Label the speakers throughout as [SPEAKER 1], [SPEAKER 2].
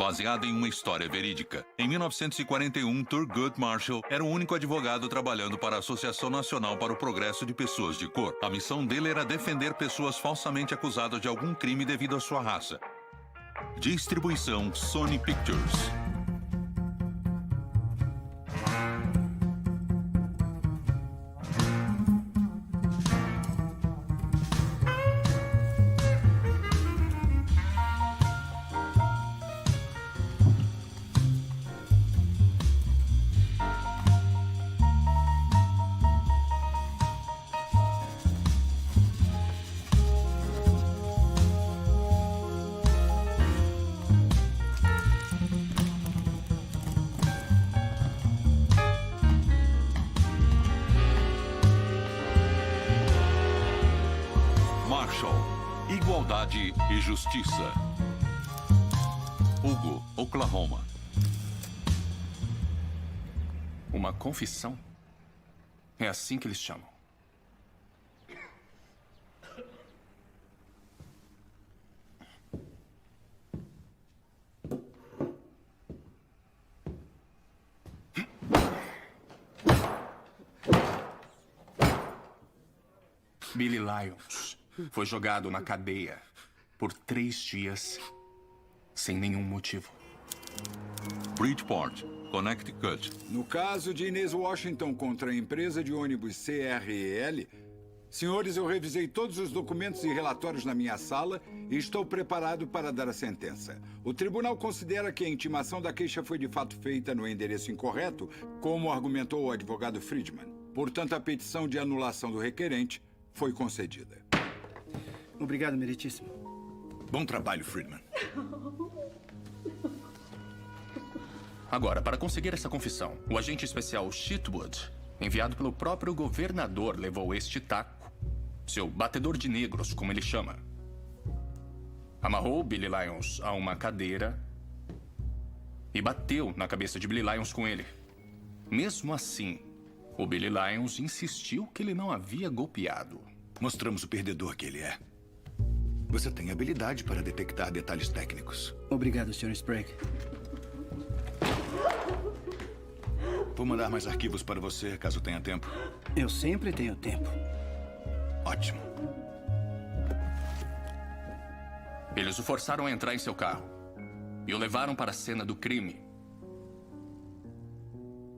[SPEAKER 1] baseada em uma história verídica. Em 1941, Thurgood Marshall era o único advogado trabalhando para a Associação Nacional para o Progresso de Pessoas de Cor. A missão dele era defender pessoas falsamente acusadas de algum crime devido à sua raça. Distribuição Sony Pictures. Igualdade e Justiça. Hugo, Oklahoma.
[SPEAKER 2] Uma confissão? É assim que eles chamam. Billy Lyons foi jogado na cadeia por 3 dias sem nenhum motivo.
[SPEAKER 1] Bridgeport, Connecticut.
[SPEAKER 3] No caso de Inês Washington contra a empresa de ônibus CREL, senhores, eu revisei todos os documentos e relatórios na minha sala e estou preparado para dar a sentença. O tribunal considera que a intimação da queixa foi de fato feita no endereço incorreto, como argumentou o advogado Friedman. Portanto, a petição de anulação do requerente foi concedida.
[SPEAKER 4] Obrigado, meritíssimo.
[SPEAKER 5] Bom trabalho, Friedman.
[SPEAKER 2] Agora, para conseguir essa confissão, o agente especial Chitwood, enviado pelo próprio governador, levou este taco, seu batedor de negros, como ele chama. Amarrou Billy Lyons a uma cadeira e bateu na cabeça de Billy Lyons com ele. Mesmo assim, o Billy Lyons insistiu que ele não havia golpeado.
[SPEAKER 5] Mostramos o perdedor que ele é. Você tem habilidade para detectar detalhes técnicos.
[SPEAKER 4] Obrigado, Sr. Sprague.
[SPEAKER 5] Vou mandar mais arquivos para você, caso tenha tempo.
[SPEAKER 4] Eu sempre tenho tempo.
[SPEAKER 5] Ótimo.
[SPEAKER 2] Eles o forçaram a entrar em seu carro e o levaram para a cena do crime.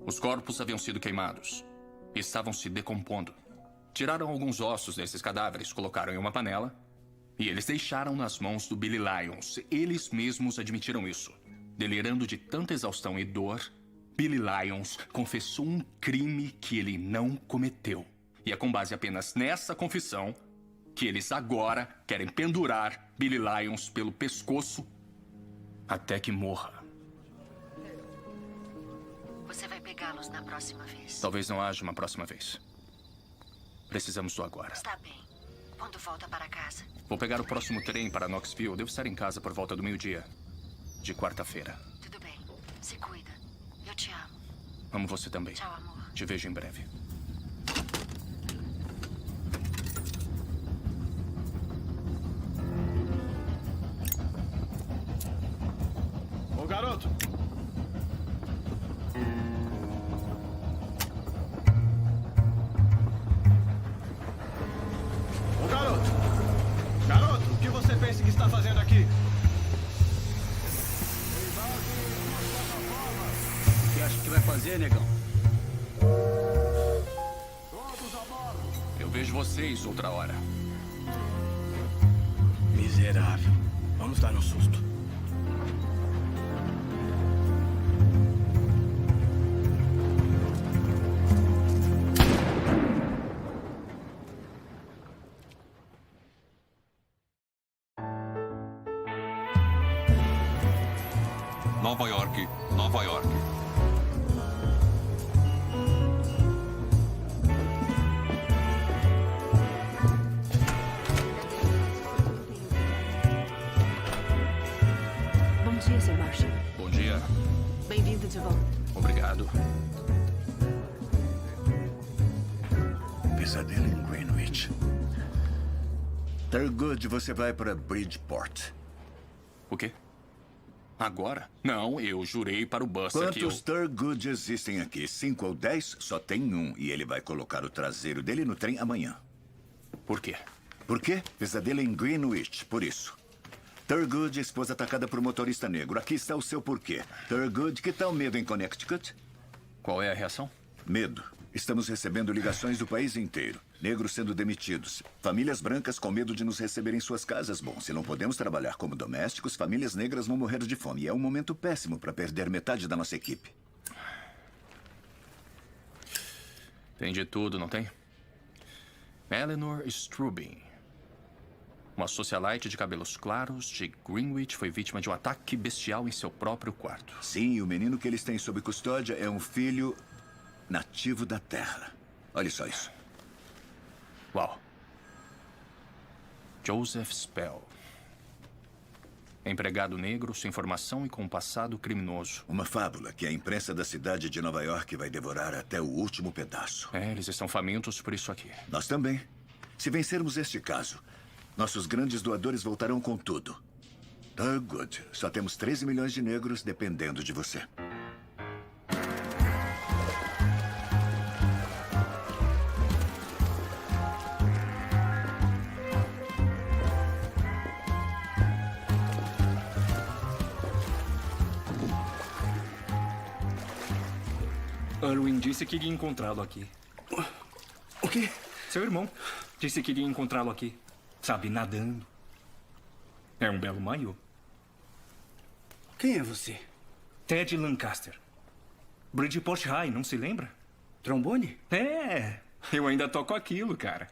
[SPEAKER 2] Os corpos haviam sido queimados e estavam se decompondo. Tiraram alguns ossos desses cadáveres, colocaram em uma panela e eles deixaram nas mãos do Billy Lyons. Eles mesmos admitiram isso. Delirando de tanta exaustão e dor, Billy Lyons confessou um crime que ele não cometeu. E é com base apenas nessa confissão que eles agora querem pendurar Billy Lyons pelo pescoço até que morra.
[SPEAKER 6] Você vai pegá-los na próxima vez.
[SPEAKER 2] Talvez não haja uma próxima vez. Precisamos do agora.
[SPEAKER 6] Está bem. Quando volta para casa?
[SPEAKER 2] Vou pegar o próximo trem para Knoxville. Devo estar em casa por volta do 12:00 de quarta-feira.
[SPEAKER 6] Tudo bem. Se cuida. Eu te amo.
[SPEAKER 2] Amo você também.
[SPEAKER 6] Tchau, amor.
[SPEAKER 2] Te vejo em breve.
[SPEAKER 7] Ô, garoto! Ô, garoto! Garoto, o que você pensa que está fazendo aqui?
[SPEAKER 4] O que acha que vai fazer, negão?
[SPEAKER 2] Eu vejo vocês outra hora.
[SPEAKER 4] Miserável. Vamos dar um susto.
[SPEAKER 1] Nova York, Nova York.
[SPEAKER 8] Bom dia, Sr. Marshall.
[SPEAKER 2] Bom dia.
[SPEAKER 8] Bem-vindo de volta.
[SPEAKER 2] Obrigado.
[SPEAKER 5] Pesadelo em Greenwich. Thurgood, você vai para Bridgeport.
[SPEAKER 2] O quê? Agora? Não, eu jurei para o Buster que eu...
[SPEAKER 5] Quantos Thurgood existem aqui? 5 ou 10? Só tem um. E ele vai colocar o traseiro dele no trem amanhã.
[SPEAKER 2] Por quê?
[SPEAKER 5] Por quê? Pesadelo em Greenwich, por isso. Thurgood, esposa atacada por motorista negro. Aqui está o seu porquê. Thurgood, que tal medo em Connecticut?
[SPEAKER 2] Qual é a reação?
[SPEAKER 5] Medo. Estamos recebendo ligações do país inteiro. Negros sendo demitidos. Famílias brancas com medo de nos receber em suas casas. Bom, se não podemos trabalhar como domésticos, famílias negras vão morrer de fome. E é um momento péssimo para perder metade da nossa equipe.
[SPEAKER 2] Tem de tudo, não tem? Eleanor Strubing, uma socialite de cabelos claros de Greenwich, foi vítima de um ataque bestial em seu próprio quarto.
[SPEAKER 5] Sim, e o menino que eles têm sob custódia é um filho nativo da Terra. Olha só isso.
[SPEAKER 2] Uau. Joseph Spell. Empregado negro, sem formação e com um passado criminoso.
[SPEAKER 5] Uma fábula que a imprensa da cidade de Nova York vai devorar até o último pedaço.
[SPEAKER 2] Eles estão famintos por isso aqui.
[SPEAKER 5] Nós também. Se vencermos este caso, nossos grandes doadores voltarão com tudo. Thurgood, só temos 13 milhões de negros dependendo de você.
[SPEAKER 9] Irwin disse que iria encontrá-lo aqui.
[SPEAKER 4] O quê?
[SPEAKER 9] Seu irmão disse que iria encontrá-lo aqui. Sabe, nadando. É um belo maiô.
[SPEAKER 4] Quem é você?
[SPEAKER 9] Ted Lancaster. Bridgeport High, não se lembra?
[SPEAKER 4] Trombone?
[SPEAKER 9] É, eu ainda toco aquilo, cara.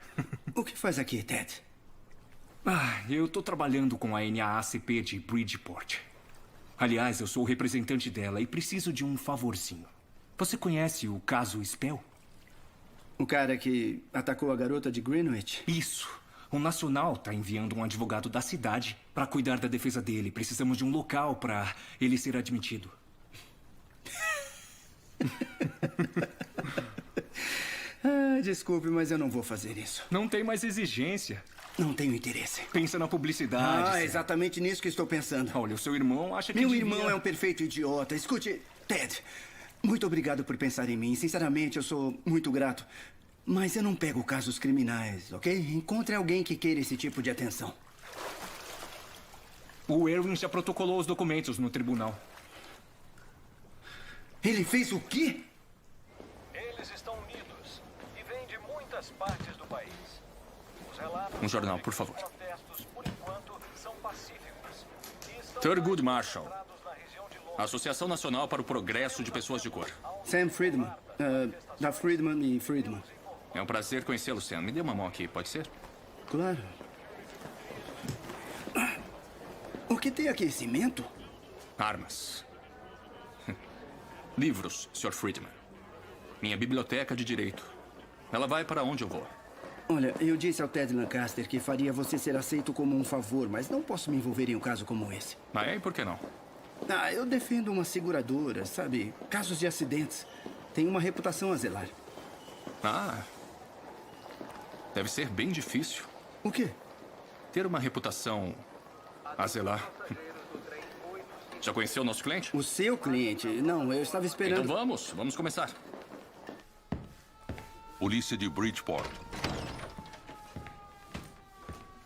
[SPEAKER 4] O que faz aqui, Ted?
[SPEAKER 9] Eu tô trabalhando com a NAACP de Bridgeport. Aliás, eu sou o representante dela e preciso de um favorzinho. Você conhece o caso Spell?
[SPEAKER 4] O cara que atacou a garota de Greenwich?
[SPEAKER 9] Isso. O Nacional tá enviando um advogado da cidade para cuidar da defesa dele. Precisamos de um local para ele ser admitido.
[SPEAKER 4] Desculpe, mas eu não vou fazer isso.
[SPEAKER 9] Não tem mais exigência.
[SPEAKER 4] Não tenho interesse.
[SPEAKER 9] Pensa na publicidade.
[SPEAKER 4] É exatamente nisso que estou pensando.
[SPEAKER 9] Olha, o seu irmão acha que
[SPEAKER 4] Meu
[SPEAKER 9] devia...
[SPEAKER 4] irmão é um perfeito idiota. Escute, Ted, muito obrigado por pensar em mim. Sinceramente, eu sou muito grato. Mas eu não pego casos criminais, ok? Encontre alguém que queira esse tipo de atenção.
[SPEAKER 9] O Erwin já protocolou os documentos no tribunal.
[SPEAKER 4] Ele fez o quê?
[SPEAKER 7] Eles estão unidos e vêm de muitas partes do país. Os relatos
[SPEAKER 2] Um jornal, por favor.
[SPEAKER 7] dos protestos, por enquanto, são pacíficos. E estão
[SPEAKER 2] Thurgood Marshall,
[SPEAKER 7] concentrados na região de Londres.
[SPEAKER 2] Associação Nacional para o Progresso de Pessoas de Cor.
[SPEAKER 4] Sam Friedman. Da Friedman e Friedman.
[SPEAKER 2] É um prazer conhecê-lo, Sam. Me dê uma mão aqui, pode ser?
[SPEAKER 4] Claro. O que tem aqui? Cimento?
[SPEAKER 2] Armas. Livros, Sr. Friedman. Minha biblioteca de direito. Ela vai para onde eu vou.
[SPEAKER 4] Olha, eu disse ao Ted Lancaster que faria você ser aceito como um favor, mas não posso me envolver em um caso como esse.
[SPEAKER 2] E por que não?
[SPEAKER 4] Eu defendo uma seguradora, sabe? Casos de acidentes. Tem uma reputação a zelar.
[SPEAKER 2] Deve ser bem difícil
[SPEAKER 4] O quê?
[SPEAKER 2] ter uma reputação a zelar. Já conheceu o nosso cliente?
[SPEAKER 4] O seu cliente? Não, eu estava esperando.
[SPEAKER 2] Então vamos começar.
[SPEAKER 1] Polícia de Bridgeport.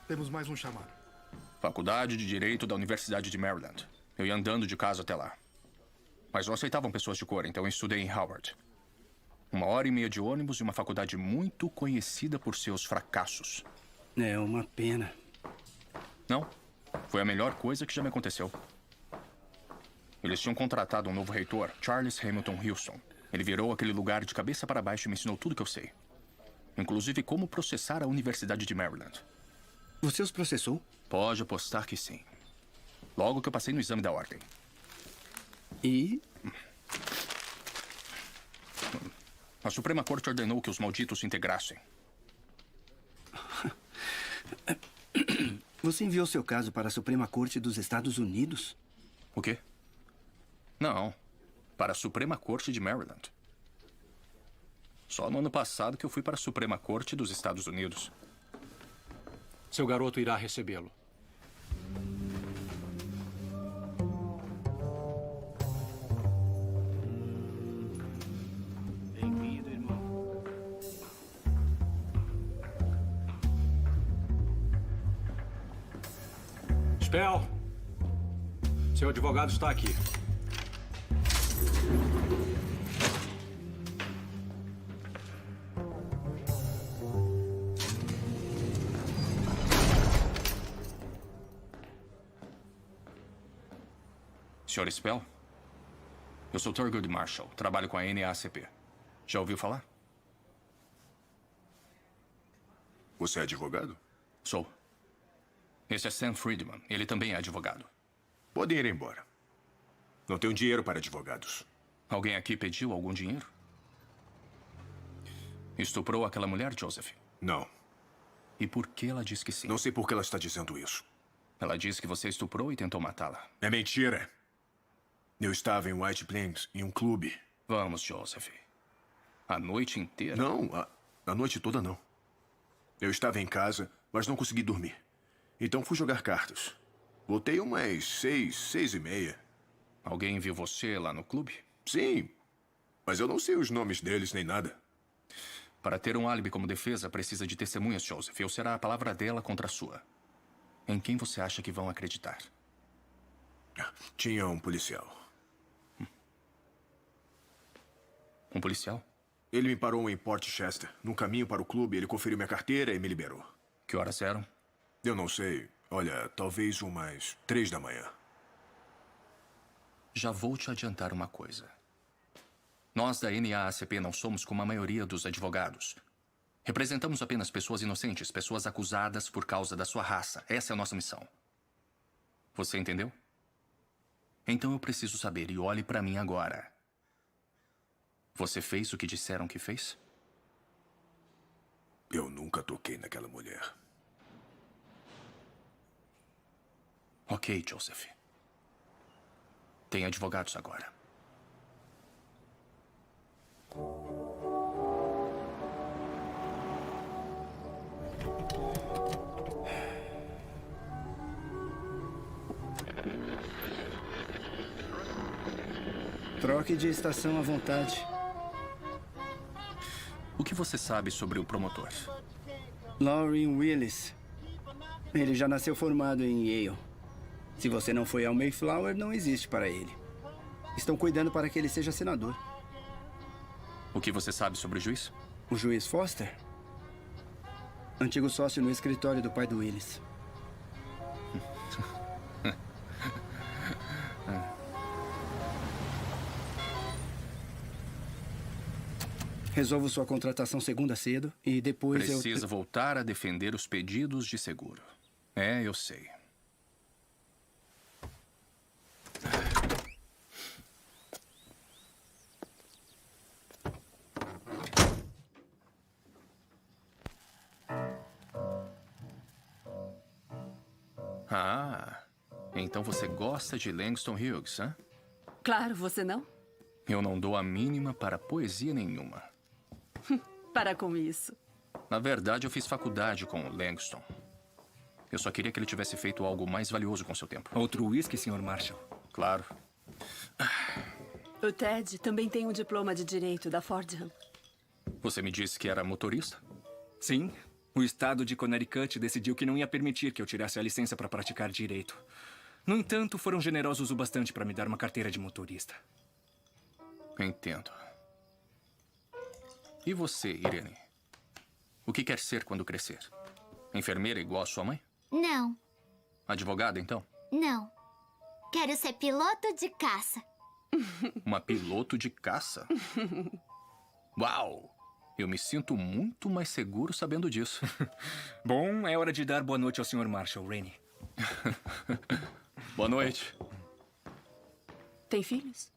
[SPEAKER 10] Temos mais um chamado.
[SPEAKER 2] Faculdade de Direito da Universidade de Maryland. Eu ia andando de casa até lá. Mas não aceitavam pessoas de cor, então eu estudei em Howard. 1h30 de ônibus e uma faculdade muito conhecida por seus fracassos.
[SPEAKER 4] É uma pena.
[SPEAKER 2] Não, foi a melhor coisa que já me aconteceu. Eles tinham contratado um novo reitor, Charles Hamilton Wilson. Ele virou aquele lugar de cabeça para baixo e me ensinou tudo que eu sei. Inclusive como processar a Universidade de Maryland.
[SPEAKER 4] Você os processou?
[SPEAKER 2] Pode apostar que sim. Logo que eu passei no exame da ordem.
[SPEAKER 4] E?
[SPEAKER 2] A Suprema Corte ordenou que os malditos se integrassem.
[SPEAKER 4] Você enviou seu caso para a Suprema Corte dos Estados Unidos?
[SPEAKER 2] O quê? Não. Para a Suprema Corte de Maryland. Só no ano passado que eu fui para a Suprema Corte dos Estados Unidos.
[SPEAKER 11] Seu garoto irá recebê-lo.
[SPEAKER 9] Spell! Seu advogado está aqui.
[SPEAKER 2] Sr. Spell? Eu sou Thurgood Marshall. Trabalho com a NAACP. Já ouviu falar?
[SPEAKER 11] Você é advogado?
[SPEAKER 2] Sou. Esse é Sam Friedman. Ele também é advogado.
[SPEAKER 11] Podem ir embora. Não tenho dinheiro para advogados.
[SPEAKER 2] Alguém aqui pediu algum dinheiro? Estuprou aquela mulher, Joseph?
[SPEAKER 11] Não.
[SPEAKER 2] E por que ela diz que sim?
[SPEAKER 11] Não sei por que ela está dizendo isso.
[SPEAKER 2] Ela disse que você estuprou e tentou matá-la.
[SPEAKER 11] É mentira. Eu estava em White Plains, em um clube.
[SPEAKER 2] Vamos, Joseph. A noite inteira?
[SPEAKER 11] Não, a noite toda não. Eu estava em casa, mas não consegui dormir. Então fui jogar cartas. Voltei umas 6h30.
[SPEAKER 2] Alguém viu você lá no clube?
[SPEAKER 11] Sim, mas eu não sei os nomes deles nem nada.
[SPEAKER 2] Para ter um álibi como defesa, precisa de testemunhas, Joseph. Ou será a palavra dela contra a sua? Em quem você acha que vão acreditar?
[SPEAKER 11] Tinha um policial.
[SPEAKER 2] Um policial?
[SPEAKER 11] Ele me parou em Port Chester. No caminho para o clube, ele conferiu minha carteira e me liberou.
[SPEAKER 2] Que horas eram?
[SPEAKER 11] Eu não sei. Olha, talvez umas 3 da manhã.
[SPEAKER 2] Já vou te adiantar uma coisa. Nós da NAACP não somos como a maioria dos advogados. Representamos apenas pessoas inocentes, pessoas acusadas por causa da sua raça. Essa é a nossa missão. Você entendeu? Então eu preciso saber, e olhe para mim agora. Você fez o que disseram que fez?
[SPEAKER 11] Eu nunca toquei naquela mulher.
[SPEAKER 2] Ok, Joseph. Tem advogados agora.
[SPEAKER 4] Troque de estação à vontade.
[SPEAKER 2] O que você sabe sobre o promotor?
[SPEAKER 4] Lauren Willis. Ele já nasceu formado em Yale. Se você não foi ao Mayflower, não existe para ele. Estão cuidando para que ele seja senador.
[SPEAKER 2] O que você sabe sobre o juiz?
[SPEAKER 4] O juiz Foster? Antigo sócio no escritório do pai do Willis. Resolvo sua contratação segunda cedo e depois
[SPEAKER 2] Precisa voltar a defender os pedidos de seguro. É, eu sei. Ah, então você gosta de Langston Hughes, hã?
[SPEAKER 8] Claro, você não?
[SPEAKER 2] Eu não dou a mínima para poesia nenhuma.
[SPEAKER 8] Para com isso.
[SPEAKER 2] Na verdade, eu fiz faculdade com o Langston. Eu só queria que ele tivesse feito algo mais valioso com seu tempo.
[SPEAKER 9] Outro whisky, Sr. Marshall?
[SPEAKER 2] Claro.
[SPEAKER 8] O Ted também tem um diploma de direito da Fordham.
[SPEAKER 2] Você me disse que era motorista?
[SPEAKER 9] Sim. O estado de Connecticut decidiu que não ia permitir que eu tirasse a licença para praticar direito. No entanto, foram generosos o bastante para me dar uma carteira de motorista.
[SPEAKER 2] Entendo. E você, Irene? O que quer ser quando crescer? Enfermeira igual a sua mãe?
[SPEAKER 12] Não,
[SPEAKER 2] Advogada, então?
[SPEAKER 12] não. Quero ser piloto de caça.
[SPEAKER 2] Uma piloto de caça? Uau! Eu me sinto muito mais seguro sabendo disso.
[SPEAKER 9] Bom, é hora de dar boa noite ao Sr. Marshall, Rainey.
[SPEAKER 2] Boa noite.
[SPEAKER 8] Tem filhos?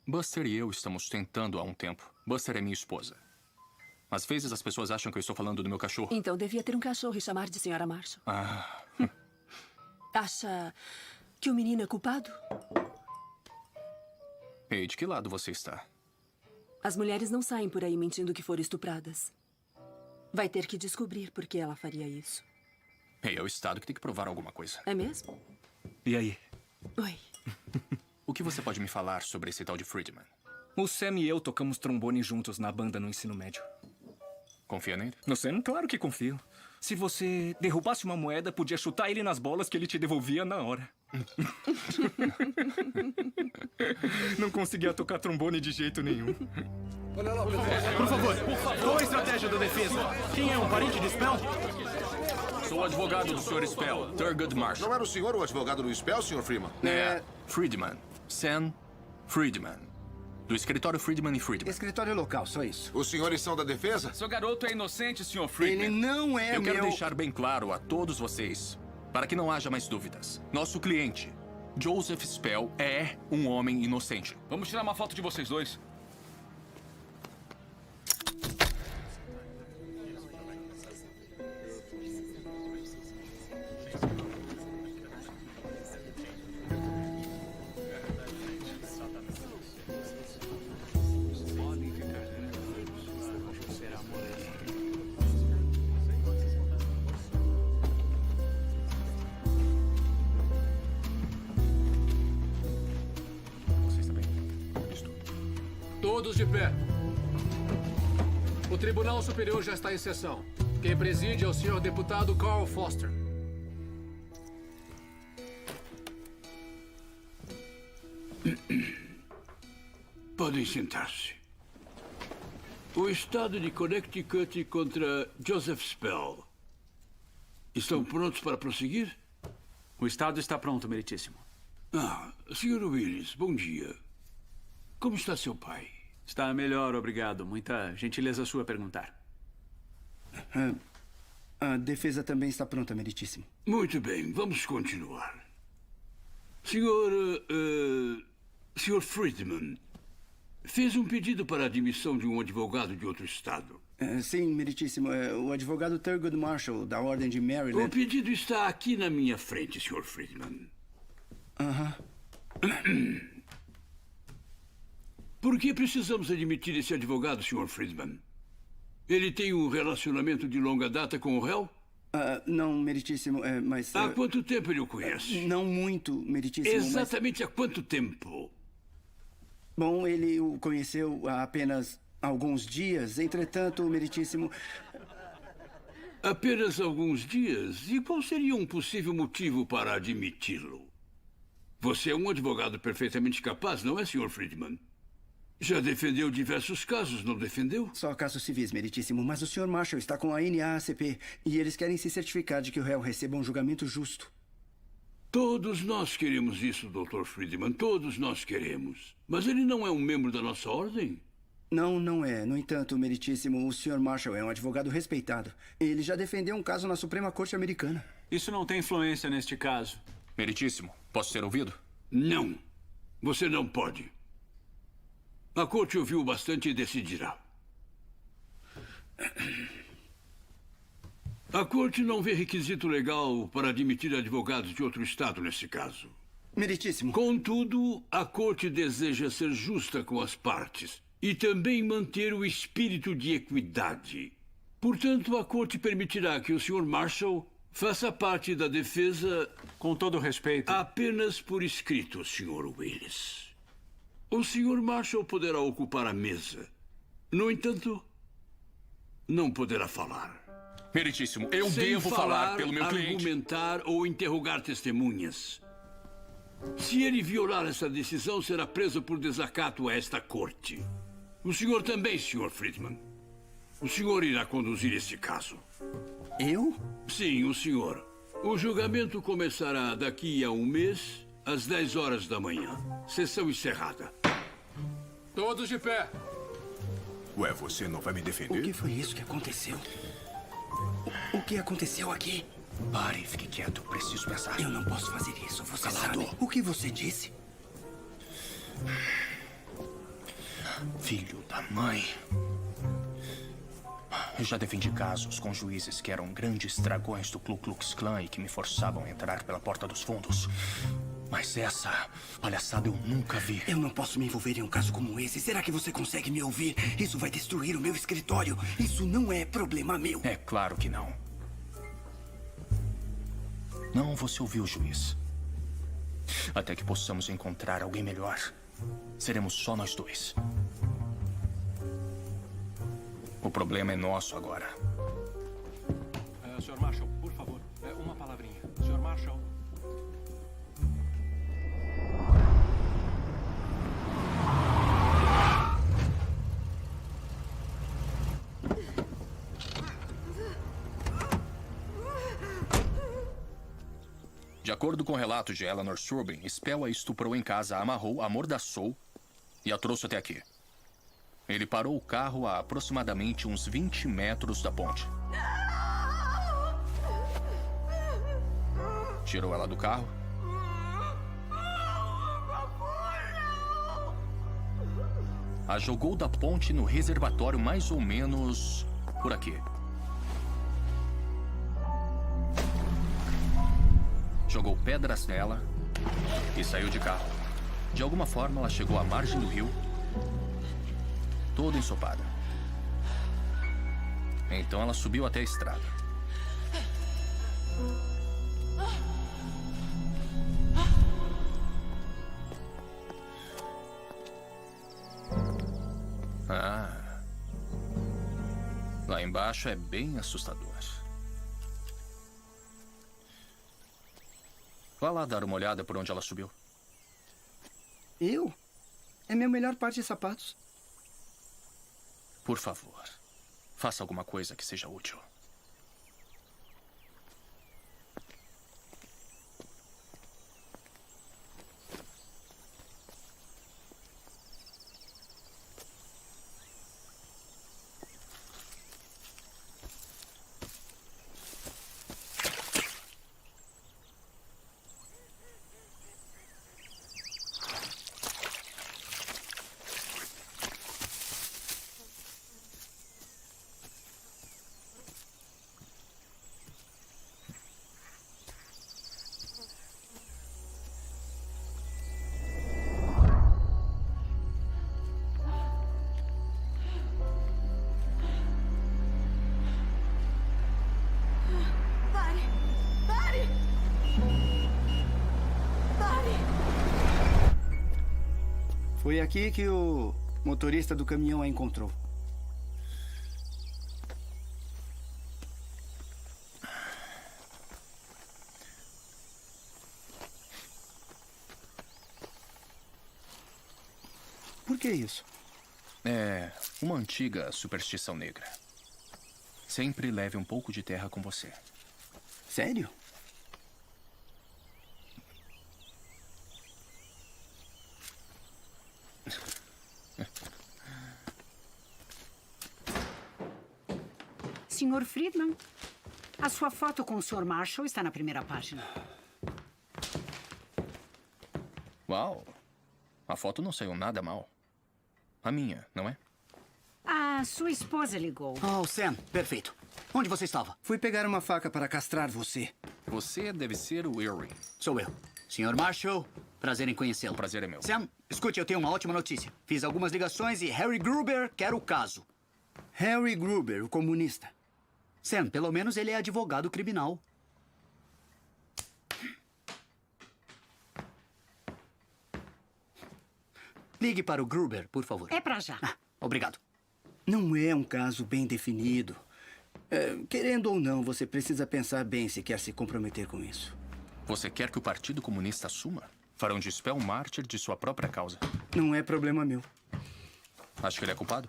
[SPEAKER 2] Buster e eu estamos tentando há um tempo. Buster é minha esposa. Às vezes as pessoas acham que eu estou falando do meu cachorro.
[SPEAKER 8] Então devia ter um cachorro e chamar de Sra. Marshall. Acha que o menino é culpado?
[SPEAKER 2] Ei, de que lado você está?
[SPEAKER 8] As mulheres não saem por aí mentindo que foram estupradas. Vai ter que descobrir por que ela faria isso.
[SPEAKER 2] Ei, é o Estado que tem que provar alguma coisa.
[SPEAKER 8] É mesmo?
[SPEAKER 9] E aí?
[SPEAKER 8] Oi.
[SPEAKER 2] O que você pode me falar sobre esse tal de Friedman?
[SPEAKER 9] O Sam e eu tocamos trombone juntos na banda no ensino médio.
[SPEAKER 2] Confia nele?
[SPEAKER 9] No Sam, claro que confio. Se você derrubasse uma moeda, podia chutar ele nas bolas que ele te devolvia na hora. Não conseguia tocar trombone de jeito nenhum.
[SPEAKER 10] Por favor, qual a estratégia da defesa? Quem é um parente de Spell?
[SPEAKER 2] Sou o advogado do Sr. Spell, Thurgood Marshall.
[SPEAKER 11] Não era o senhor o advogado do Spell, Sr. Freeman?
[SPEAKER 2] É, Friedman. Sam Friedman. Do escritório Friedman e Friedman.
[SPEAKER 4] Escritório local, só isso.
[SPEAKER 11] Os senhores são da defesa?
[SPEAKER 9] Seu garoto é inocente, Sr.
[SPEAKER 4] Ele
[SPEAKER 9] Friedman.
[SPEAKER 4] não é
[SPEAKER 2] Eu
[SPEAKER 4] meu...
[SPEAKER 2] quero deixar bem claro a todos vocês, para que não haja mais dúvidas. Nosso cliente, Joseph Spell, é um homem inocente.
[SPEAKER 9] Vamos tirar uma foto de vocês dois.
[SPEAKER 7] Todos de pé. O Tribunal Superior já está em sessão. Quem preside é o senhor deputado Carl Foster.
[SPEAKER 13] Podem sentar-se. O estado de Connecticut contra Joseph Spell. Estão prontos para prosseguir?
[SPEAKER 14] O estado está pronto, meritíssimo.
[SPEAKER 13] Sr. Willis, bom dia. Como está seu pai?
[SPEAKER 14] Está melhor, obrigado. Muita gentileza sua perguntar.
[SPEAKER 4] A defesa também está pronta, meritíssimo.
[SPEAKER 13] Muito bem, vamos continuar. Sr. Friedman, fez um pedido para a admissão de um advogado de outro estado.
[SPEAKER 4] Sim, meritíssimo. O advogado Thurgood Marshall, da Ordem de Maryland.
[SPEAKER 13] O pedido está aqui na minha frente, Sr. Friedman. Por que precisamos admitir esse advogado, Sr. Friedman? Ele tem um relacionamento de longa data com o réu?
[SPEAKER 4] Não, meritíssimo, mas...
[SPEAKER 13] Há quanto tempo ele o conhece?
[SPEAKER 4] Não muito, meritíssimo,
[SPEAKER 13] Exatamente há quanto tempo?
[SPEAKER 4] Bom, ele o conheceu há apenas alguns dias. Entretanto, meritíssimo...
[SPEAKER 13] Apenas alguns dias? E qual seria um possível motivo para admiti-lo? Você é um advogado perfeitamente capaz, não é, Sr. Friedman? Já defendeu diversos casos, não defendeu?
[SPEAKER 4] Só casos civis, meritíssimo. Mas o Sr. Marshall está com a NAACP e eles querem se certificar de que o réu receba um julgamento justo.
[SPEAKER 13] Todos nós queremos isso, Dr. Friedman. Todos nós queremos. Mas ele não é um membro da nossa ordem?
[SPEAKER 4] Não, não é. No entanto, meritíssimo, o Sr. Marshall é um advogado respeitado. Ele já defendeu um caso na Suprema Corte Americana.
[SPEAKER 14] Isso não tem influência neste caso.
[SPEAKER 2] Meritíssimo, posso ser ouvido?
[SPEAKER 13] Não. Você não pode. A corte ouviu bastante e decidirá. A corte não vê requisito legal para admitir advogados de outro estado nesse caso.
[SPEAKER 4] Meritíssimo.
[SPEAKER 13] Contudo, a corte deseja ser justa com as partes e também manter o espírito de equidade. Portanto, a corte permitirá que o Sr. Marshall faça parte da defesa...
[SPEAKER 14] Com todo respeito...
[SPEAKER 13] Apenas por escrito, Sr. Willis. O Sr. Marshall poderá ocupar a mesa. No entanto, não poderá falar.
[SPEAKER 2] Meritíssimo, eu
[SPEAKER 13] Sem
[SPEAKER 2] devo falar pelo meu cliente.
[SPEAKER 13] Argumentar ou interrogar testemunhas. Se ele violar essa decisão, será preso por desacato a esta corte. O senhor também, Sr. Friedman. O senhor irá conduzir esse caso.
[SPEAKER 4] Eu?
[SPEAKER 13] Sim, o senhor. O julgamento começará daqui a um mês, às 10 horas da manhã. Sessão encerrada.
[SPEAKER 7] Todos de pé.
[SPEAKER 11] Ué, você não vai me defender?
[SPEAKER 4] O que foi isso que aconteceu? O que aconteceu aqui?
[SPEAKER 2] Pare, fique quieto. Preciso pensar.
[SPEAKER 4] Eu não posso fazer isso, você
[SPEAKER 2] Calado.
[SPEAKER 4] sabe. O que você disse?
[SPEAKER 2] Filho da mãe. Eu já defendi casos com juízes que eram grandes dragões do Ku Klux Klan e que me forçavam a entrar pela porta dos fundos. Mas essa palhaçada eu nunca vi.
[SPEAKER 4] Eu não posso me envolver em um caso como esse. Será que você consegue me ouvir? Isso vai destruir o meu escritório. Isso não é problema meu.
[SPEAKER 2] É claro que não. Não, você ouviu, juiz. Até que possamos encontrar alguém melhor, seremos só nós dois. O O problema é nosso agora.
[SPEAKER 9] Sr. Marshall, por favor, uma palavrinha. Sr. Marshall.
[SPEAKER 2] De acordo com o relato de Eleanor Strubin, Spell a estuprou em casa, a amarrou, a amordaçou e a trouxe até aqui. Ele parou o carro a aproximadamente uns 20 metros da ponte. Tirou ela do carro. A jogou da ponte no reservatório mais ou menos por aqui. Jogou pedras nela e saiu de carro. De alguma forma, ela chegou à margem do rio, toda ensopada. Então ela subiu até a estrada. Lá embaixo é bem assustador. Vá lá dar uma olhada por onde ela subiu.
[SPEAKER 4] Eu? É meu melhor par de sapatos.
[SPEAKER 2] Por favor, faça alguma coisa que seja útil.
[SPEAKER 4] Foi aqui que o motorista do caminhão a encontrou. Por que isso?
[SPEAKER 2] É uma antiga superstição negra. Sempre leve um pouco de terra com você.
[SPEAKER 4] Sério?
[SPEAKER 15] Sr. Friedman, a sua foto com o Sr. Marshall está na primeira página.
[SPEAKER 2] Uau! A foto não saiu nada mal. A minha, não é?
[SPEAKER 15] A sua esposa ligou.
[SPEAKER 4] Oh, Sam, perfeito. Onde você estava? Fui pegar uma faca para castrar você.
[SPEAKER 2] Você deve ser o Erie.
[SPEAKER 4] Sou eu. Sr. Marshall, prazer em conhecê-lo.
[SPEAKER 2] O prazer é meu.
[SPEAKER 4] Sam, escute, eu tenho uma ótima notícia. Fiz algumas ligações e Harry Gruber quer o caso. Harry Gruber, o comunista. Sam, pelo menos ele é advogado criminal. Ligue para o Gruber, por favor.
[SPEAKER 15] É pra já.
[SPEAKER 4] Obrigado. Não é um caso bem definido. Querendo ou não, você precisa pensar bem se quer se comprometer com isso.
[SPEAKER 2] Você quer que o Partido Comunista assuma? Farão de Spell um mártir de sua própria causa.
[SPEAKER 4] Não é problema meu.
[SPEAKER 2] Acha que ele é culpado?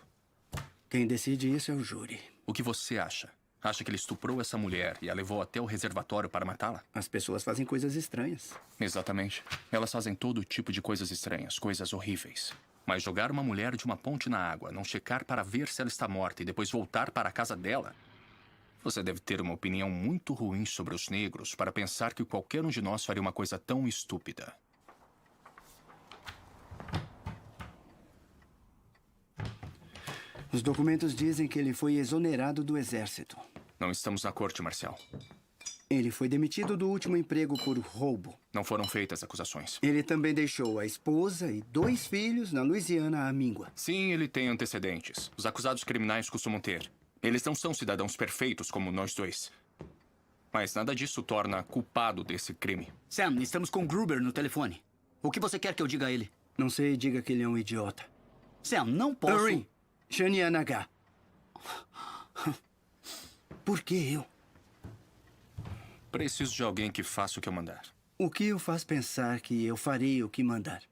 [SPEAKER 4] Quem decide isso é o júri.
[SPEAKER 2] O que você acha? Acha que ele estuprou essa mulher e a levou até o reservatório para matá-la?
[SPEAKER 4] As pessoas fazem coisas estranhas.
[SPEAKER 2] Exatamente. Elas fazem todo tipo de coisas estranhas, coisas horríveis. Mas jogar uma mulher de uma ponte na água, não checar para ver se ela está morta e depois voltar para a casa dela... Você deve ter uma opinião muito ruim sobre os negros para pensar que qualquer um de nós faria uma coisa tão estúpida.
[SPEAKER 4] Os documentos dizem que ele foi exonerado do exército.
[SPEAKER 2] Não estamos na corte marcial.
[SPEAKER 4] Ele foi demitido do último emprego por roubo.
[SPEAKER 2] Não foram feitas acusações.
[SPEAKER 4] Ele também deixou a esposa e 2 filhos na Louisiana à míngua.
[SPEAKER 2] Sim, ele tem antecedentes. Os acusados criminais costumam ter. Eles não são cidadãos perfeitos como nós dois. Mas nada disso o torna culpado desse crime.
[SPEAKER 4] Sam, estamos com Gruber no telefone. O que você quer que eu diga a ele? Não sei, diga que ele é um idiota. Sam, não posso... Hurry! Shania Naga. Por que eu?
[SPEAKER 2] Preciso de alguém que faça o que eu mandar.
[SPEAKER 4] O que o faz pensar que eu farei o que mandar?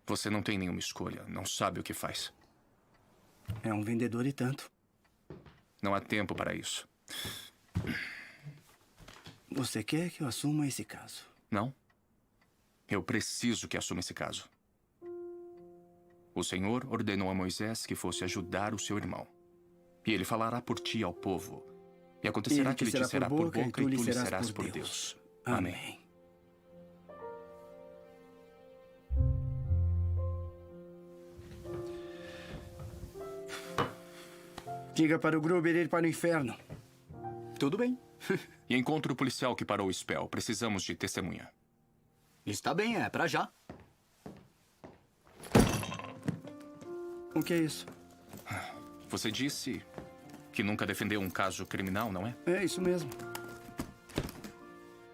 [SPEAKER 2] Você não tem nenhuma escolha. Não sabe o que faz.
[SPEAKER 4] É um vendedor e tanto.
[SPEAKER 2] Não há tempo para isso.
[SPEAKER 4] Você quer que eu assuma esse caso?
[SPEAKER 2] Não. Eu preciso que assuma esse caso. O Senhor ordenou a Moisés que fosse ajudar o seu irmão. E ele falará por ti ao povo. E acontecerá que ele te será por boca e tu lhe serás por Deus. Amém.
[SPEAKER 4] Diga para o Gruber ir para o inferno.
[SPEAKER 14] Tudo bem.
[SPEAKER 2] E encontre o policial que parou o Spell. Precisamos de testemunha.
[SPEAKER 14] Está bem, é pra já.
[SPEAKER 4] O que é isso?
[SPEAKER 2] Você disse que nunca defendeu um caso criminal, não é?
[SPEAKER 4] É isso mesmo.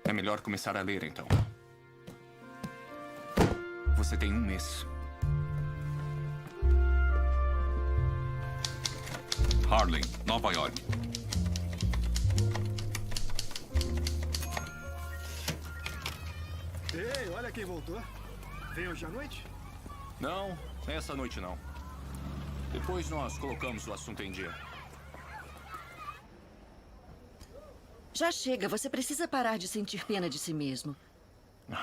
[SPEAKER 2] É melhor começar a ler, então. Você tem 1 mês.
[SPEAKER 1] Harlem, Nova York.
[SPEAKER 10] Ei, olha quem voltou. Veio hoje à noite?
[SPEAKER 2] Não, essa noite não. Depois nós colocamos o assunto em dia.
[SPEAKER 6] Já chega, você precisa parar de sentir pena de si mesmo.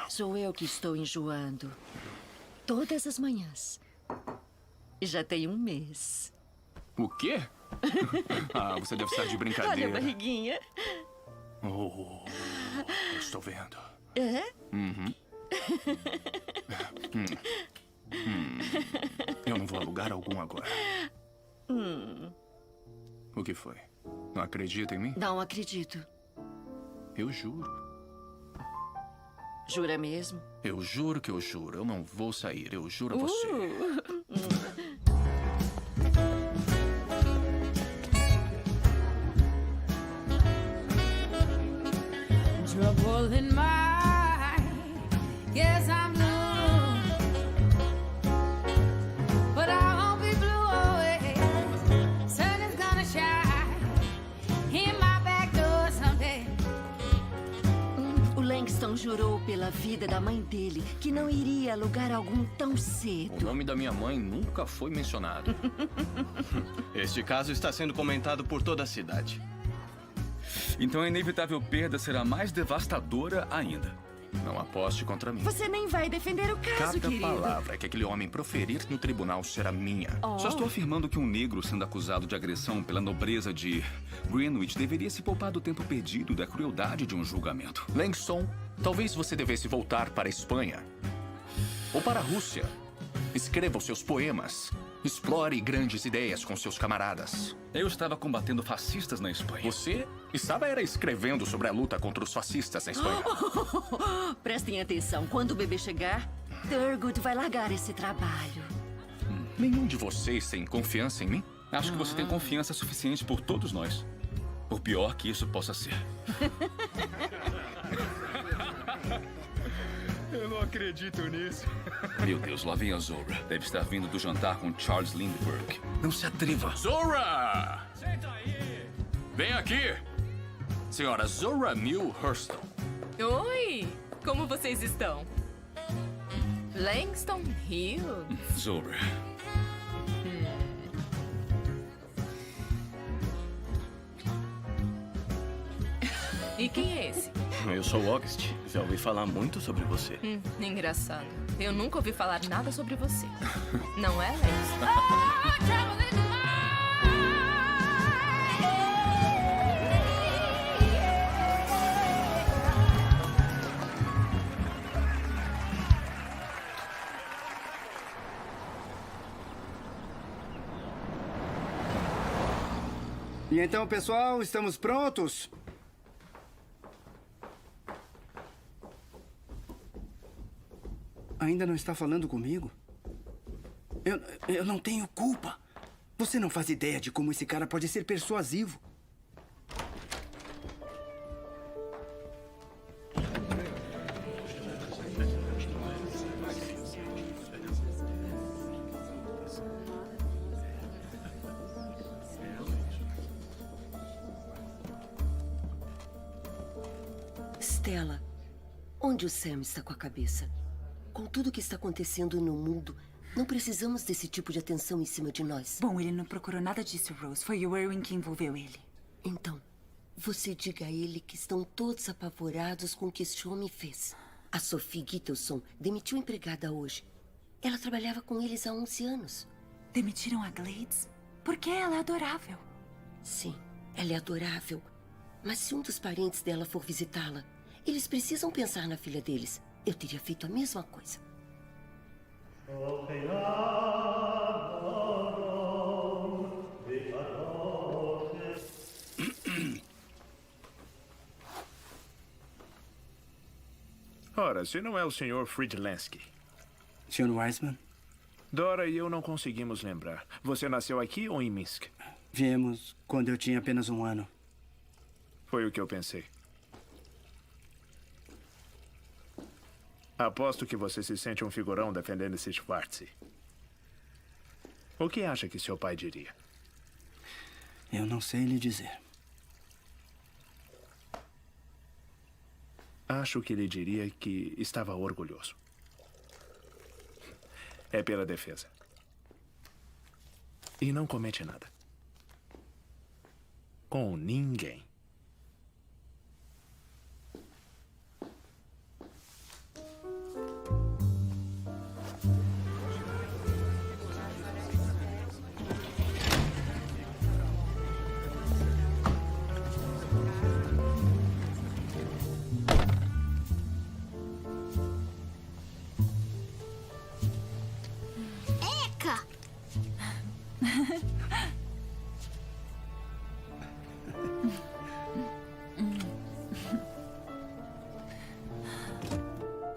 [SPEAKER 6] Sou eu que estou enjoando. Todas as manhãs. E já tem 1 mês.
[SPEAKER 2] O quê? Ah, você deve estar de brincadeira.
[SPEAKER 6] Olha a barriguinha.
[SPEAKER 2] Oh, eu estou vendo.
[SPEAKER 6] É?
[SPEAKER 2] Uhum. Eu não vou a lugar algum agora. O que foi? Não acredita em mim?
[SPEAKER 6] Não acredito.
[SPEAKER 2] Eu juro.
[SPEAKER 6] Jura mesmo?
[SPEAKER 2] Eu juro que eu juro. Eu não vou sair. Eu juro a você.
[SPEAKER 16] Trouble in my, yes I'm blue, but I won't be blue always. Sun is gonna shine in my back door someday.
[SPEAKER 6] O Langston jurou pela vida da mãe dele que não iria a lugar algum tão
[SPEAKER 2] O
[SPEAKER 6] cedo.
[SPEAKER 2] nome da minha mãe nunca foi mencionado.
[SPEAKER 10] Este caso está sendo comentado por toda a cidade.
[SPEAKER 17] Então a inevitável perda será mais devastadora ainda.
[SPEAKER 2] Não aposte contra mim.
[SPEAKER 6] Você nem vai defender o caso,
[SPEAKER 2] Cada
[SPEAKER 6] querido.
[SPEAKER 2] palavra que aquele homem proferir no tribunal será minha.
[SPEAKER 17] Só estou afirmando que um negro sendo acusado de agressão pela nobreza de Greenwich deveria se poupar do tempo perdido e da crueldade de um julgamento.
[SPEAKER 2] Langston, talvez você devesse voltar para a Espanha. Ou para a Rússia. Escreva os seus poemas. Explore grandes ideias com seus camaradas.
[SPEAKER 17] Eu estava combatendo fascistas na Espanha.
[SPEAKER 2] Você estava escrevendo sobre a luta contra os fascistas na Espanha.
[SPEAKER 6] Prestem atenção. Quando o bebê chegar, Thurgood vai largar esse trabalho.
[SPEAKER 2] Nenhum de vocês tem confiança em mim?
[SPEAKER 17] Acho que você tem confiança suficiente por todos nós. Por pior que isso possa ser.
[SPEAKER 10] Eu não acredito nisso.
[SPEAKER 17] Meu Deus, lá vem a Zora. Deve estar vindo do jantar com Charles Lindbergh. Não se atreva.
[SPEAKER 2] Zora! Senta aí! Vem aqui! Senhora Zora Neale Hurston.
[SPEAKER 18] Oi! Como vocês estão? Langston Hill?
[SPEAKER 17] Zora.
[SPEAKER 18] E quem é esse?
[SPEAKER 10] Eu sou o August. Já ouvi falar muito sobre você.
[SPEAKER 18] Engraçado. Eu nunca ouvi falar nada sobre você. Não é, Langston?
[SPEAKER 4] E então, pessoal, estamos prontos? Ainda não está falando comigo? Eu não tenho culpa. Você não faz ideia de como esse cara pode ser persuasivo.
[SPEAKER 19] Stella, onde o Sam está com a cabeça? Com tudo que está acontecendo no mundo, não precisamos desse tipo de atenção em cima de nós.
[SPEAKER 20] Bom, ele não procurou nada disso, Rose. Foi o Erwin que envolveu ele.
[SPEAKER 19] Então, você diga a ele que estão todos apavorados com o que este homem fez. A Sophie Gittelson demitiu a empregada hoje. Ela trabalhava com eles há 11 anos.
[SPEAKER 20] Demitiram a Glades? Porque ela é adorável.
[SPEAKER 19] Sim, ela é adorável. Mas se um dos parentes dela for visitá-la, eles precisam pensar na filha deles. Eu teria feito a mesma coisa.
[SPEAKER 11] Ora, se não é o Sr. Friedlansky.
[SPEAKER 4] Sr. Wiseman?
[SPEAKER 11] Dora e eu não conseguimos lembrar. Você nasceu aqui ou em Minsk?
[SPEAKER 4] Viemos quando eu tinha apenas 1 ano.
[SPEAKER 11] Foi o que eu pensei. Aposto que você se sente um figurão defendendo esse Schwartz. O que acha que seu pai diria?
[SPEAKER 4] Eu não sei lhe dizer.
[SPEAKER 11] Acho que ele diria que estava orgulhoso. É pela defesa. E não comete nada. Com ninguém.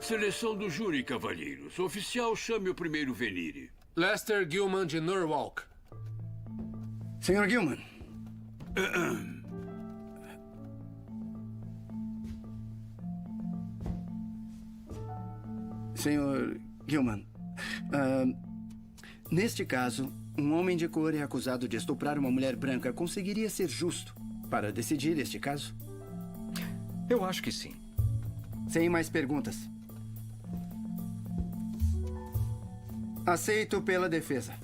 [SPEAKER 13] Seleção do júri, cavalheiros. Oficial, chame o primeiro Venire.
[SPEAKER 7] Lester Gilman de Norwalk.
[SPEAKER 4] Sr. Gilman. Sr. Gilman, neste caso, um homem de cor é acusado de estuprar uma mulher branca. Conseguiria ser justo para decidir este caso?
[SPEAKER 17] Eu acho que sim.
[SPEAKER 4] Sem mais perguntas. Aceito pela defesa.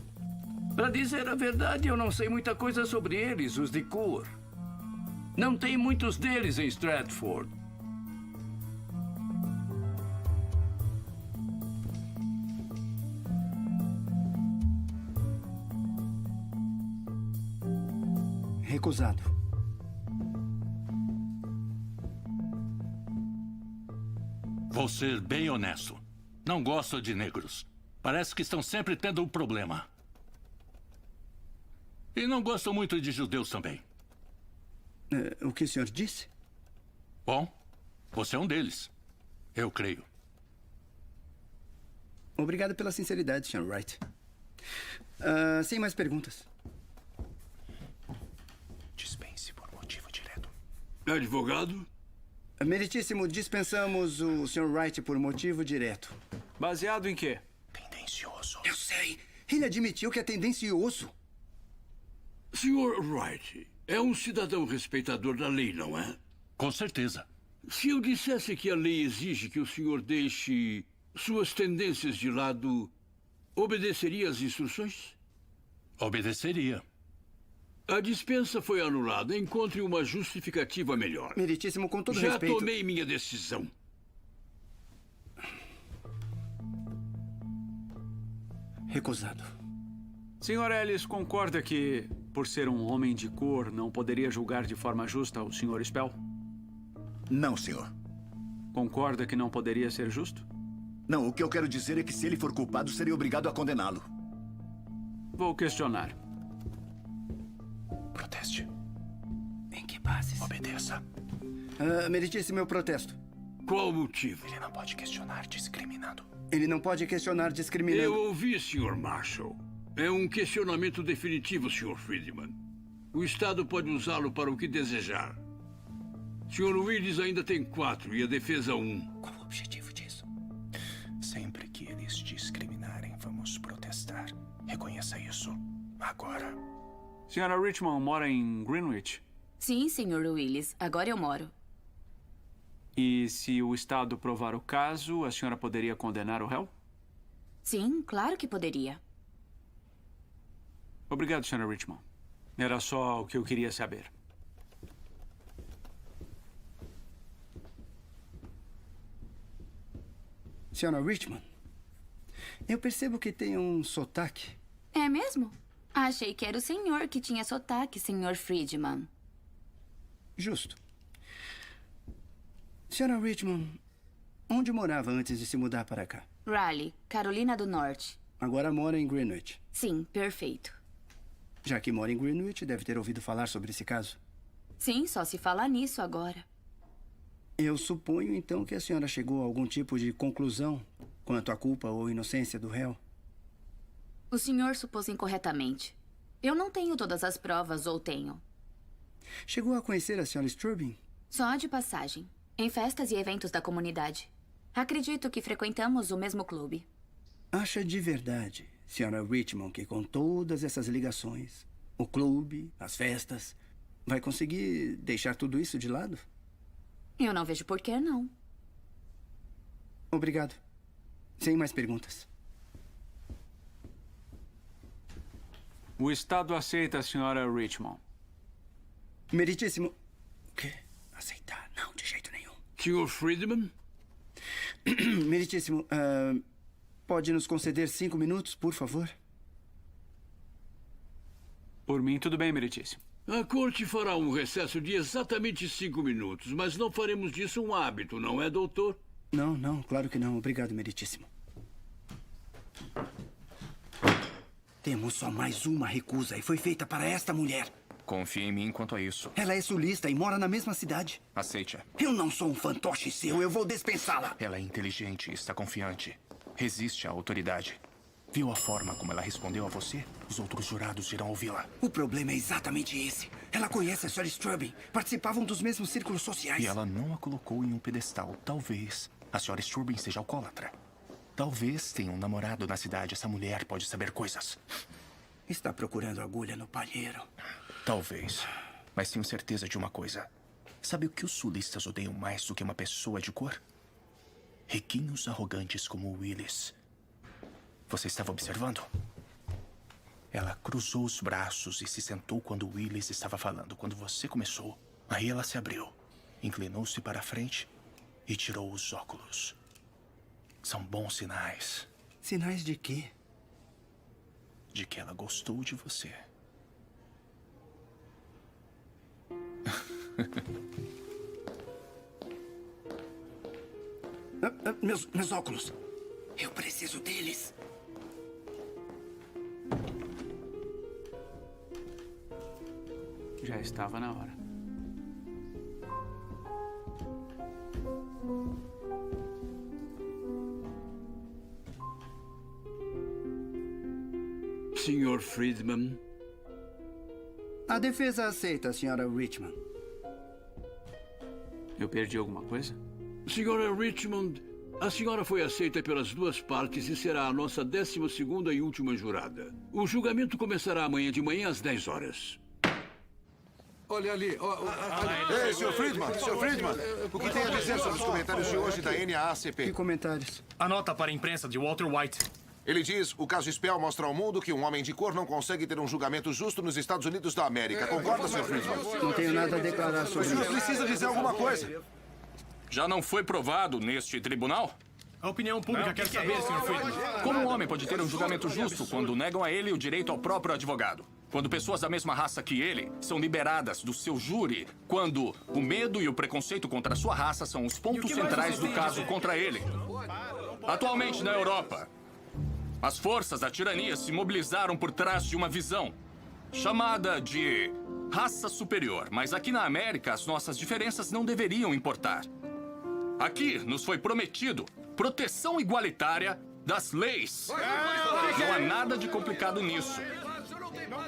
[SPEAKER 13] Pra dizer a verdade, eu não sei muita coisa sobre eles, os de cor. Não tem muitos deles em Stratford.
[SPEAKER 4] Recusado.
[SPEAKER 1] Vou ser bem honesto. Não gosto de negros. Parece que estão sempre tendo um problema. E não gosto muito de judeus também.
[SPEAKER 4] O que o senhor disse?
[SPEAKER 1] Bom, você é um deles. Eu creio.
[SPEAKER 4] Obrigado pela sinceridade, Sr. Wright. Sem mais perguntas.
[SPEAKER 11] Dispense por motivo direto.
[SPEAKER 13] Advogado?
[SPEAKER 4] Meritíssimo, dispensamos o Sr. Wright por motivo direto.
[SPEAKER 14] Baseado em quê?
[SPEAKER 11] Tendencioso.
[SPEAKER 4] Eu sei. Ele admitiu que é tendencioso.
[SPEAKER 13] Sr. Wright, é um cidadão respeitador da lei, não é?
[SPEAKER 1] Com certeza.
[SPEAKER 13] Se eu dissesse que a lei exige que o senhor deixe suas tendências de lado, obedeceria às instruções?
[SPEAKER 1] Obedeceria.
[SPEAKER 13] A dispensa foi anulada. Encontre uma justificativa melhor.
[SPEAKER 4] Meritíssimo, com todo
[SPEAKER 13] Já
[SPEAKER 4] respeito...
[SPEAKER 13] Já tomei minha decisão.
[SPEAKER 4] Recusado.
[SPEAKER 14] Sr. Ellis concorda que, por ser um homem de cor, não poderia julgar de forma justa o Sr. Spell?
[SPEAKER 5] Não, senhor.
[SPEAKER 14] Concorda que não poderia ser justo?
[SPEAKER 5] Não, o que eu quero dizer é que se ele for culpado, seria obrigado a condená-lo.
[SPEAKER 14] Vou questionar.
[SPEAKER 11] Proteste.
[SPEAKER 4] Em que bases?
[SPEAKER 11] Obedeça.
[SPEAKER 4] Meritíssimo, eu protesto.
[SPEAKER 13] Qual o motivo?
[SPEAKER 11] Ele não pode questionar discriminando.
[SPEAKER 4] Ele não pode questionar discriminando.
[SPEAKER 13] Eu ouvi, Sr. Marshall. É um questionamento definitivo, Sr. Friedman. O Estado pode usá-lo para o que desejar. Sr. Willis ainda tem 4 e a defesa 1.
[SPEAKER 4] Qual o objetivo disso?
[SPEAKER 11] Sempre que eles discriminarem, vamos protestar. Reconheça isso. Agora.
[SPEAKER 14] Sra. Richmond mora em Greenwich?
[SPEAKER 21] Sim, Sr. Willis. Agora eu moro.
[SPEAKER 14] E se o Estado provar o caso, a senhora poderia condenar o réu?
[SPEAKER 20] Sim, claro que poderia.
[SPEAKER 14] Obrigado, Sra. Richmond. Era só o que eu queria saber.
[SPEAKER 4] Sra. Richmond, eu percebo que tem um sotaque.
[SPEAKER 20] É mesmo? Achei que era o senhor que tinha sotaque, Sr. Friedman.
[SPEAKER 4] Justo. Sra. Richmond, onde morava antes de se mudar para cá?
[SPEAKER 20] Raleigh, Carolina do Norte.
[SPEAKER 4] Agora mora em Greenwich.
[SPEAKER 20] Sim, perfeito.
[SPEAKER 4] Já que mora em Greenwich, deve ter ouvido falar sobre esse caso.
[SPEAKER 20] Sim, só se fala nisso agora.
[SPEAKER 4] Eu suponho, então, que a senhora chegou a algum tipo de conclusão quanto à culpa ou inocência do réu.
[SPEAKER 20] O senhor supôs incorretamente. Eu não tenho todas as provas, ou tenho?
[SPEAKER 4] Chegou a conhecer a senhora Strubing?
[SPEAKER 20] Só de passagem. Em festas e eventos da comunidade. Acredito que frequentamos o mesmo clube.
[SPEAKER 4] Acha de verdade, Sra. Richmond, que com todas essas ligações, o clube, as festas, vai conseguir deixar tudo isso de lado?
[SPEAKER 20] Eu não vejo por que não.
[SPEAKER 4] Obrigado. Sem mais perguntas.
[SPEAKER 14] O Estado aceita a Sra. Richmond.
[SPEAKER 4] Meritíssimo. O quê? Aceitar? Não, de jeito nenhum.
[SPEAKER 13] Sr. Friedman?
[SPEAKER 4] Meritíssimo, pode nos conceder 5 minutos, por favor?
[SPEAKER 14] Por mim, tudo bem, Meritíssimo.
[SPEAKER 13] A corte fará um recesso de exatamente 5 minutos, mas não faremos disso um hábito, não é, doutor?
[SPEAKER 4] Não, claro que não. Obrigado, Meritíssimo. Temos só mais uma recusa e foi feita para esta mulher.
[SPEAKER 2] Confie em mim quanto a isso.
[SPEAKER 4] Ela é sulista e mora na mesma cidade.
[SPEAKER 2] Aceite-a.
[SPEAKER 4] Eu não sou um fantoche seu, eu vou dispensá-la.
[SPEAKER 2] Ela é inteligente e está confiante. Resiste à autoridade. Viu a forma como ela respondeu a você? Os outros jurados irão ouvi-la.
[SPEAKER 4] O problema é exatamente esse. Ela conhece a Sra. Strubing. Participavam dos mesmos círculos sociais.
[SPEAKER 2] E ela não a colocou em um pedestal. Talvez a Sra. Strubing seja alcoólatra. Talvez tenha um namorado na cidade. Essa mulher pode saber coisas.
[SPEAKER 4] Está procurando agulha no palheiro.
[SPEAKER 2] Talvez. Mas tenho certeza de uma coisa. Sabe o que os sulistas odeiam mais do que uma pessoa de cor? Riquinhos arrogantes como Willis. Você estava observando? Ela cruzou os braços e se sentou quando Willis estava falando. Quando você começou, aí ela se abriu, inclinou-se para a frente e tirou os óculos. São bons sinais.
[SPEAKER 4] Sinais de quê?
[SPEAKER 2] De que ela gostou de você.
[SPEAKER 4] Meus óculos. Eu preciso deles.
[SPEAKER 14] Já estava na hora.
[SPEAKER 13] Sr. Friedman?
[SPEAKER 4] A defesa aceita, Sra. Richmond.
[SPEAKER 14] Eu perdi alguma coisa?
[SPEAKER 13] Sra. Richmond, a senhora foi aceita pelas duas partes e será a nossa 12ª e última jurada. O julgamento começará amanhã de manhã às 10 horas.
[SPEAKER 11] Olha ali. Ei, Sr. Friedman, Sr. Friedman, o que tem a dizer sobre os comentários de hoje da NAACP?
[SPEAKER 4] Que comentários?
[SPEAKER 10] A nota para a imprensa de Walter White.
[SPEAKER 11] Ele diz, o caso Spell mostra ao mundo que um homem de cor não consegue ter um julgamento justo nos Estados Unidos da América. Concorda, Sr. Friedman?
[SPEAKER 4] Não tenho nada a declarar sobre
[SPEAKER 11] isso. O senhor
[SPEAKER 4] isso.
[SPEAKER 11] precisa dizer alguma coisa.
[SPEAKER 2] Já não foi provado neste tribunal?
[SPEAKER 10] A opinião pública quer saber, Sr. Friedman.
[SPEAKER 2] Como um homem pode ter um julgamento justo quando negam a ele o direito ao próprio advogado? Quando pessoas da mesma raça que ele são liberadas do seu júri? Quando o medo e o preconceito contra a sua raça são os pontos centrais do caso contra ele? Atualmente, na Europa, as forças da tirania se mobilizaram por trás de uma visão chamada de raça superior. Mas aqui na América, as nossas diferenças não deveriam importar. Aqui nos foi prometido proteção igualitária das leis. Não há nada de complicado nisso.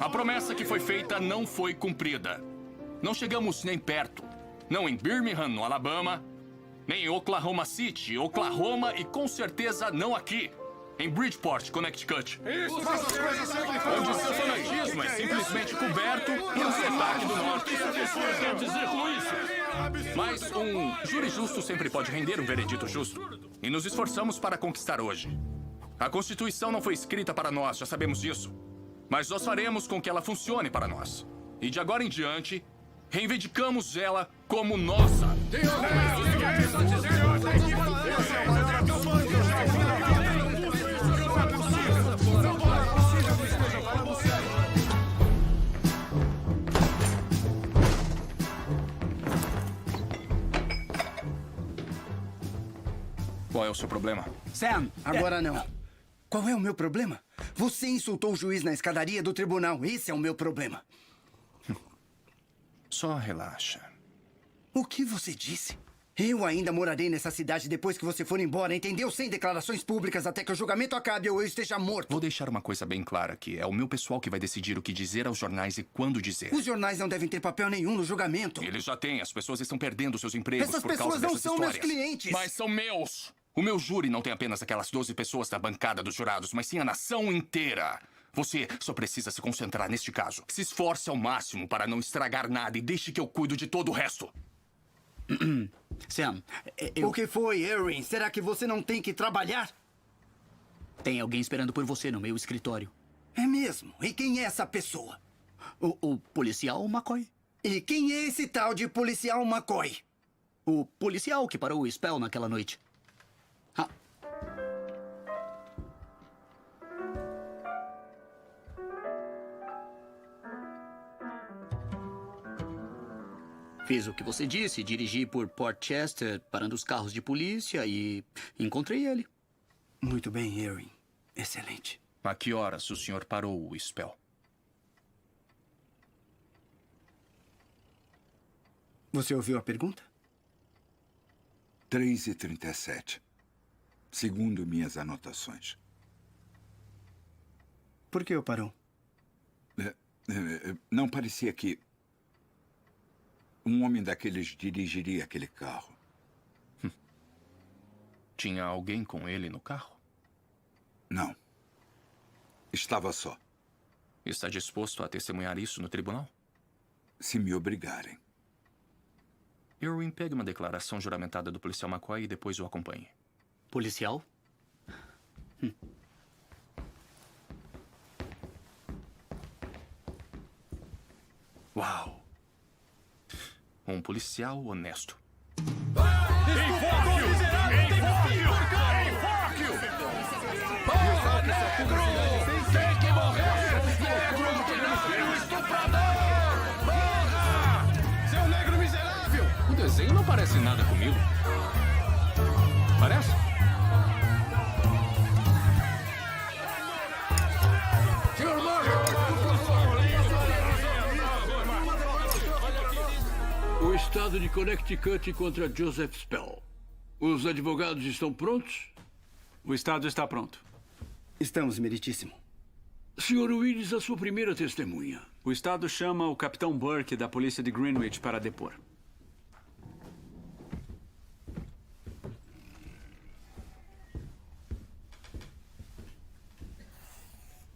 [SPEAKER 2] A promessa que foi feita não foi cumprida. Não chegamos nem perto. Não em Birmingham, no Alabama, nem em Oklahoma City, Oklahoma e com certeza não aqui. Em Bridgeport, Connecticut.
[SPEAKER 11] Isso, faça as coisas sempre
[SPEAKER 2] onde seu fanatismo governo é simplesmente coberto por um sotaque do norte.
[SPEAKER 13] Quer dizer com isso?
[SPEAKER 2] Mas um júri justo sempre pode render um veredito justo. E nos esforçamos para conquistar hoje. A Constituição não foi escrita para nós, já sabemos disso. Mas nós faremos com que ela funcione para nós. E de agora em diante, reivindicamos ela como nossa. Qual é o seu problema?
[SPEAKER 4] Sam, agora não. Qual é o meu problema? Você insultou o juiz na escadaria do tribunal. Esse é o meu problema.
[SPEAKER 2] Só relaxa.
[SPEAKER 4] O que você disse? Eu ainda morarei nessa cidade depois que você for embora, entendeu? Sem declarações públicas até que o julgamento acabe ou eu esteja morto.
[SPEAKER 2] Vou deixar uma coisa bem clara aqui. É o meu pessoal que vai decidir o que dizer aos jornais e quando dizer.
[SPEAKER 4] Os jornais não devem ter papel nenhum no julgamento.
[SPEAKER 2] Eles já têm. As pessoas estão perdendo seus empregos
[SPEAKER 4] Essas
[SPEAKER 2] por causa
[SPEAKER 4] pessoas não
[SPEAKER 2] dessas
[SPEAKER 4] são
[SPEAKER 2] histórias.
[SPEAKER 4] meus clientes.
[SPEAKER 2] Mas são meus. O meu júri não tem apenas aquelas 12 pessoas da bancada dos jurados, mas sim a nação inteira. Você só precisa se concentrar neste caso. Se esforce ao máximo para não estragar nada e deixe que eu cuido de todo o resto.
[SPEAKER 4] Sam, O que foi, Erin? Será que você não tem que trabalhar?
[SPEAKER 21] Tem alguém esperando por você no meu escritório.
[SPEAKER 4] É mesmo? E quem é essa pessoa?
[SPEAKER 21] O policial McCoy.
[SPEAKER 4] E quem é esse tal de policial McCoy?
[SPEAKER 21] O policial que parou o Spell naquela noite. Fiz o que você disse, dirigi por Port Chester, parando os carros de polícia e encontrei ele.
[SPEAKER 4] Muito bem, Erin. Excelente.
[SPEAKER 2] A que horas o senhor parou o Spell?
[SPEAKER 4] Você ouviu a pergunta?
[SPEAKER 3] 3h37. Segundo minhas anotações.
[SPEAKER 4] Por que o parou?
[SPEAKER 3] Não parecia que um homem daqueles dirigiria aquele carro.
[SPEAKER 2] Tinha alguém com ele no carro?
[SPEAKER 3] Não. Estava só.
[SPEAKER 2] Está disposto a testemunhar isso no tribunal?
[SPEAKER 3] Se me obrigarem.
[SPEAKER 2] Irwin, pegue uma declaração juramentada do policial McCoy e depois o acompanhe.
[SPEAKER 21] Policial?
[SPEAKER 2] Uau! Um policial honesto.
[SPEAKER 13] Tem que morrer! Negro! Estuprador! Porra! Seu negro miserável!
[SPEAKER 2] O desenho não parece nada comigo. Parece?
[SPEAKER 13] Senhor Morgan! O estado de Connecticut contra Joseph Spell. Os advogados estão prontos?
[SPEAKER 14] O estado está pronto.
[SPEAKER 4] Estamos, meritíssimo.
[SPEAKER 13] Sr. Willis, a sua primeira testemunha.
[SPEAKER 14] O estado chama o capitão Burke da polícia de Greenwich para depor.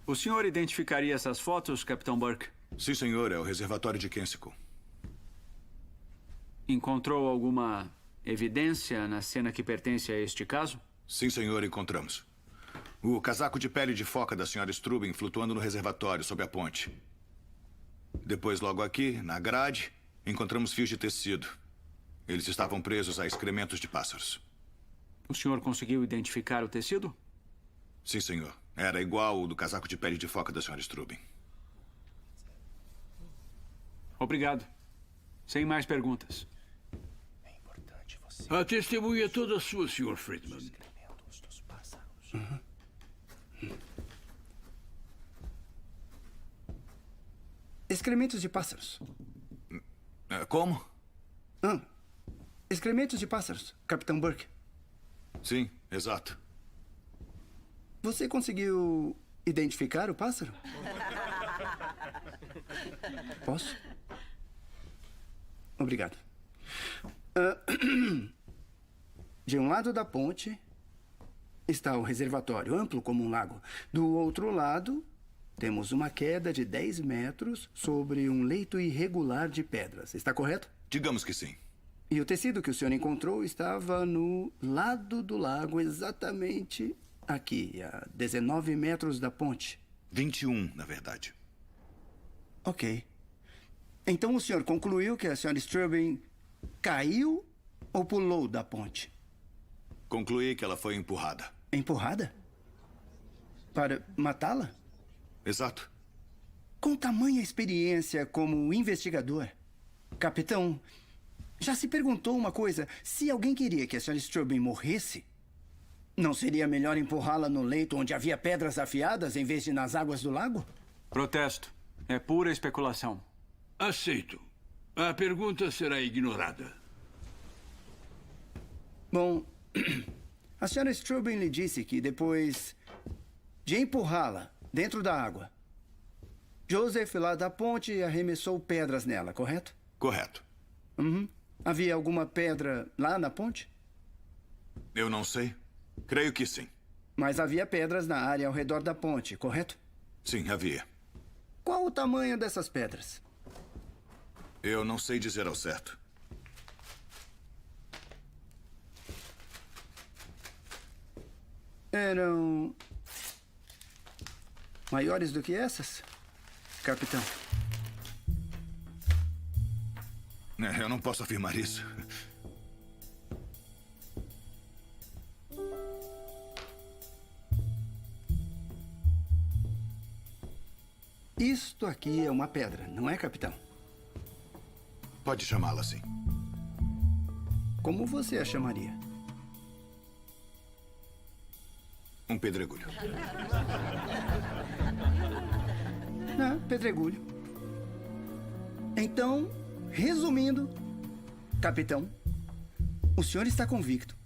[SPEAKER 14] O senhor identificaria essas fotos, capitão Burke?
[SPEAKER 11] Sim, senhor. É o reservatório de Kensico.
[SPEAKER 14] Encontrou alguma evidência na cena que pertence a este caso?
[SPEAKER 11] Sim, senhor, encontramos. O casaco de pele de foca da senhora Strubin flutuando no reservatório, sob a ponte. Depois, logo aqui, na grade, encontramos fios de tecido. Eles estavam presos a excrementos de pássaros.
[SPEAKER 14] O senhor conseguiu identificar o tecido?
[SPEAKER 11] Sim, senhor. Era igual ao do casaco de pele de foca da senhora Strubin.
[SPEAKER 14] Obrigado. Sem mais perguntas.
[SPEAKER 13] A testemunha é toda sua, Sr. Friedman.
[SPEAKER 4] Excrementos de pássaros.
[SPEAKER 11] Como?
[SPEAKER 4] Excrementos de pássaros, capitão Burke.
[SPEAKER 11] Sim, exato.
[SPEAKER 4] Você conseguiu identificar o pássaro? Posso? Obrigado. De um lado da ponte está o reservatório, amplo como um lago. Do outro lado temos uma queda de 10 metros sobre um leito irregular de pedras. Está correto?
[SPEAKER 11] Digamos que sim.
[SPEAKER 4] E o tecido que o senhor encontrou estava no lado do lago, exatamente aqui, a 19 metros da ponte.
[SPEAKER 11] 21, na verdade.
[SPEAKER 4] Ok. Então o senhor concluiu que a senhora Strubing caiu ou pulou da ponte?
[SPEAKER 11] Concluí que ela foi empurrada.
[SPEAKER 4] Empurrada? Para matá-la?
[SPEAKER 11] Exato.
[SPEAKER 4] Com tamanha experiência como investigador, capitão, já se perguntou uma coisa? Se alguém queria que a senhora Strubing morresse, não seria melhor empurrá-la no leito onde havia pedras afiadas em vez de nas águas do lago?
[SPEAKER 14] Protesto. É pura especulação.
[SPEAKER 13] Aceito. A pergunta será ignorada.
[SPEAKER 4] Bom, a senhora Strubing lhe disse que depois de empurrá-la dentro da água, Joseph lá da ponte arremessou pedras nela, correto?
[SPEAKER 11] Correto.
[SPEAKER 4] Uhum. Havia alguma pedra lá na ponte?
[SPEAKER 11] Eu não sei. Creio que sim.
[SPEAKER 4] Mas havia pedras na área ao redor da ponte, correto?
[SPEAKER 11] Sim, havia.
[SPEAKER 4] Qual o tamanho dessas pedras?
[SPEAKER 11] Eu não sei dizer ao certo.
[SPEAKER 4] Eram maiores do que essas, capitão?
[SPEAKER 11] Eu não posso afirmar isso.
[SPEAKER 4] Isto aqui é uma pedra, não é, capitão?
[SPEAKER 11] Pode chamá-la assim.
[SPEAKER 4] Como você a chamaria?
[SPEAKER 11] Um pedregulho.
[SPEAKER 4] Pedregulho. Então, resumindo, capitão, o senhor está convicto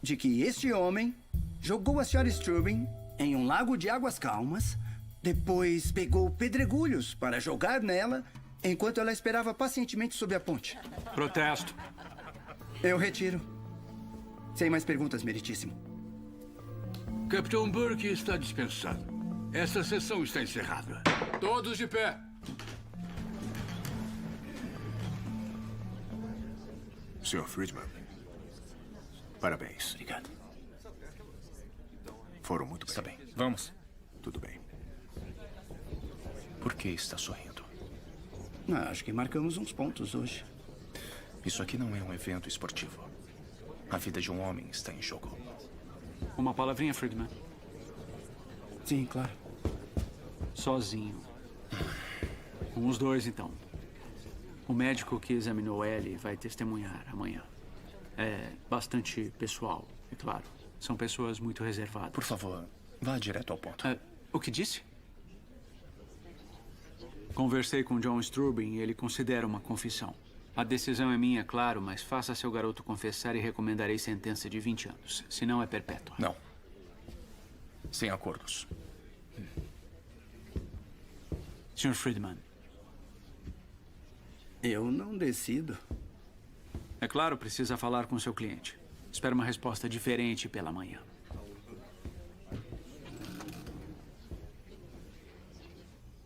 [SPEAKER 4] de que este homem jogou a senhora Strubing em um lago de águas calmas, depois pegou pedregulhos para jogar nela enquanto ela esperava pacientemente sob a ponte.
[SPEAKER 14] Protesto.
[SPEAKER 4] Eu retiro. Sem mais perguntas, meritíssimo.
[SPEAKER 13] Capitão Burke está dispensado. Essa sessão está encerrada.
[SPEAKER 7] Todos de pé.
[SPEAKER 12] Sr. Friedman, parabéns.
[SPEAKER 4] Obrigado.
[SPEAKER 12] Foram muito bem.
[SPEAKER 2] Está bem. Vamos.
[SPEAKER 12] Tudo bem.
[SPEAKER 2] Por que está sorrindo?
[SPEAKER 4] Acho que marcamos uns pontos hoje.
[SPEAKER 2] Isso aqui não é um evento esportivo. A vida de um homem está em jogo.
[SPEAKER 14] Uma palavrinha, Friedman.
[SPEAKER 4] Sim, claro.
[SPEAKER 14] Sozinho. Com os dois, então. O médico que examinou Ellie vai testemunhar amanhã. É bastante pessoal, é claro. São pessoas muito reservadas.
[SPEAKER 2] Por favor, vá direto ao ponto.
[SPEAKER 14] O que disse? Conversei com John Strubing e ele considera uma confissão. A decisão é minha, claro, mas faça seu garoto confessar e recomendarei sentença de 20 anos. Senão é perpétua.
[SPEAKER 2] Não. Sem acordos.
[SPEAKER 14] Sr. Friedman.
[SPEAKER 4] Eu não decido.
[SPEAKER 14] É claro, precisa falar com seu cliente. Espero uma resposta diferente pela manhã.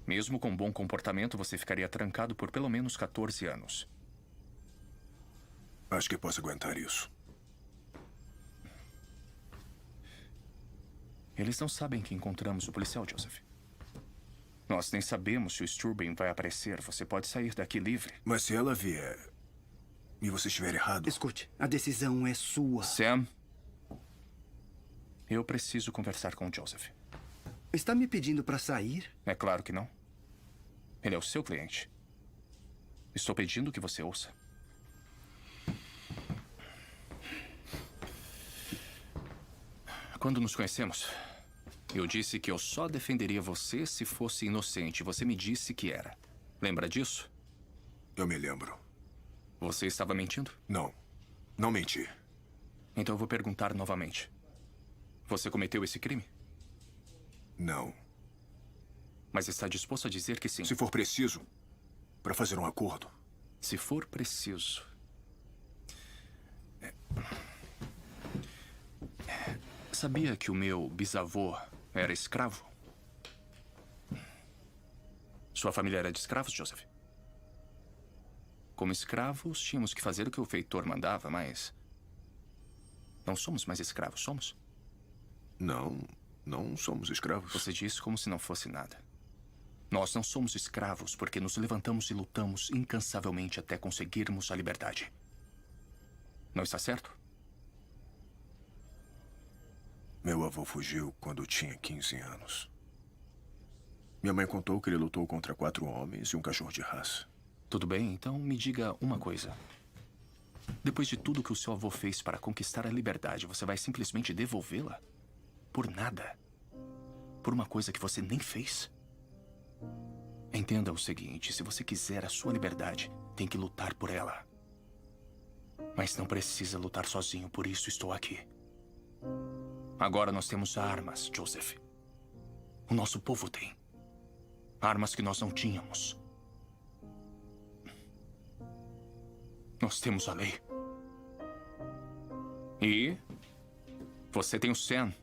[SPEAKER 2] Mesmo com bom comportamento, você ficaria trancado por pelo menos 14 anos.
[SPEAKER 12] Acho que posso aguentar isso.
[SPEAKER 2] Eles não sabem que encontramos o policial, Joseph. Nós nem sabemos se o Strubing vai aparecer. Você pode sair daqui livre.
[SPEAKER 12] Mas se ela vier e você estiver errado...
[SPEAKER 4] Escute, a decisão é sua.
[SPEAKER 2] Sam, eu preciso conversar com o Joseph.
[SPEAKER 4] Está me pedindo para sair?
[SPEAKER 2] É claro que não. Ele é o seu cliente. Estou pedindo que você ouça. Quando nos conhecemos, eu disse que eu só defenderia você se fosse inocente. Você me disse que era. Lembra disso?
[SPEAKER 12] Eu me lembro.
[SPEAKER 2] Você estava mentindo?
[SPEAKER 12] Não. Não menti.
[SPEAKER 2] Então eu vou perguntar novamente. Você cometeu esse crime?
[SPEAKER 12] Não.
[SPEAKER 2] Mas está disposto a dizer que sim?
[SPEAKER 12] Se for preciso, para fazer um acordo.
[SPEAKER 2] Se for preciso. Sabia que o meu bisavô era escravo? Sua família era de escravos, Joseph? Como escravos, tínhamos que fazer o que o feitor mandava, mas... não somos mais escravos, somos?
[SPEAKER 12] Não somos escravos.
[SPEAKER 2] Você diz como se não fosse nada. Nós não somos escravos porque nos levantamos e lutamos incansavelmente até conseguirmos a liberdade. Não está certo?
[SPEAKER 12] Meu avô fugiu quando tinha 15 anos. Minha mãe contou que ele lutou contra 4 homens e um cachorro de raça.
[SPEAKER 2] Tudo bem, então me diga uma coisa. Depois de tudo que o seu avô fez para conquistar a liberdade, você vai simplesmente devolvê-la? Por nada? Por uma coisa que você nem fez? Entenda o seguinte, se você quiser a sua liberdade, tem que lutar por ela. Mas não precisa lutar sozinho, por isso estou aqui. Agora nós temos armas, Joseph. O nosso povo tem. Armas que nós não tínhamos. Nós temos a lei. E você tem o Sam,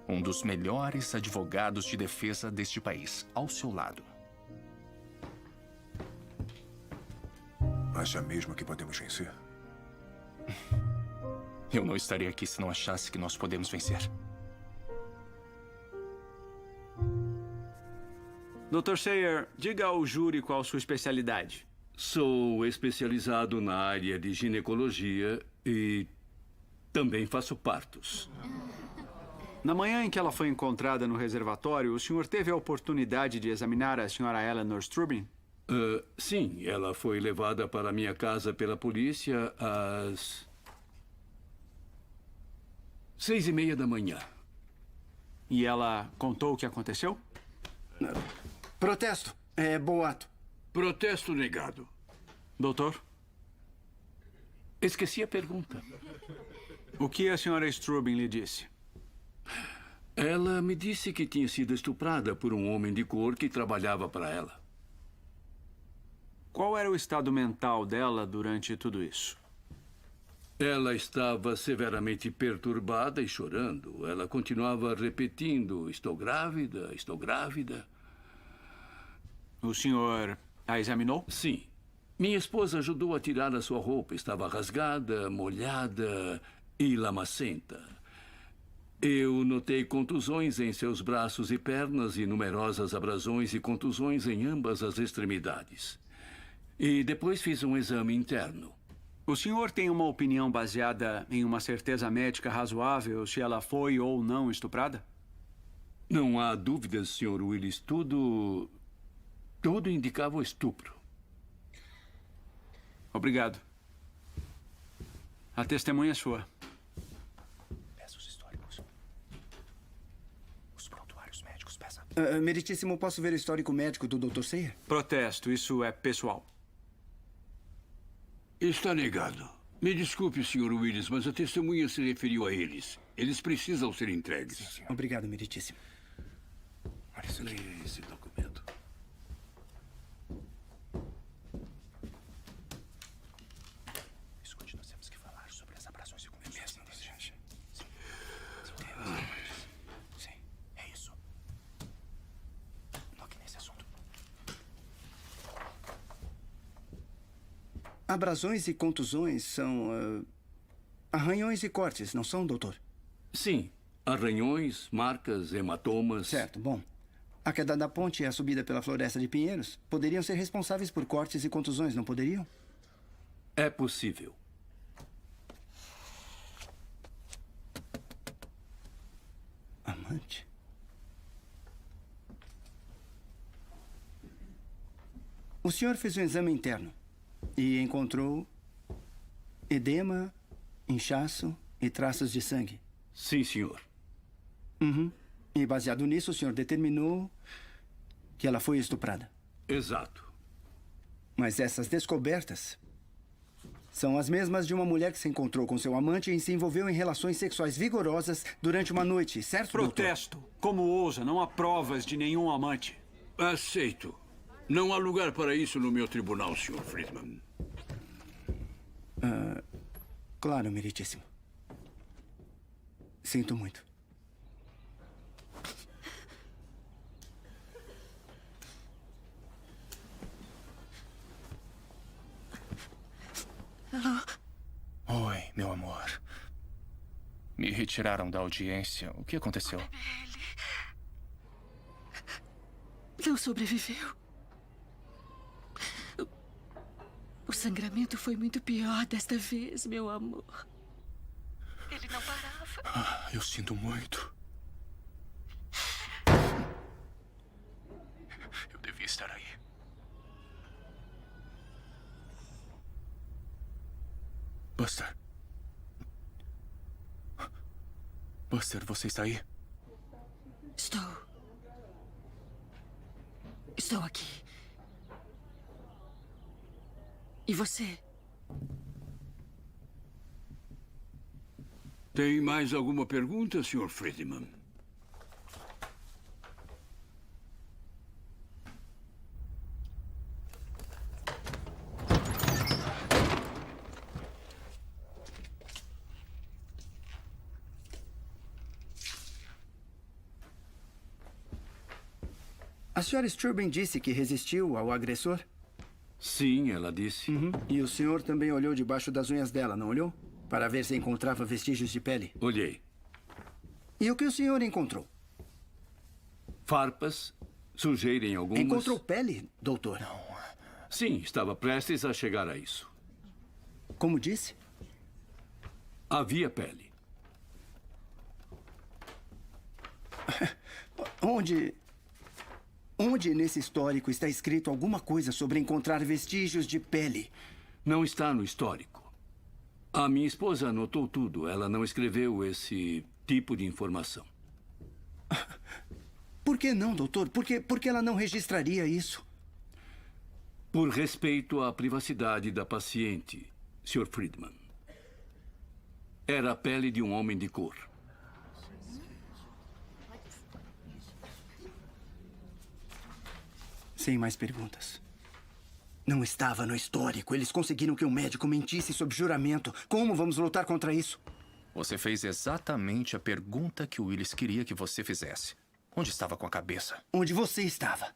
[SPEAKER 2] um dos melhores advogados de defesa deste país, ao seu lado.
[SPEAKER 12] Acha mesmo que podemos vencer?
[SPEAKER 2] Eu não estaria aqui se não achasse que nós podemos vencer.
[SPEAKER 14] Dr. Sayer, diga ao júri qual sua especialidade.
[SPEAKER 13] Sou especializado na área de ginecologia e também faço partos.
[SPEAKER 14] Na manhã em que ela foi encontrada no reservatório, o senhor teve a oportunidade de examinar a senhora Eleanor Strubing?
[SPEAKER 13] Sim, ela foi levada para minha casa pela polícia às 6:30 da manhã.
[SPEAKER 14] E ela contou o que aconteceu?
[SPEAKER 4] Protesto. É boato.
[SPEAKER 13] Protesto negado.
[SPEAKER 14] Doutor?
[SPEAKER 13] Esqueci a pergunta.
[SPEAKER 14] O que a senhora Strubing lhe disse?
[SPEAKER 13] Ela me disse que tinha sido estuprada por um homem de cor que trabalhava para ela.
[SPEAKER 14] Qual era o estado mental dela durante tudo isso?
[SPEAKER 13] Ela estava severamente perturbada e chorando. Ela continuava repetindo: estou grávida, estou grávida.
[SPEAKER 14] O senhor a examinou?
[SPEAKER 13] Sim. Minha esposa ajudou a tirar a sua roupa. Estava rasgada, molhada e lamacenta. Eu notei contusões em seus braços e pernas e numerosas abrasões e contusões em ambas as extremidades. E depois fiz um exame interno.
[SPEAKER 14] O senhor tem uma opinião baseada em uma certeza médica razoável se ela foi ou não estuprada?
[SPEAKER 13] Não há dúvidas, Sr. Willis. Tudo indicava o estupro.
[SPEAKER 14] Obrigado. A testemunha é sua.
[SPEAKER 2] Peça os históricos. Os prontuários médicos, peça.
[SPEAKER 4] Meritíssimo, posso ver o histórico médico do Dr. Sayer?
[SPEAKER 14] Protesto, isso é pessoal.
[SPEAKER 13] Está negado. Me desculpe, Sr. Willis, mas a testemunha se referiu a eles. Eles precisam ser entregues.
[SPEAKER 4] Sim, obrigado, meritíssimo.
[SPEAKER 13] Leia esse documento.
[SPEAKER 2] Escute, nós temos que falar sobre as abrações e conversões. Sim, é isso. Toque nesse assunto.
[SPEAKER 4] Abrasões e contusões são arranhões e cortes, não são, doutor?
[SPEAKER 13] Sim. Arranhões, marcas, hematomas.
[SPEAKER 4] Certo, bom. A queda da ponte e a subida pela floresta de pinheiros poderiam ser responsáveis por cortes e contusões, não poderiam?
[SPEAKER 13] É possível.
[SPEAKER 4] Amante? O senhor fez um exame interno e encontrou edema, inchaço e traços de sangue.
[SPEAKER 13] Sim, senhor.
[SPEAKER 4] Uhum. E baseado nisso, o senhor determinou que ela foi estuprada.
[SPEAKER 13] Exato.
[SPEAKER 4] Mas essas descobertas são as mesmas de uma mulher que se encontrou com seu amante e se envolveu em relações sexuais vigorosas durante uma noite, certo,
[SPEAKER 14] Protesto.
[SPEAKER 4] doutor?
[SPEAKER 14] Como ousa? Não há provas de nenhum amante.
[SPEAKER 13] Aceito. Não há lugar para isso no meu tribunal, Sr. Friedman.
[SPEAKER 4] Claro, meritíssimo. Sinto muito.
[SPEAKER 2] Me retiraram da audiência. O que aconteceu?
[SPEAKER 6] Não sobreviveu. O sangramento foi muito pior desta vez, meu amor. Ele não parava.
[SPEAKER 2] Eu sinto muito. Eu devia estar aí. Buster. Buster, você está aí?
[SPEAKER 6] Estou aqui. E você?
[SPEAKER 13] Tem mais alguma pergunta, Sr. Friedman?
[SPEAKER 4] A senhora Strubing disse que resistiu ao agressor?
[SPEAKER 13] Sim, ela disse.
[SPEAKER 4] E o senhor também olhou debaixo das unhas dela, não olhou? Para ver se encontrava vestígios de pele.
[SPEAKER 13] Olhei.
[SPEAKER 4] E o que o senhor encontrou?
[SPEAKER 13] Farpas, sujeira em algumas...
[SPEAKER 4] Encontrou pele, doutor?
[SPEAKER 13] Sim, estava prestes a chegar a isso.
[SPEAKER 4] Como disse?
[SPEAKER 13] Havia pele.
[SPEAKER 4] Onde nesse histórico está escrito alguma coisa sobre encontrar vestígios de pele?
[SPEAKER 13] Não está no histórico. A minha esposa anotou tudo. Ela não escreveu esse tipo de informação.
[SPEAKER 4] Por que não, doutor? Por que ela não registraria isso?
[SPEAKER 13] Por respeito à privacidade da paciente, Sr. Friedman. Era a pele de um homem de cor.
[SPEAKER 4] Sem mais perguntas. Não estava no histórico. Eles conseguiram que um médico mentisse sob juramento. Como vamos lutar contra isso?
[SPEAKER 2] Você fez exatamente a pergunta que o Willis queria que você fizesse. Onde estava com a cabeça?
[SPEAKER 4] Onde você estava?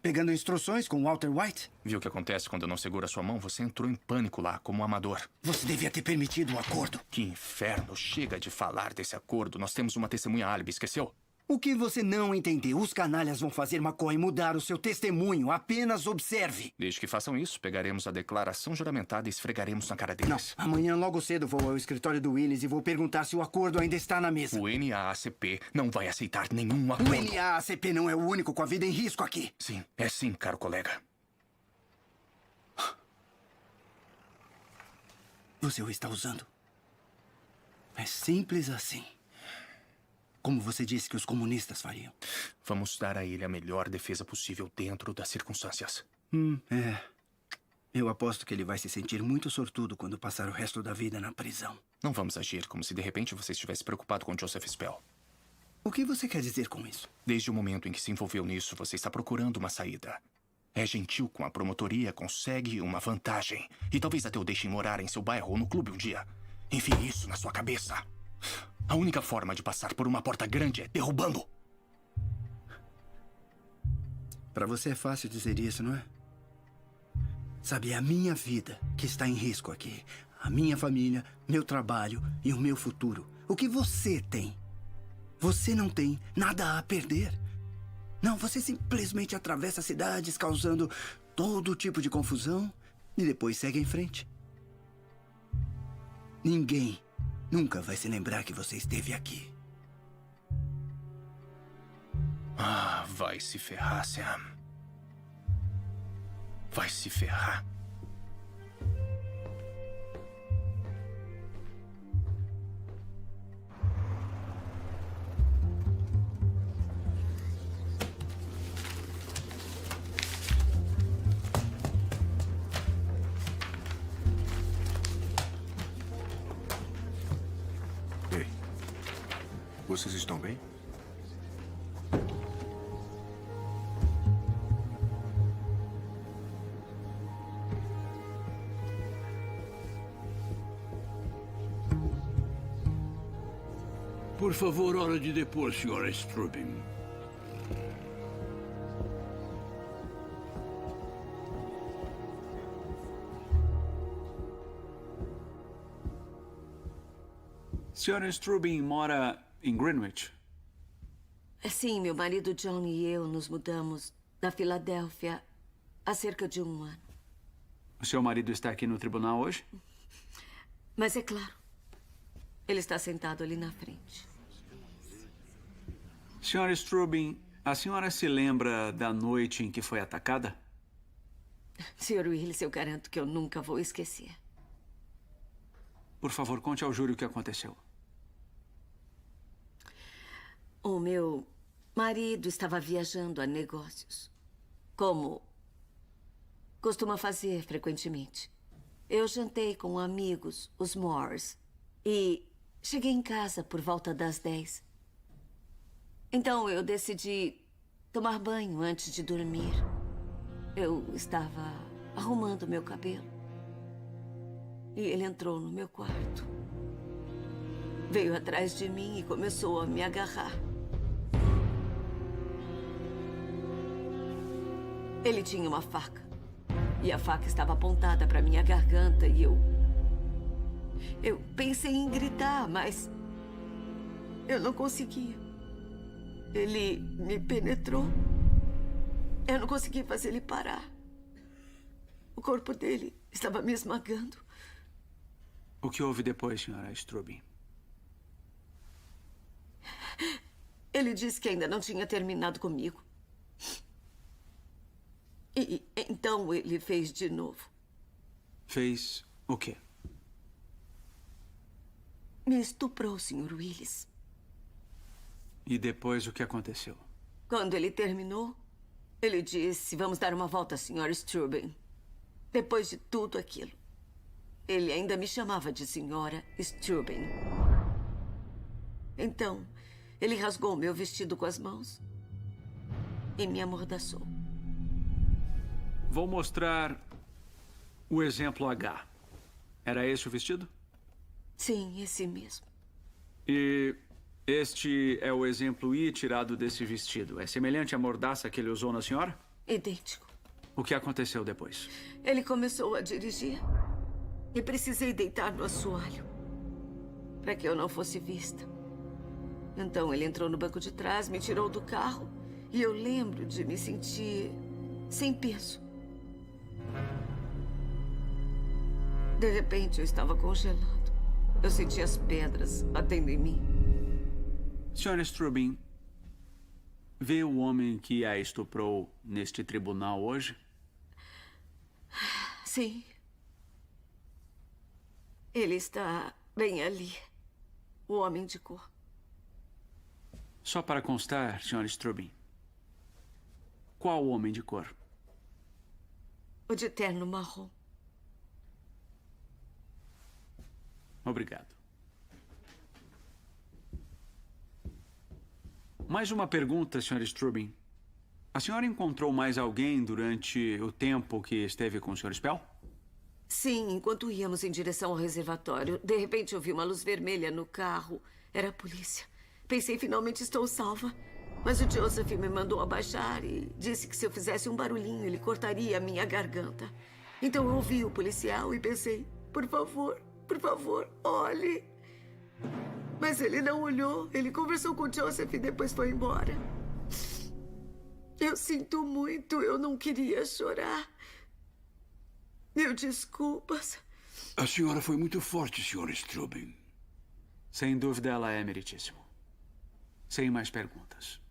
[SPEAKER 4] Pegando instruções com Walter White?
[SPEAKER 2] Viu o que acontece quando eu não seguro a sua mão? Você entrou em pânico lá, como um amador.
[SPEAKER 4] Você devia ter permitido o acordo.
[SPEAKER 2] Que inferno. Chega de falar desse acordo. Nós temos uma testemunha álibi, esqueceu?
[SPEAKER 4] O que você não entendeu? Os canalhas vão fazer McCoy mudar o seu testemunho. Apenas observe.
[SPEAKER 2] Desde que façam isso, pegaremos a declaração juramentada e esfregaremos na cara deles.
[SPEAKER 4] Não. Amanhã logo cedo vou ao escritório do Willis e vou perguntar se o acordo ainda está na mesa.
[SPEAKER 2] O NAACP não vai aceitar nenhum acordo.
[SPEAKER 4] O NAACP não é o único com a vida em risco aqui.
[SPEAKER 2] Sim, é sim, caro colega.
[SPEAKER 4] Você o está usando. É simples assim. Como você disse que os comunistas fariam.
[SPEAKER 2] Vamos dar a ele a melhor defesa possível dentro das circunstâncias.
[SPEAKER 4] Eu aposto que ele vai se sentir muito sortudo quando passar o resto da vida na prisão.
[SPEAKER 2] Não vamos agir como se de repente você estivesse preocupado com Joseph Spell.
[SPEAKER 4] O que você quer dizer com isso?
[SPEAKER 2] Desde o momento em que se envolveu nisso, você está procurando uma saída. É gentil com a promotoria, consegue uma vantagem. E talvez até o deixem morar em seu bairro ou no clube um dia. Enfie isso na sua cabeça. A única forma de passar por uma porta grande é derrubando.
[SPEAKER 4] Para você é fácil dizer isso, não é? Sabe, é a minha vida que está em risco aqui. A minha família, meu trabalho e o meu futuro. O que você tem? Você não tem nada a perder. Não, você simplesmente atravessa cidades causando todo tipo de confusão e depois segue em frente. Ninguém nunca vai se lembrar que você esteve aqui.
[SPEAKER 2] Vai se ferrar, Sam. Vai se ferrar.
[SPEAKER 12] Ei, vocês estão bem?
[SPEAKER 13] Por favor, hora de depor, Sra. Strubing.
[SPEAKER 14] Senhora Strubing mora em Greenwich?
[SPEAKER 8] Sim, meu marido John e eu nos mudamos da Filadélfia há cerca de 1 ano.
[SPEAKER 14] O seu marido está aqui no tribunal hoje?
[SPEAKER 8] Mas é claro, ele está sentado ali na frente.
[SPEAKER 14] Senhora Strubing, a senhora se lembra da noite em que foi atacada?
[SPEAKER 8] Sr. Willis, eu garanto que eu nunca vou esquecer.
[SPEAKER 14] Por favor, conte ao júri o que aconteceu.
[SPEAKER 8] O meu marido estava viajando a negócios, como costuma fazer frequentemente. Eu jantei com amigos, os Moores, e cheguei em casa por volta das 10. Então eu decidi tomar banho antes de dormir. Eu estava arrumando meu cabelo e ele entrou no meu quarto. Veio atrás de mim e começou a me agarrar. Ele tinha uma faca. E a faca estava apontada para minha garganta e eu pensei em gritar, mas eu não conseguia. Ele me penetrou. Eu não consegui fazer ele parar. O corpo dele estava me esmagando.
[SPEAKER 14] O que houve depois, senhora Strubing?
[SPEAKER 8] Ele disse que ainda não tinha terminado comigo. E então ele fez de novo.
[SPEAKER 14] Fez o quê?
[SPEAKER 8] Me estuprou, Sr. Willis.
[SPEAKER 14] E depois o que aconteceu?
[SPEAKER 8] Quando ele terminou, ele disse: vamos dar uma volta, Sr. Strubing. Depois de tudo aquilo, ele ainda me chamava de Sra. Strubing. Então, ele rasgou meu vestido com as mãos e me amordaçou.
[SPEAKER 14] Vou mostrar o exemplo H. Era esse o vestido?
[SPEAKER 8] Sim, esse mesmo.
[SPEAKER 14] E este é o exemplo I tirado desse vestido. É semelhante à mordaça que ele usou na senhora?
[SPEAKER 8] Idêntico.
[SPEAKER 14] O que aconteceu depois?
[SPEAKER 8] Ele começou a dirigir e precisei deitar no assoalho para que eu não fosse vista. Então ele entrou no banco de trás, me tirou do carro e eu lembro de me sentir sem peso. De repente, eu estava congelado. Eu senti as pedras batendo em mim.
[SPEAKER 14] Senhora Strubing, vê o homem que a estuprou neste tribunal hoje?
[SPEAKER 8] Sim. Ele está bem ali. O homem de cor.
[SPEAKER 14] Só para constar, senhora Strubing, qual o homem de cor?
[SPEAKER 8] O de terno marrom.
[SPEAKER 14] Obrigado. Mais uma pergunta, senhora Strubing. A senhora encontrou mais alguém durante o tempo que esteve com o Sr. Spell?
[SPEAKER 8] Sim, enquanto íamos em direção ao reservatório, de repente eu vi uma luz vermelha no carro. Era a polícia. Pensei, finalmente estou salva. Mas o Joseph me mandou abaixar e disse que se eu fizesse um barulhinho, ele cortaria a minha garganta. Então eu ouvi o policial e pensei, por favor, olhe. Mas ele não olhou. Ele conversou com o Joseph e depois foi embora. Eu sinto muito. Eu não queria chorar. Mil desculpas.
[SPEAKER 13] A senhora foi muito forte, Sr. Strubing.
[SPEAKER 14] Sem dúvida, ela é meritíssimo. Sem mais perguntas.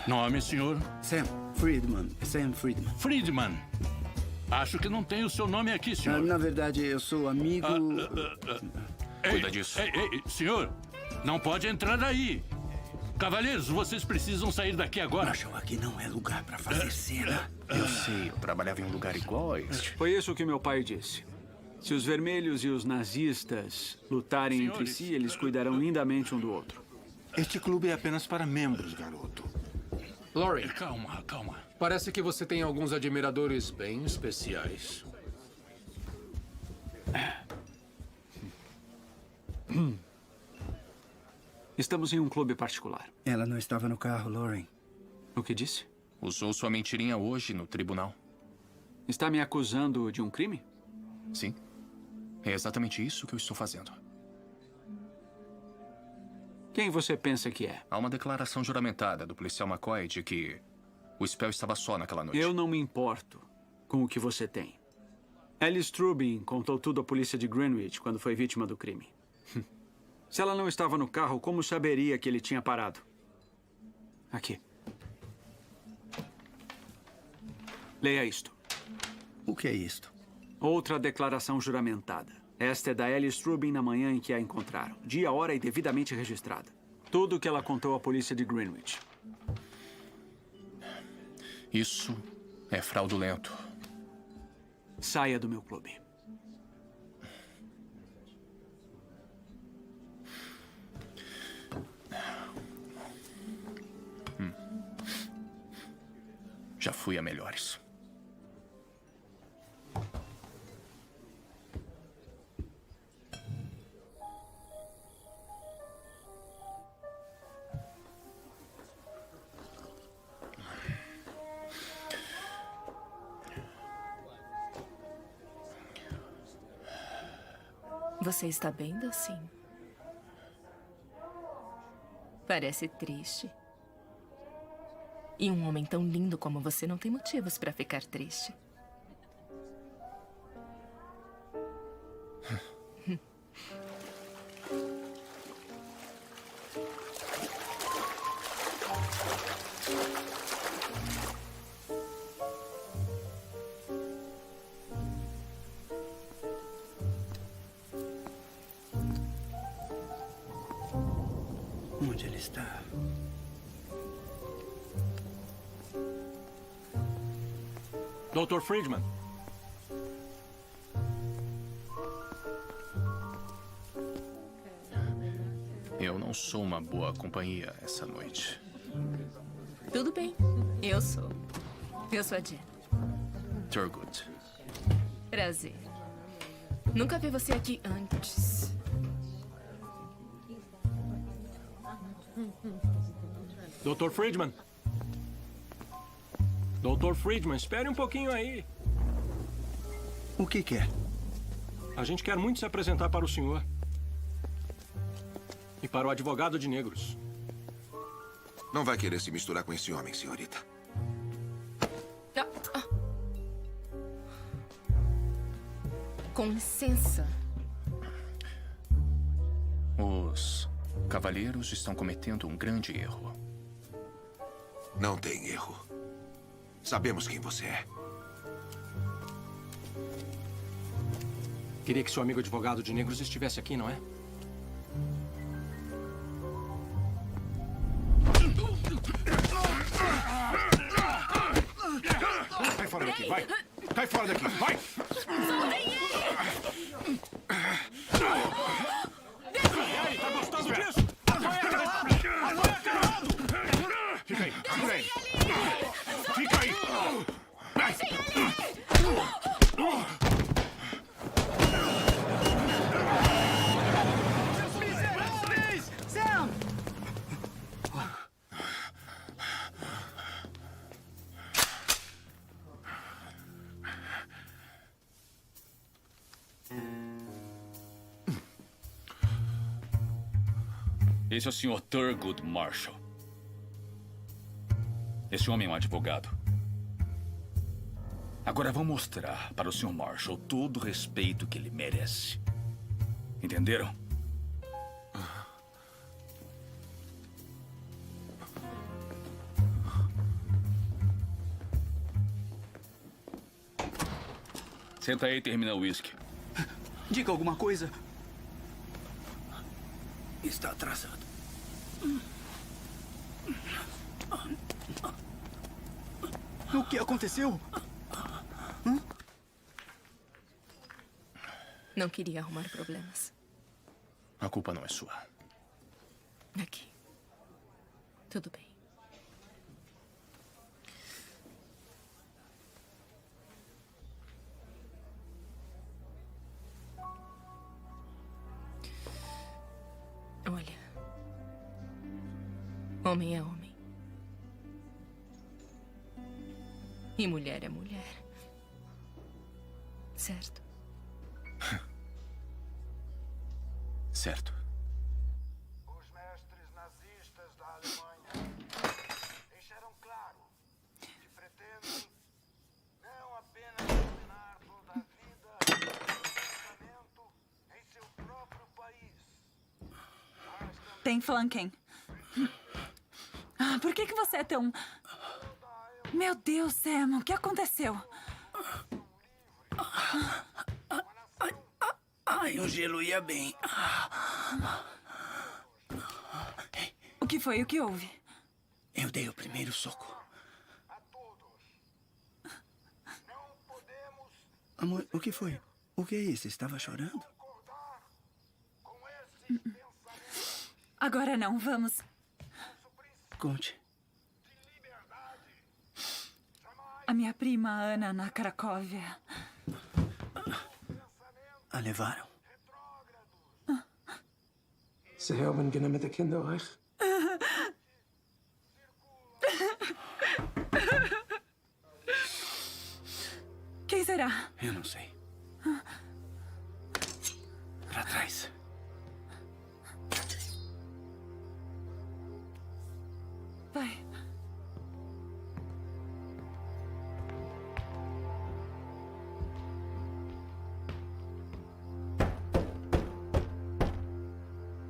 [SPEAKER 22] Nome, senhor?
[SPEAKER 4] Sam Friedman. Sam Friedman.
[SPEAKER 22] Friedman. Acho que não tem o seu nome aqui, senhor.
[SPEAKER 4] Na verdade, eu sou amigo...
[SPEAKER 22] Cuida disso. Ei, senhor, não pode entrar aí. Cavalheiros, vocês precisam sair daqui agora.
[SPEAKER 4] Marshall, aqui não é lugar pra fazer cena.
[SPEAKER 21] Eu sei, eu trabalhava em um lugar igual a este.
[SPEAKER 14] Foi isso que meu pai disse. Se os vermelhos e os nazistas lutarem entre si, eles cuidarão lindamente um do outro.
[SPEAKER 12] Este clube é apenas para membros, garoto.
[SPEAKER 7] Laurie,
[SPEAKER 22] Calma, calma.
[SPEAKER 7] parece que você tem alguns admiradores bem especiais.
[SPEAKER 14] Estamos em um clube particular.
[SPEAKER 4] Ela não estava no carro, Lauren.
[SPEAKER 14] O que disse?
[SPEAKER 2] Usou sua mentirinha hoje no tribunal.
[SPEAKER 14] Está me acusando de um crime?
[SPEAKER 2] Sim. É exatamente isso que eu estou fazendo.
[SPEAKER 14] Quem você pensa que é?
[SPEAKER 2] Há uma declaração juramentada do policial McCoy de que o Spell estava só naquela noite.
[SPEAKER 14] Eu não me importo com o que você tem. Alice Trubin contou tudo à polícia de Greenwich quando foi vítima do crime. Se ela não estava no carro, como saberia que ele tinha parado? Aqui. Leia isto.
[SPEAKER 4] O que é isto?
[SPEAKER 14] Outra declaração juramentada. Esta é da Alice Trubin na manhã em que a encontraram. Dia, hora e devidamente registrada. Tudo o que ela contou à polícia de Greenwich.
[SPEAKER 2] Isso é fraudulento.
[SPEAKER 14] Saia do meu clube.
[SPEAKER 2] Já fui a melhores.
[SPEAKER 18] Você está bem, docinho? Parece triste. E um homem tão lindo como você não tem motivos para ficar triste.
[SPEAKER 4] Onde ele está?
[SPEAKER 10] Dr. Friedman.
[SPEAKER 2] Eu não sou uma boa companhia essa noite.
[SPEAKER 18] Tudo bem. Eu sou. Eu sou a Jen.
[SPEAKER 2] Thurgood.
[SPEAKER 18] Prazer. Nunca vi você aqui antes.
[SPEAKER 10] Dr. Friedman. Dr. Friedman, espere um pouquinho aí.
[SPEAKER 4] O que quer?
[SPEAKER 10] A gente quer muito se apresentar para o senhor. E para o advogado de negros.
[SPEAKER 9] Não vai querer se misturar com esse homem, senhorita.
[SPEAKER 18] Com licença.
[SPEAKER 2] Os cavalheiros estão cometendo um grande erro.
[SPEAKER 9] Não tem erro. Sabemos quem você é.
[SPEAKER 10] Queria que seu amigo advogado de negros estivesse aqui, não é?
[SPEAKER 12] Cai fora daqui, vai! Cai fora daqui, vai!
[SPEAKER 10] E aí, tá gostando disso? Fica aí, segura aí. Fica aí!
[SPEAKER 16] Sam!
[SPEAKER 15] Esse é o Sr. Thurgood Marshall. Esse homem é um advogado. Agora vou mostrar para o Sr. Marshall todo o respeito que ele merece. Entenderam? Senta aí e termina o uísque.
[SPEAKER 4] Diga alguma coisa. Está atrasado. O que aconteceu?
[SPEAKER 18] Não queria arrumar problemas.
[SPEAKER 2] A culpa não é sua.
[SPEAKER 18] Aqui. Tudo bem. Olha. Homem é homem. E mulher é mulher. Certo?
[SPEAKER 2] Certo.
[SPEAKER 17] Os mestres nazistas da Alemanha deixaram claro que pretendem não apenas dominar toda a vida e pensamento em seu próprio país, mas também...
[SPEAKER 19] Tem Flanken. Por que você é tão... Meu Deus, Sam, o que aconteceu?
[SPEAKER 4] Ai, um gelo ia bem.
[SPEAKER 19] O que foi? O que houve?
[SPEAKER 4] Eu dei o primeiro soco. Amor, o que foi? O que é isso? Estava chorando?
[SPEAKER 19] Agora não, vamos.
[SPEAKER 4] Conte.
[SPEAKER 19] A minha prima Ana na Cracóvia.
[SPEAKER 4] A levaram?
[SPEAKER 23] Sie haben gerne mit der Kinderreich.
[SPEAKER 19] Quem será?
[SPEAKER 4] Eu não sei. Pra trás.
[SPEAKER 19] Vai.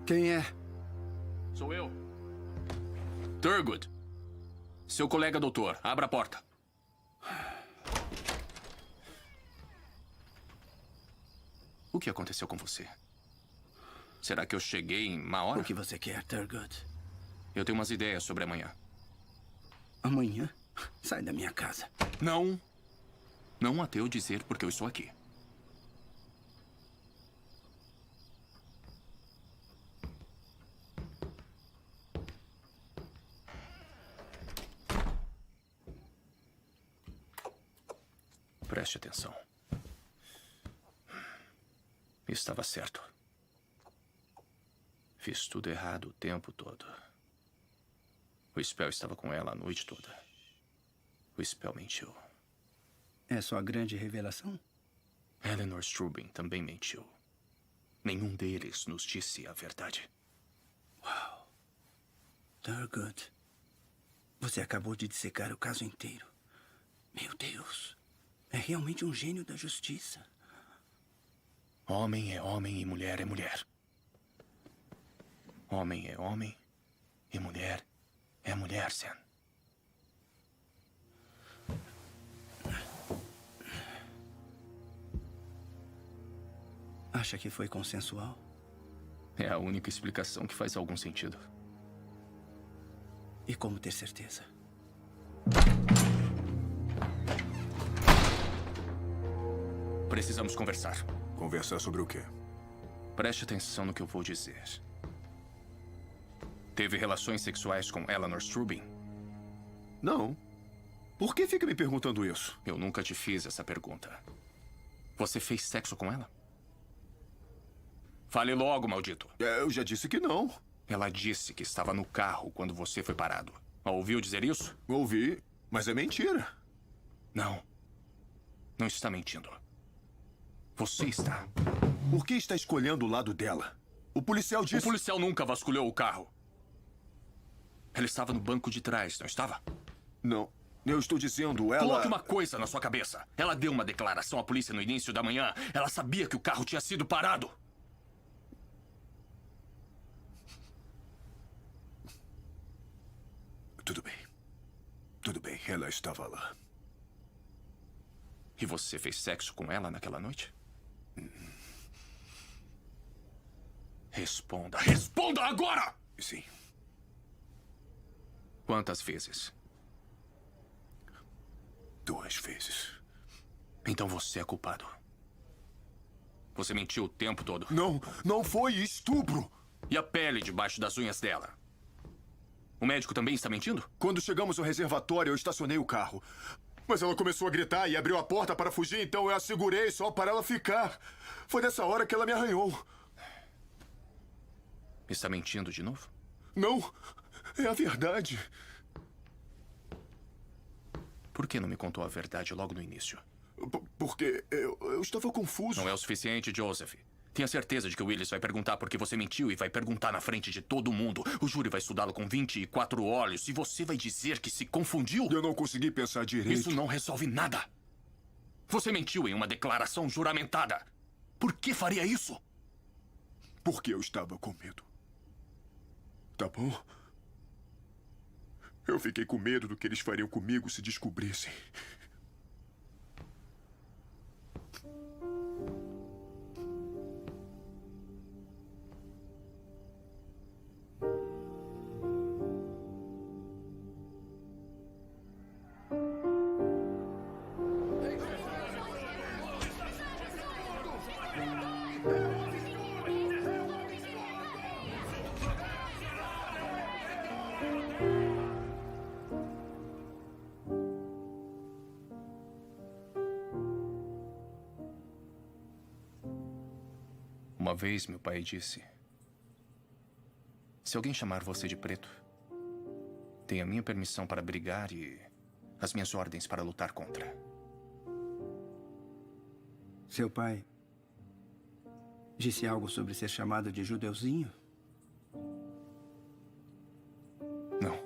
[SPEAKER 4] Quem é?
[SPEAKER 2] Sou eu. Thurgood. Seu colega doutor. Abra a porta. O que aconteceu com você? Será que eu cheguei em má hora?
[SPEAKER 4] O que você quer, Thurgood?
[SPEAKER 2] Eu tenho umas ideias sobre amanhã.
[SPEAKER 4] Amanhã? Sai da minha casa.
[SPEAKER 2] Não. Não até eu dizer porque eu estou aqui. Preste atenção. Estava certo. Fiz tudo errado o tempo todo. O Spell estava com ela a noite toda. O Spell mentiu.
[SPEAKER 4] É sua grande revelação?
[SPEAKER 2] Eleanor Strubing também mentiu. Nenhum deles nos disse a verdade.
[SPEAKER 4] Uau. Thurgood, você acabou de dissecar o caso inteiro. Meu Deus. É realmente um gênio da justiça.
[SPEAKER 2] Homem é homem e mulher é mulher. Homem é homem e mulher é mulher, Sam.
[SPEAKER 4] Acha que foi consensual?
[SPEAKER 2] É a única explicação que faz algum sentido.
[SPEAKER 4] E como ter certeza?
[SPEAKER 2] Precisamos conversar.
[SPEAKER 12] Conversar sobre o quê?
[SPEAKER 2] Preste atenção no que eu vou dizer. Teve relações sexuais com Eleanor Strubing?
[SPEAKER 12] Não. Por que fica me perguntando isso?
[SPEAKER 2] Eu nunca te fiz essa pergunta. Você fez sexo com ela? Fale logo, maldito.
[SPEAKER 12] Eu já disse que não.
[SPEAKER 2] Ela disse que estava no carro quando você foi parado. Ouviu dizer isso?
[SPEAKER 12] Ouvi, mas é mentira.
[SPEAKER 2] Não. Não está mentindo. Você está.
[SPEAKER 12] Por que está escolhendo o lado dela? O policial disse...
[SPEAKER 2] O policial nunca vasculhou o carro. Ela estava no banco de trás, não estava?
[SPEAKER 12] Não. Eu estou dizendo, ela...
[SPEAKER 2] Coloque uma coisa na sua cabeça. Ela deu uma declaração à polícia no início da manhã. Ela sabia que o carro tinha sido parado.
[SPEAKER 12] Tudo bem. Tudo bem, ela estava lá.
[SPEAKER 2] E você fez sexo com ela naquela noite? Responda. Responda agora!
[SPEAKER 12] Sim.
[SPEAKER 2] Quantas vezes?
[SPEAKER 12] 2 vezes.
[SPEAKER 2] Então você é culpado. Você mentiu o tempo todo.
[SPEAKER 12] Não foi estupro.
[SPEAKER 2] E a pele debaixo das unhas dela? O médico também está mentindo?
[SPEAKER 12] Quando chegamos ao reservatório, eu estacionei o carro. Mas ela começou a gritar e abriu a porta para fugir, então eu a segurei só para ela ficar. Foi nessa hora que ela me arranhou.
[SPEAKER 2] Está mentindo de novo?
[SPEAKER 12] Não, é a verdade.
[SPEAKER 2] Por que não me contou a verdade logo no início?
[SPEAKER 12] Porque eu estava confuso.
[SPEAKER 2] Não é o suficiente, Joseph. Tenha certeza de que o Willis vai perguntar por que você mentiu e vai perguntar na frente de todo mundo. O júri vai estudá-lo com 24 olhos e você vai dizer que se confundiu.
[SPEAKER 12] Eu não consegui pensar direito.
[SPEAKER 2] Isso não resolve nada. Você mentiu em uma declaração juramentada. Por que faria isso?
[SPEAKER 12] Porque eu estava com medo. Tá bom? Eu fiquei com medo do que eles fariam comigo se descobrissem.
[SPEAKER 2] Uma vez, meu pai disse: se alguém chamar você de preto, tem a minha permissão para brigar e as minhas ordens para lutar contra.
[SPEAKER 4] Seu pai disse algo sobre ser chamado de judeuzinho?
[SPEAKER 2] Não.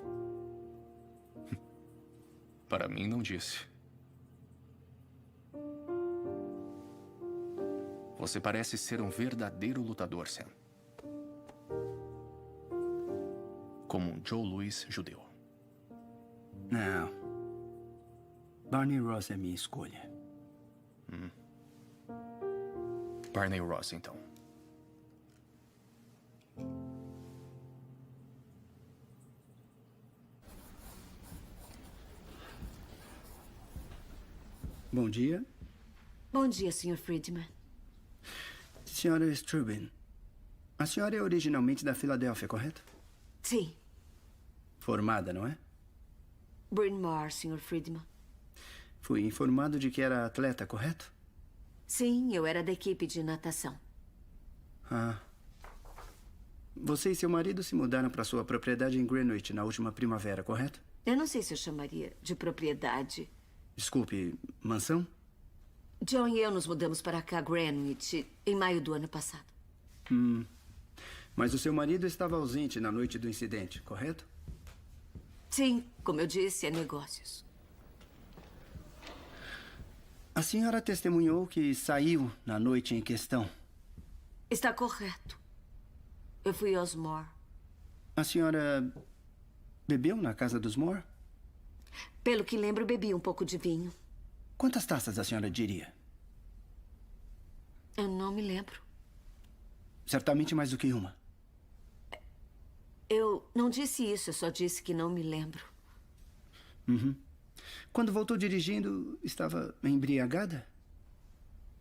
[SPEAKER 2] Para mim, não disse. Você parece ser um verdadeiro lutador, Sam. Como um Joe Louis judeu.
[SPEAKER 4] Não. Barney Ross é minha escolha.
[SPEAKER 2] Barney Ross, então.
[SPEAKER 4] Bom dia.
[SPEAKER 8] Bom dia, Sr. Friedman.
[SPEAKER 4] Senhora Strubin, a senhora é originalmente da Filadélfia, correto?
[SPEAKER 8] Sim.
[SPEAKER 4] Formada, não é?
[SPEAKER 8] Bryn Mawr, Sr. Friedman.
[SPEAKER 4] Fui informado de que era atleta, correto?
[SPEAKER 8] Sim, eu era da equipe de natação.
[SPEAKER 4] Ah. Você e seu marido se mudaram para sua propriedade em Greenwich na última primavera, correto?
[SPEAKER 8] Eu não sei se eu chamaria de propriedade.
[SPEAKER 4] Desculpe, mansão?
[SPEAKER 8] John e eu nos mudamos para cá, Greenwich, em maio do ano passado.
[SPEAKER 4] Mas o seu marido estava ausente na noite do incidente, correto?
[SPEAKER 8] Sim, como eu disse, é negócios.
[SPEAKER 4] A senhora testemunhou que saiu na noite em questão.
[SPEAKER 8] Está correto. Eu fui aos Moore.
[SPEAKER 4] A senhora bebeu na casa dos Moore?
[SPEAKER 8] Pelo que lembro, bebi um pouco de vinho.
[SPEAKER 4] Quantas taças a senhora diria?
[SPEAKER 8] Eu não me lembro.
[SPEAKER 4] Certamente mais do que uma.
[SPEAKER 8] Eu não disse isso, eu só disse que não me lembro.
[SPEAKER 4] Quando voltou dirigindo, estava embriagada?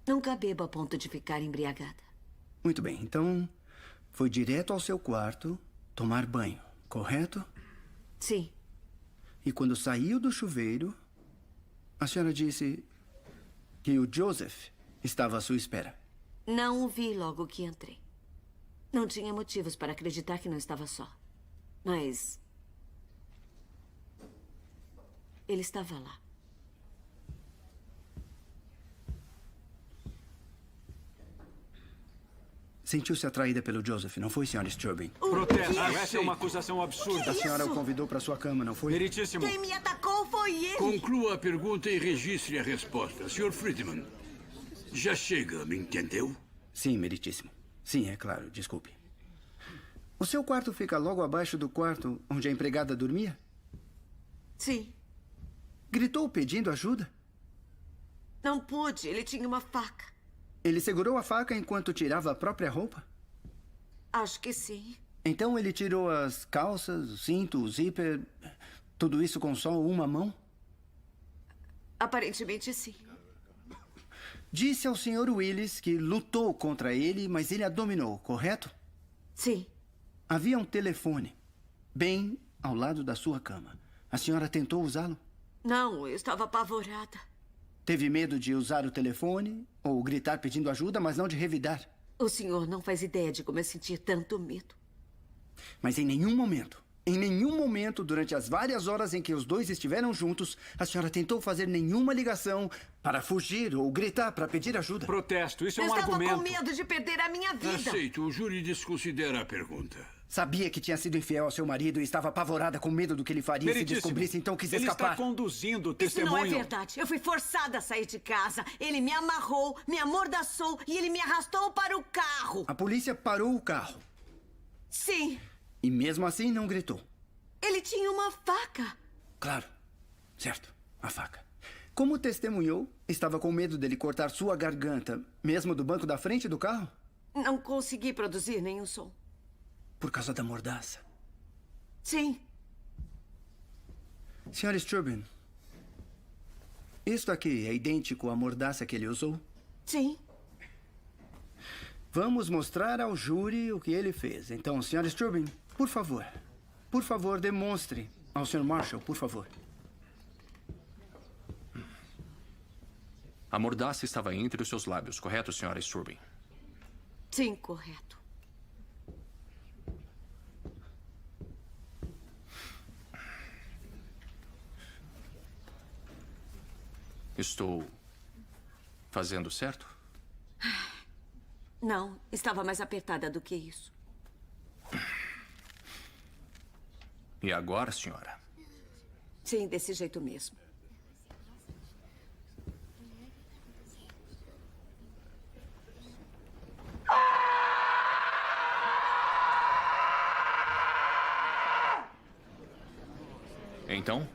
[SPEAKER 8] Nunca bebo a ponto de ficar embriagada.
[SPEAKER 4] Muito bem, então foi direto ao seu quarto tomar banho, correto?
[SPEAKER 8] Sim.
[SPEAKER 4] E quando saiu do chuveiro, a senhora disse que o Joseph estava à sua espera.
[SPEAKER 8] Não o vi logo que entrei. Não tinha motivos para acreditar que não estava só. Mas ele estava lá.
[SPEAKER 4] Sentiu-se atraída pelo Joseph, não foi, senhora Strubin?
[SPEAKER 10] Protesto. Essa é uma acusação absurda.
[SPEAKER 4] A senhora o convidou para sua cama, não foi?
[SPEAKER 10] Meritíssimo.
[SPEAKER 8] Quem me atacou foi ele.
[SPEAKER 13] Conclua a pergunta e registre a resposta. Sr. Friedman, já chega, me entendeu?
[SPEAKER 4] Sim, meritíssimo. Sim, é claro, desculpe. O seu quarto fica logo abaixo do quarto onde a empregada dormia?
[SPEAKER 8] Sim.
[SPEAKER 4] Gritou pedindo ajuda?
[SPEAKER 8] Não pude, ele tinha uma faca.
[SPEAKER 4] Ele segurou a faca enquanto tirava a própria roupa?
[SPEAKER 8] Acho que sim.
[SPEAKER 4] Então ele tirou as calças, o cinto, o zíper, tudo isso com só uma mão?
[SPEAKER 8] Aparentemente, sim.
[SPEAKER 4] Disse ao Sr. Willis que lutou contra ele, mas ele a dominou, correto?
[SPEAKER 8] Sim.
[SPEAKER 4] Havia um telefone bem ao lado da sua cama. A senhora tentou usá-lo?
[SPEAKER 8] Não, eu estava apavorada.
[SPEAKER 4] Teve medo de usar o telefone ou gritar pedindo ajuda, mas não de revidar?
[SPEAKER 8] O senhor não faz ideia de como eu senti tanto medo.
[SPEAKER 4] Mas em nenhum momento, durante as várias horas em que os dois estiveram juntos, a senhora tentou fazer nenhuma ligação para fugir ou gritar para pedir ajuda.
[SPEAKER 14] Protesto, isso é
[SPEAKER 8] Eu
[SPEAKER 14] um
[SPEAKER 8] estava
[SPEAKER 14] argumento.
[SPEAKER 8] com medo de perder a minha vida.
[SPEAKER 13] Aceito. O júri desconsidera a pergunta.
[SPEAKER 4] Sabia que tinha sido infiel ao seu marido e estava apavorada com medo do que ele faria se
[SPEAKER 14] Meritíssimo,
[SPEAKER 4] descobrisse, então quis
[SPEAKER 14] ele
[SPEAKER 4] escapar.
[SPEAKER 14] está conduzindo o
[SPEAKER 8] Isso
[SPEAKER 14] testemunho.
[SPEAKER 8] não é verdade. Eu fui forçada a sair de casa. Ele me amarrou, me amordaçou e ele me arrastou para o carro.
[SPEAKER 4] A polícia parou o carro.
[SPEAKER 8] Sim.
[SPEAKER 4] E mesmo assim não gritou.
[SPEAKER 8] Ele tinha uma faca.
[SPEAKER 4] Claro. Certo. A faca. Como testemunhou, estava com medo dele cortar sua garganta, mesmo do banco da frente do carro?
[SPEAKER 8] Não consegui produzir nenhum som.
[SPEAKER 4] Por causa da mordaça.
[SPEAKER 8] Sim.
[SPEAKER 4] Sr. Strubin, isto aqui é idêntico à mordaça que ele usou?
[SPEAKER 8] Sim.
[SPEAKER 4] Vamos mostrar ao júri o que ele fez. Então, Sr. Strubin, por favor, demonstre ao Sr. Marshall, por favor.
[SPEAKER 2] A mordaça estava entre os seus lábios, correto, Sra. Strubin?
[SPEAKER 8] Sim, correto.
[SPEAKER 2] Estou fazendo certo?
[SPEAKER 8] Não, estava mais apertada do que isso.
[SPEAKER 2] E agora, senhora?
[SPEAKER 8] Sim, desse jeito mesmo.
[SPEAKER 2] Então,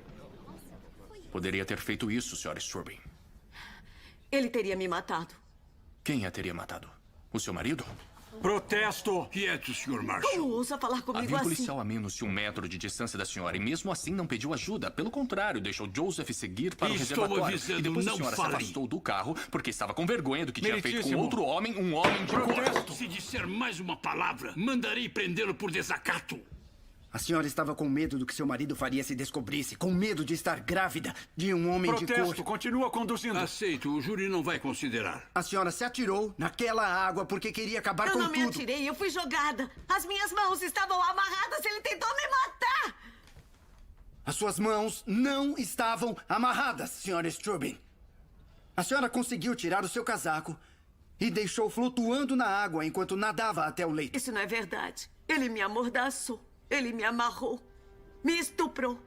[SPEAKER 2] poderia ter feito isso, Sra. Strubin.
[SPEAKER 8] Ele teria me matado.
[SPEAKER 2] Quem a teria matado? O seu marido?
[SPEAKER 14] Protesto!
[SPEAKER 13] Quieto, Sr. Marshall.
[SPEAKER 8] Como ousa falar comigo
[SPEAKER 2] Havia um
[SPEAKER 8] assim?
[SPEAKER 2] policial a menos de 1 metro de distância da senhora e mesmo assim não pediu ajuda. Pelo contrário, deixou Joseph seguir para o
[SPEAKER 13] Estou
[SPEAKER 2] reservatório.
[SPEAKER 13] avisando,
[SPEAKER 2] E depois
[SPEAKER 13] não
[SPEAKER 2] a senhora
[SPEAKER 13] fale.
[SPEAKER 2] se afastou do carro porque estava com vergonha do que tinha feito com
[SPEAKER 14] Meritíssimo.
[SPEAKER 2] outro homem, um homem de cor.
[SPEAKER 13] Se disser mais uma palavra, mandarei prendê-lo por desacato.
[SPEAKER 4] A senhora estava com medo do que seu marido faria se descobrisse, com medo de estar grávida de um homem de
[SPEAKER 14] Protesto,
[SPEAKER 4] cor.
[SPEAKER 14] continua conduzindo.
[SPEAKER 13] Aceito, o júri não vai considerar.
[SPEAKER 4] A senhora se atirou naquela água porque queria acabar
[SPEAKER 8] Eu
[SPEAKER 4] com
[SPEAKER 8] não me
[SPEAKER 4] tudo.
[SPEAKER 8] atirei, eu fui jogada. As minhas mãos estavam amarradas, ele tentou me matar.
[SPEAKER 4] As suas mãos não estavam amarradas, Sra. Strubin. A senhora conseguiu tirar o seu casaco e deixou flutuando na água enquanto nadava até o leito.
[SPEAKER 8] Isso não é verdade. Ele me amordaçou. Ele me amarrou. Me estuprou.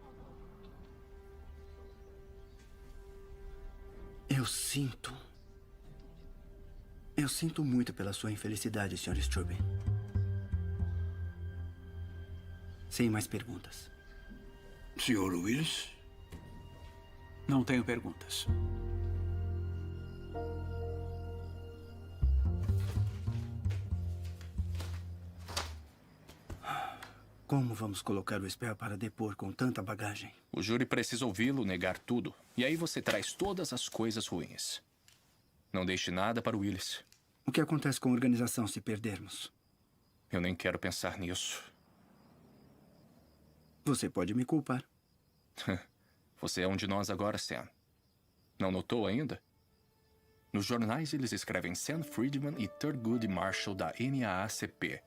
[SPEAKER 4] Eu sinto muito pela sua infelicidade, Sr. Strubin. Sem mais perguntas.
[SPEAKER 13] Sr. Willis?
[SPEAKER 14] Não tenho perguntas.
[SPEAKER 4] Como vamos colocar o Sper para depor com tanta bagagem?
[SPEAKER 2] O júri precisa ouvi-lo negar tudo. E aí você traz todas as coisas ruins. Não deixe nada para o Willis.
[SPEAKER 4] O que acontece com a organização se perdermos?
[SPEAKER 2] Eu nem quero pensar nisso.
[SPEAKER 4] Você pode me culpar.
[SPEAKER 2] Você é um de nós agora, Sam. Não notou ainda? Nos jornais eles escrevem Sam Friedman e Thurgood Marshall da NAACP.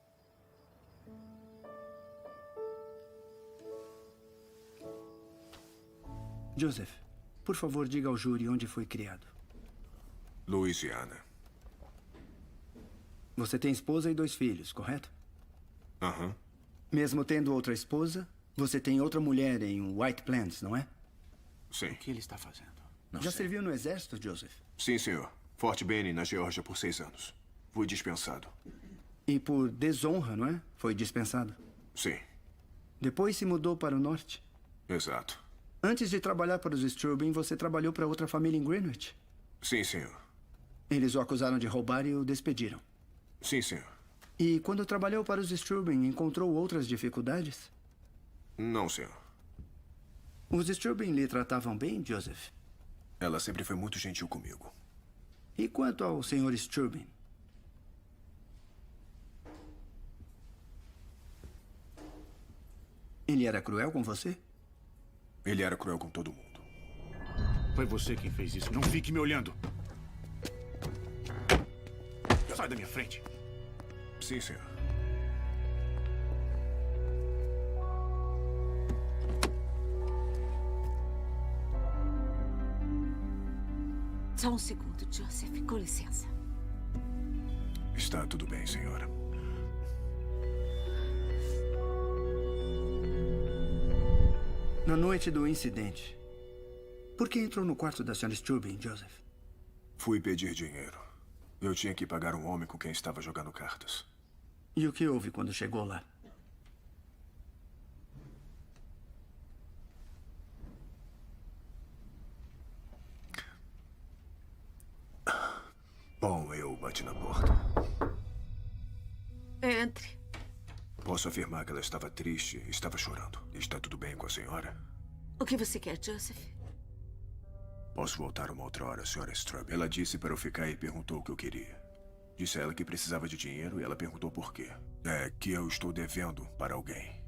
[SPEAKER 4] Joseph, por favor, diga ao júri onde foi criado.
[SPEAKER 12] Louisiana.
[SPEAKER 4] Você tem esposa e 2 filhos, correto?
[SPEAKER 12] Aham.
[SPEAKER 4] Mesmo tendo outra esposa, você tem outra mulher em White Plains, não é?
[SPEAKER 12] Sim.
[SPEAKER 14] O que ele está fazendo?
[SPEAKER 4] Já serviu no exército, Joseph?
[SPEAKER 12] Sim, senhor. Fort Benning, na Geórgia, por 6 anos. Fui dispensado.
[SPEAKER 4] E por desonra, não é? Foi dispensado.
[SPEAKER 12] Sim.
[SPEAKER 4] Depois se mudou para o norte.
[SPEAKER 12] Exato.
[SPEAKER 4] Antes de trabalhar para os Strubin, você trabalhou para outra família em Greenwich?
[SPEAKER 12] Sim, senhor.
[SPEAKER 4] Eles o acusaram de roubar e o despediram.
[SPEAKER 12] Sim, senhor.
[SPEAKER 4] E quando trabalhou para os Strubin, encontrou outras dificuldades?
[SPEAKER 12] Não, senhor.
[SPEAKER 4] Os Strubin lhe tratavam bem, Joseph?
[SPEAKER 12] Ela sempre foi muito gentil comigo.
[SPEAKER 4] E quanto ao Sr. Strubing? Ele era cruel com você?
[SPEAKER 12] Ele era cruel com todo mundo.
[SPEAKER 10] Foi você quem fez isso. Não fique me olhando. Sai da minha frente.
[SPEAKER 12] Sim, senhor.
[SPEAKER 8] Só um segundo, Joseph. Com licença.
[SPEAKER 12] Está tudo bem, senhora.
[SPEAKER 4] Na noite do incidente, por que entrou no quarto da Sra. Strubing, Joseph?
[SPEAKER 12] Fui pedir dinheiro. Eu tinha que pagar um homem com quem estava jogando cartas.
[SPEAKER 4] E o que houve quando chegou lá?
[SPEAKER 12] Bom, eu bati na porta.
[SPEAKER 8] Entre.
[SPEAKER 12] Posso afirmar que ela estava triste, estava chorando. Está tudo bem com a senhora?
[SPEAKER 8] O que você quer, Joseph?
[SPEAKER 12] Posso voltar uma outra hora, Sra. Strubing? Ela disse para eu ficar e perguntou o que eu queria. Disse a ela que precisava de dinheiro e ela perguntou por quê. É que eu estou devendo para alguém.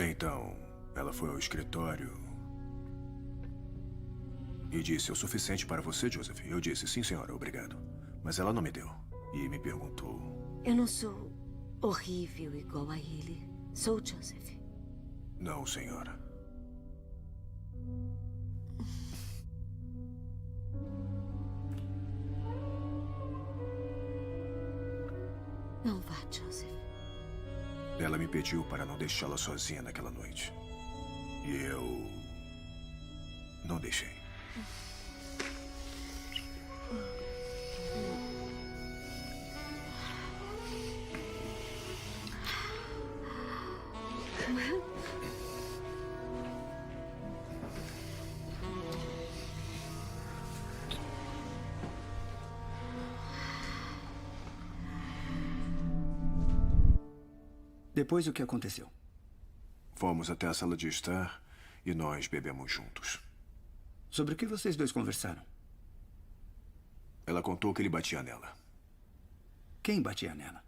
[SPEAKER 12] Então, ela foi ao escritório e disse: "É o suficiente para você, Joseph?" Eu disse: "Sim, senhora, obrigado." Mas ela não me deu e me perguntou:
[SPEAKER 8] Eu não sou horrível igual a ele. Sou Joseph.
[SPEAKER 12] "Não, senhora."
[SPEAKER 8] Não vá, Joseph.
[SPEAKER 12] Ela me pediu para não deixá-la sozinha naquela noite. E eu não deixei.
[SPEAKER 4] Depois, o que aconteceu?
[SPEAKER 12] Fomos até a sala de estar e nós bebemos juntos.
[SPEAKER 4] Sobre o que vocês dois conversaram?
[SPEAKER 12] Ela contou que ele batia nela.
[SPEAKER 4] Quem batia nela?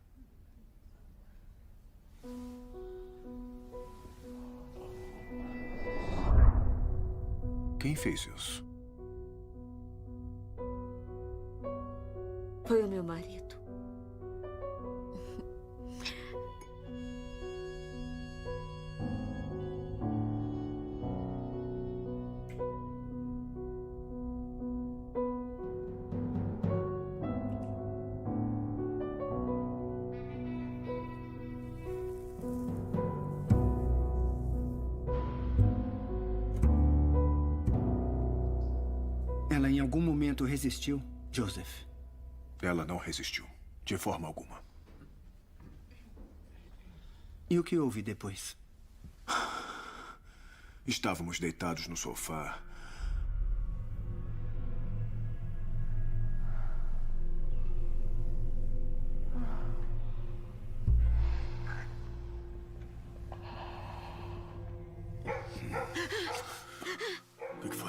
[SPEAKER 12] Quem fez isso?
[SPEAKER 8] Foi o meu marido.
[SPEAKER 4] Ela em algum momento resistiu, Joseph?
[SPEAKER 12] Ela não resistiu, de forma alguma.
[SPEAKER 4] E o que houve depois?
[SPEAKER 12] Estávamos deitados no sofá.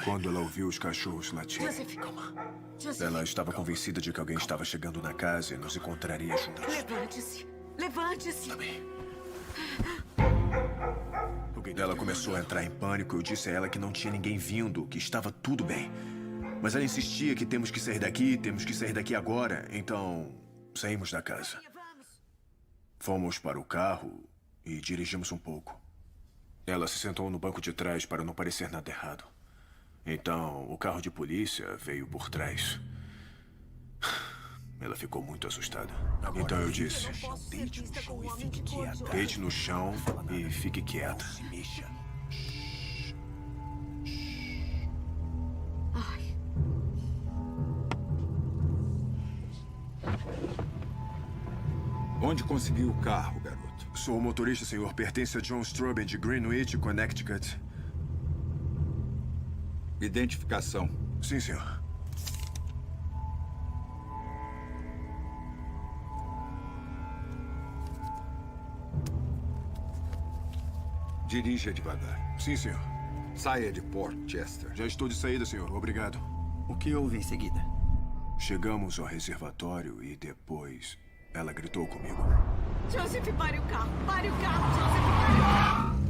[SPEAKER 12] Quando ela ouviu os cachorros latirem,
[SPEAKER 8] Joseph, Joseph.
[SPEAKER 12] ela estava convencida de que alguém estava chegando na casa e nos encontraria juntos.
[SPEAKER 8] Levante-se. Levante-se.
[SPEAKER 12] Ela começou a entrar em pânico. Eu disse a ela que não tinha ninguém vindo, que estava tudo bem. Mas ela insistia que temos que sair daqui agora. Então, saímos da casa. Fomos para o carro e dirigimos um pouco. Ela se sentou no banco de trás para não parecer nada errado. Então, o carro de polícia veio por trás. Ela ficou muito assustada. Então eu disse: "Deite no chão e fique quieta. Deite no chão e fique quieta." Se mexa.
[SPEAKER 8] Ai.
[SPEAKER 3] Onde conseguiu o carro, garoto?
[SPEAKER 12] Sou o motorista, senhor. Pertence a John Strubing, de Greenwich, Connecticut.
[SPEAKER 3] Identificação.
[SPEAKER 12] Sim, senhor.
[SPEAKER 3] Dirija devagar.
[SPEAKER 12] Sim, senhor.
[SPEAKER 3] Saia de Port Chester.
[SPEAKER 12] Já estou de saída, senhor. Obrigado.
[SPEAKER 4] O que houve em seguida?
[SPEAKER 12] Chegamos ao reservatório e depois ela gritou comigo.
[SPEAKER 8] Joseph, pare o carro! Pare o carro, Joseph, pare o carro!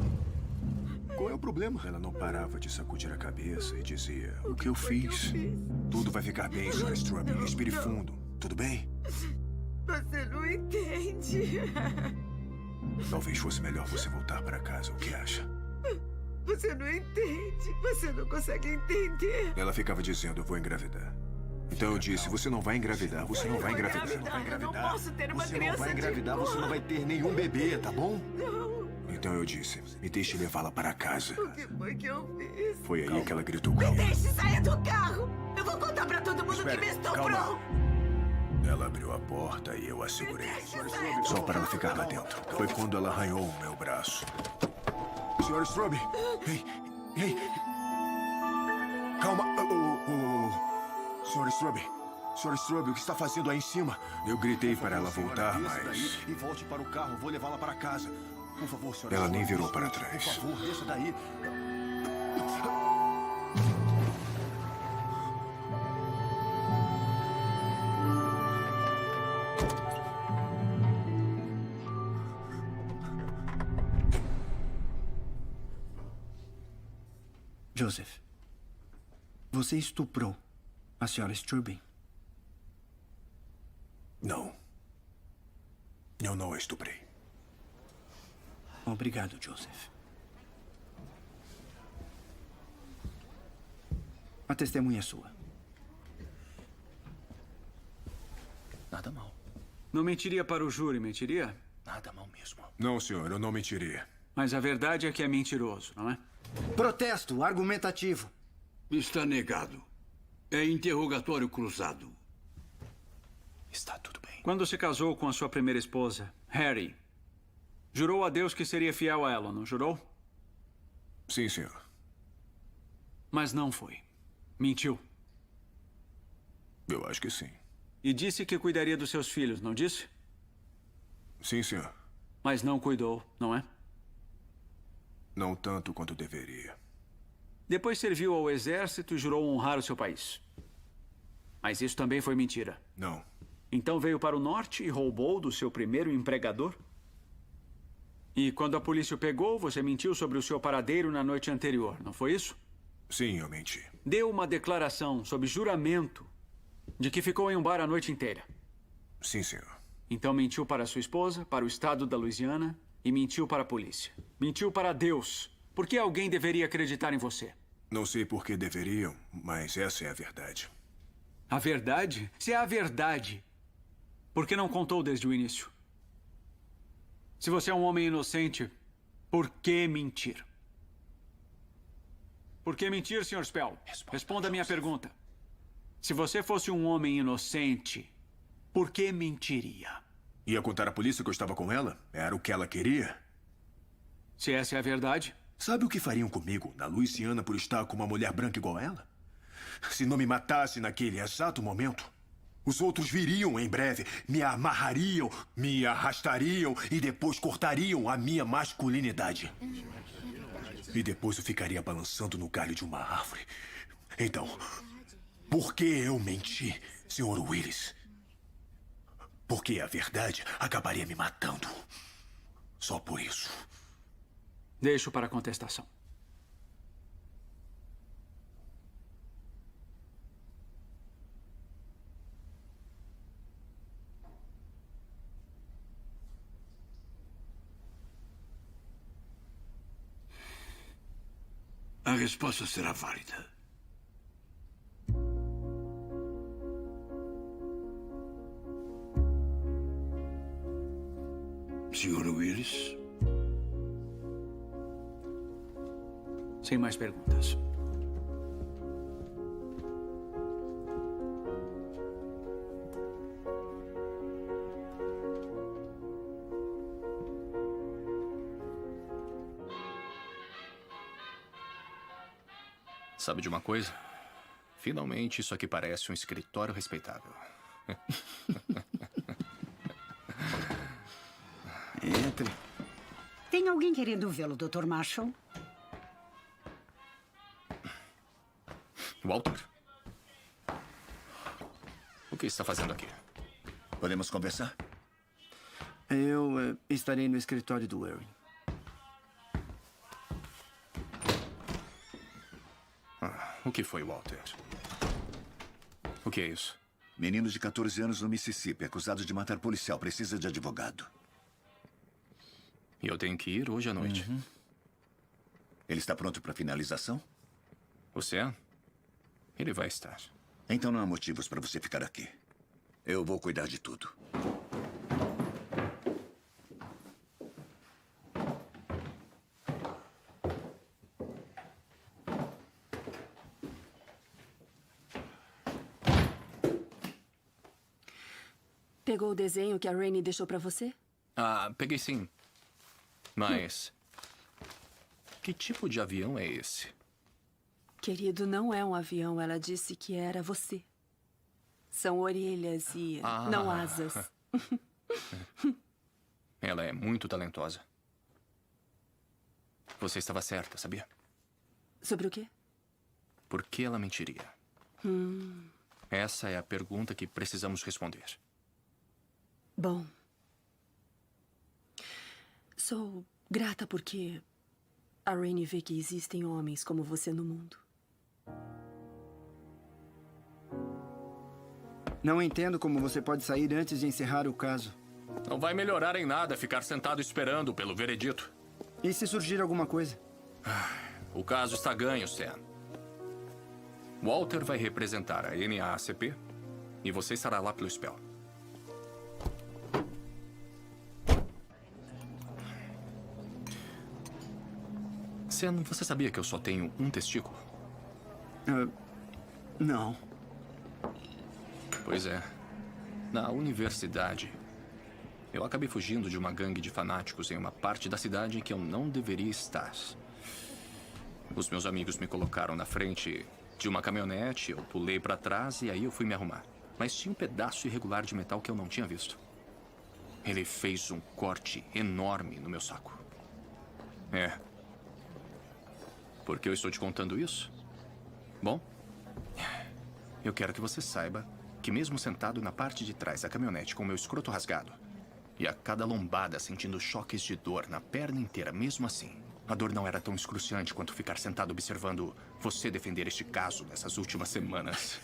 [SPEAKER 12] Qual é o problema? Ela não parava de sacudir a cabeça e dizia: o que eu fiz? Tudo vai ficar bem, Sr. Strubing. Respire fundo. Tudo bem?
[SPEAKER 8] Você não entende.
[SPEAKER 12] Talvez fosse melhor você voltar para casa. O que acha?
[SPEAKER 8] Você não entende. Você não consegue entender.
[SPEAKER 12] Ela ficava dizendo: eu vou engravidar. Então eu disse: você não vai engravidar, você não vai engravidar. Você não vai
[SPEAKER 8] Eu não posso ter uma
[SPEAKER 12] Você não
[SPEAKER 8] criança
[SPEAKER 12] vai
[SPEAKER 8] de
[SPEAKER 12] engravidar,
[SPEAKER 8] cor.
[SPEAKER 12] você não vai ter nenhum bebê, tá bom?
[SPEAKER 8] Não.
[SPEAKER 12] Então eu disse: me deixe levá-la para casa.
[SPEAKER 8] O que foi que eu fiz?
[SPEAKER 12] Foi aí que ela gritou:
[SPEAKER 8] Me
[SPEAKER 12] calma.
[SPEAKER 8] deixe sair do carro. Eu vou contar pra todo mundo
[SPEAKER 12] Espere,
[SPEAKER 8] que me estuprou.
[SPEAKER 12] calma. Ela abriu a porta e eu a segurei. Só para ela ficar lá dentro. Foi quando ela arranhou o meu braço. Sr. Strubing! Ei! Ei! Calma! Sr. Strubing! Sr. Strubing, o que está fazendo aí em cima? Eu gritei para ela voltar, mas...
[SPEAKER 10] E volte para o carro, vou levá-la para casa. Por favor, senhor.
[SPEAKER 12] Ela nem virou para trás.
[SPEAKER 10] Por favor, deixa daí.
[SPEAKER 4] Joseph, você estuprou a senhora Strubing?
[SPEAKER 12] Não. Eu não a estuprei.
[SPEAKER 4] Obrigado, Joseph. A testemunha é sua.
[SPEAKER 2] Nada mal.
[SPEAKER 14] Não mentiria para o júri, mentiria?
[SPEAKER 2] Nada mal mesmo.
[SPEAKER 12] Não, senhor, eu não mentiria.
[SPEAKER 14] Mas a verdade é que é mentiroso, não é?
[SPEAKER 4] Protesto argumentativo.
[SPEAKER 13] Está negado. É interrogatório cruzado.
[SPEAKER 2] Está tudo bem.
[SPEAKER 14] Quando se casou com a sua primeira esposa, Harry, jurou a Deus que seria fiel a ela, não jurou?
[SPEAKER 12] Sim, senhor.
[SPEAKER 14] Mas não foi. Mentiu.
[SPEAKER 12] Eu acho que sim.
[SPEAKER 14] E disse que cuidaria dos seus filhos, não disse?
[SPEAKER 12] Sim, senhor.
[SPEAKER 14] Mas não cuidou, não é?
[SPEAKER 12] Não tanto quanto deveria.
[SPEAKER 14] Depois serviu ao exército e jurou honrar o seu país. Mas isso também foi mentira.
[SPEAKER 12] Não.
[SPEAKER 14] Então veio para o norte e roubou do seu primeiro empregador? E quando a polícia o pegou, você mentiu sobre o seu paradeiro na noite anterior, não foi isso?
[SPEAKER 12] Sim, eu menti.
[SPEAKER 14] Deu uma declaração sob juramento de que ficou em um bar a noite inteira.
[SPEAKER 12] Sim, senhor.
[SPEAKER 14] Então mentiu para sua esposa, para o estado da Louisiana e mentiu para a polícia. Mentiu para Deus. Por que alguém deveria acreditar em você?
[SPEAKER 12] Não sei por que deveriam, mas essa é a verdade.
[SPEAKER 14] A verdade? Se é a verdade, por que não contou desde o início? Se você é um homem inocente, por que mentir? Por que mentir, Sr. Spell? Responda a minha pergunta. Se você fosse um homem inocente, por que mentiria?
[SPEAKER 12] Ia contar à polícia que eu estava com ela? Era o que ela queria?
[SPEAKER 14] Se essa é a verdade?
[SPEAKER 12] Sabe o que fariam comigo na Louisiana por estar com uma mulher branca igual a ela? Se não me matasse naquele exato momento, os outros viriam em breve, me amarrariam, me arrastariam e depois cortariam a minha masculinidade. E depois eu ficaria balançando no galho de uma árvore. Então, por que eu menti, Sr. Willis? Porque a verdade acabaria me matando. Só por isso.
[SPEAKER 14] Deixo para a contestação.
[SPEAKER 13] A resposta será válida. Sr. Willis?
[SPEAKER 14] Sem mais perguntas.
[SPEAKER 2] Sabe de uma coisa? Finalmente isso aqui parece um escritório respeitável.
[SPEAKER 4] Entre.
[SPEAKER 1] Tem alguém querendo vê-lo, Dr. Marshall?
[SPEAKER 2] Walter? O que está fazendo aqui?
[SPEAKER 5] Podemos conversar?
[SPEAKER 4] Eu estarei no escritório do Warren.
[SPEAKER 2] O que foi, Walter? O que é isso?
[SPEAKER 5] Menino de 14 anos no Mississippi, acusado de matar policial. Precisa de advogado.
[SPEAKER 2] E eu tenho que ir hoje à noite.
[SPEAKER 5] Ele está pronto para finalização?
[SPEAKER 2] O Sam? Ele vai estar.
[SPEAKER 5] Então não há motivos para você ficar aqui. Eu vou cuidar de tudo.
[SPEAKER 20] Pegou o desenho que a Rainey deixou pra você?
[SPEAKER 2] Ah, peguei sim. Mas... que tipo de avião é esse?
[SPEAKER 20] Querido, não é um avião. Ela disse que era você. São orelhas e não asas.
[SPEAKER 2] Ela é muito talentosa. Você estava certa, sabia?
[SPEAKER 20] Sobre o quê?
[SPEAKER 2] Por que ela mentiria? Essa é a pergunta que precisamos responder.
[SPEAKER 20] Bom. Sou grata porque a Rainey vê que existem homens como você no mundo.
[SPEAKER 4] Não entendo como você pode sair antes de encerrar o caso.
[SPEAKER 2] Não vai melhorar em nada ficar sentado esperando pelo veredito.
[SPEAKER 4] E se surgir alguma coisa?
[SPEAKER 2] O caso está ganho, Sam. Walter vai representar a NAACP e você estará lá pelo Spell. Sam, você sabia que eu só tenho um testículo?
[SPEAKER 4] Não.
[SPEAKER 2] Pois é. Na universidade, eu acabei fugindo de uma gangue de fanáticos em uma parte da cidade em que eu não deveria estar. Os meus amigos me colocaram na frente de uma caminhonete, eu pulei para trás e aí eu fui me arrumar. Mas tinha um pedaço irregular de metal que eu não tinha visto. Ele fez um corte enorme no meu saco. É. Por que eu estou te contando isso? Bom, eu quero que você saiba que mesmo sentado na parte de trás da caminhonete com meu escroto rasgado e a cada lombada sentindo choques de dor na perna inteira, mesmo assim, a dor não era tão excruciante quanto ficar sentado observando você defender este caso nessas últimas semanas.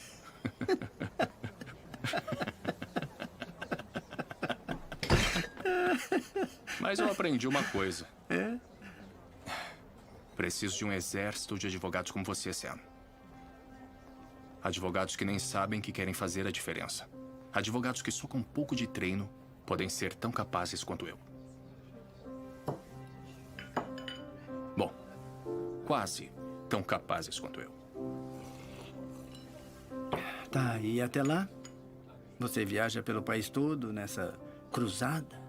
[SPEAKER 2] Mas eu aprendi uma coisa. Preciso de um exército de advogados como você, Sam. Advogados que nem sabem que querem fazer a diferença. Advogados que só com um pouco de treino podem ser tão capazes quanto eu. Bom, quase tão capazes quanto eu.
[SPEAKER 4] Tá, e até lá? Você viaja pelo país todo nessa cruzada?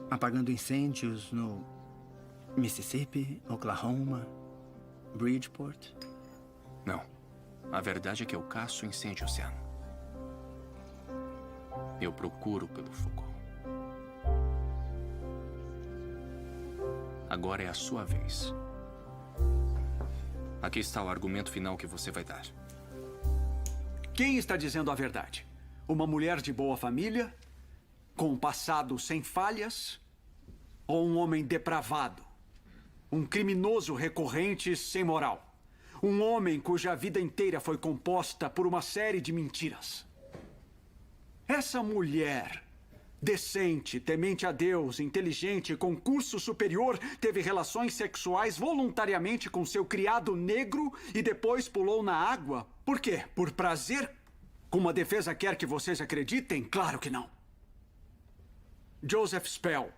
[SPEAKER 4] Apagando incêndios no Mississippi, Oklahoma, Bridgeport?
[SPEAKER 2] Não. A verdade é que eu caço incêndio, Sam. Eu procuro pelo fogo. Agora é a sua vez. Aqui está o argumento final que você vai dar.
[SPEAKER 14] Quem está dizendo a verdade? Uma mulher de boa família? Com um passado sem falhas? Ou um homem depravado? Um criminoso recorrente sem moral? Um homem cuja vida inteira foi composta por uma série de mentiras? Essa mulher, decente, temente a Deus, inteligente, com curso superior, teve relações sexuais voluntariamente com seu criado negro e depois pulou na água? Por quê? Por prazer? Como a defesa quer que vocês acreditem? Claro que não. Joseph Spell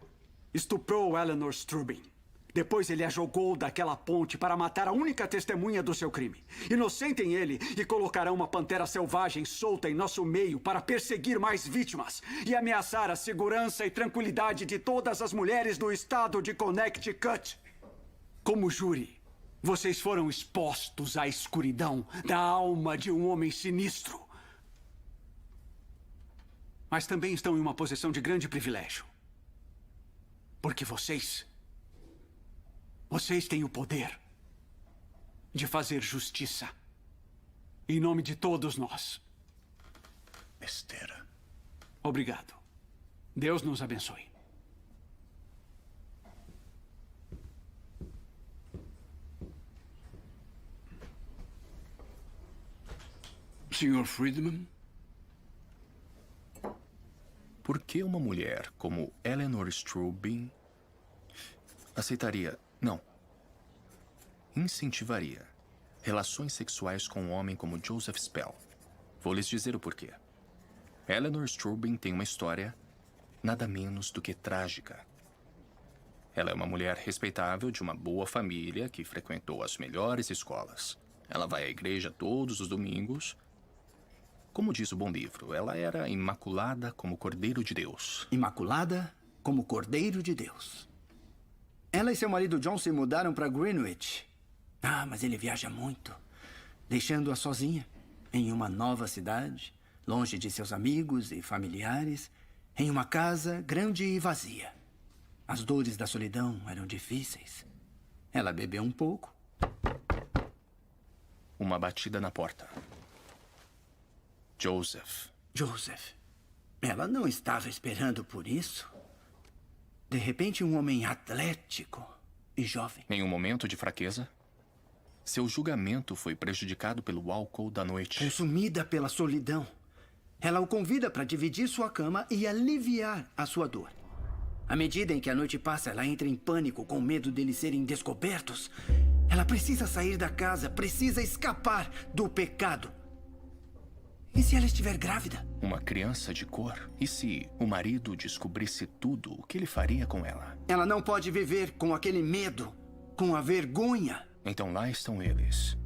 [SPEAKER 14] estuprou Eleanor Strubing. Depois ele a jogou daquela ponte para matar a única testemunha do seu crime. Inocentem ele e colocarão uma pantera selvagem solta em nosso meio para perseguir mais vítimas e ameaçar a segurança e tranquilidade de todas as mulheres do estado de Connecticut. Como júri, vocês foram expostos à escuridão da alma de um homem sinistro. Mas também estão em uma posição de grande privilégio. Porque vocês Vocês têm o poder de fazer justiça. Em nome de todos nós.
[SPEAKER 5] Besteira.
[SPEAKER 14] Obrigado. Deus nos abençoe.
[SPEAKER 13] Sr. Friedman?
[SPEAKER 2] Por que uma mulher como Eleanor Strubing aceitaria, não, incentivaria relações sexuais com um homem como Joseph Spell? Vou lhes dizer o porquê. Eleanor Strubing tem uma história nada menos do que trágica. Ela é uma mulher respeitável de uma boa família que frequentou as melhores escolas. Ela vai à igreja todos os domingos. Como diz o bom livro, ela era imaculada como Cordeiro de Deus.
[SPEAKER 4] Imaculada como Cordeiro de Deus. Ela e seu marido John se mudaram para Greenwich. Ah, mas ele viaja muito, deixando-a sozinha em uma nova cidade, longe de seus amigos e familiares, em uma casa grande e vazia. As dores da solidão eram difíceis. Ela bebeu um pouco.
[SPEAKER 2] Uma batida na porta. Joseph.
[SPEAKER 4] Joseph. Ela não estava esperando por isso. De repente, um homem atlético e jovem.
[SPEAKER 2] Em um momento de fraqueza, seu julgamento foi prejudicado pelo álcool da noite.
[SPEAKER 4] Consumida pela solidão. Ela o convida para dividir sua cama e aliviar a sua dor. À medida em que a noite passa, ela entra em pânico com medo deles serem descobertos. Ela precisa sair da casa, precisa escapar do pecado. E se ela estiver grávida?
[SPEAKER 2] Uma criança de cor? E se o marido descobrisse tudo, o que ele faria com ela?
[SPEAKER 4] Ela não pode viver com aquele medo, com a vergonha.
[SPEAKER 2] Então lá estão eles,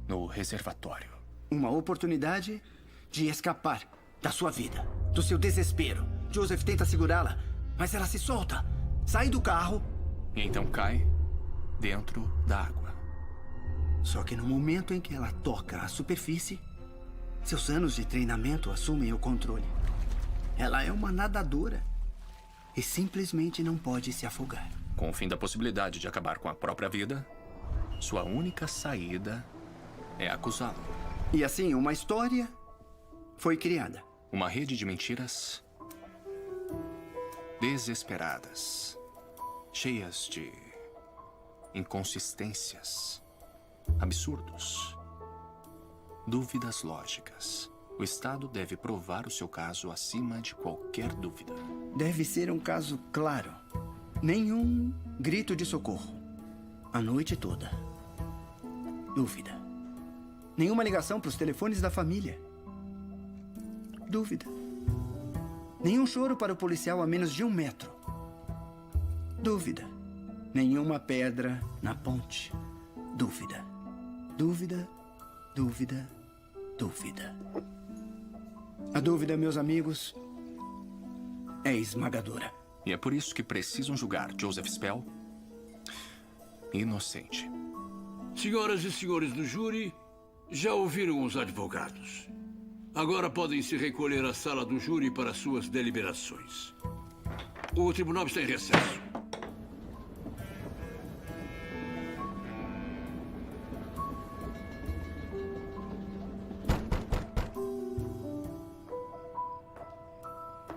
[SPEAKER 2] no reservatório.
[SPEAKER 4] Uma oportunidade de escapar da sua vida, do seu desespero. Joseph tenta segurá-la, mas ela se solta, sai do carro.
[SPEAKER 2] E então cai dentro da água.
[SPEAKER 4] Só que no momento em que ela toca a superfície, seus anos de treinamento assumem o controle. Ela é uma nadadora e simplesmente não pode se afogar.
[SPEAKER 2] Com o fim da possibilidade de acabar com a própria vida, sua única saída é acusá-lo.
[SPEAKER 4] E assim, uma história foi criada.
[SPEAKER 2] Uma rede de mentiras desesperadas, cheias de inconsistências, absurdos, dúvidas lógicas. O Estado deve provar o seu caso acima de qualquer dúvida.
[SPEAKER 4] Deve ser um caso claro. Nenhum grito de socorro. A noite toda. Dúvida. Nenhuma ligação para os telefones da família. Dúvida. Nenhum choro para o policial a menos de 1 metro. Dúvida. Nenhuma pedra na ponte. Dúvida. Dúvida. Dúvida. Dúvida. A dúvida, meus amigos, é esmagadora.
[SPEAKER 2] E é por isso que precisam julgar Joseph Spell inocente.
[SPEAKER 13] Senhoras e senhores do júri, já ouviram os advogados. Agora podem se recolher à sala do júri para suas deliberações. O tribunal está em recesso.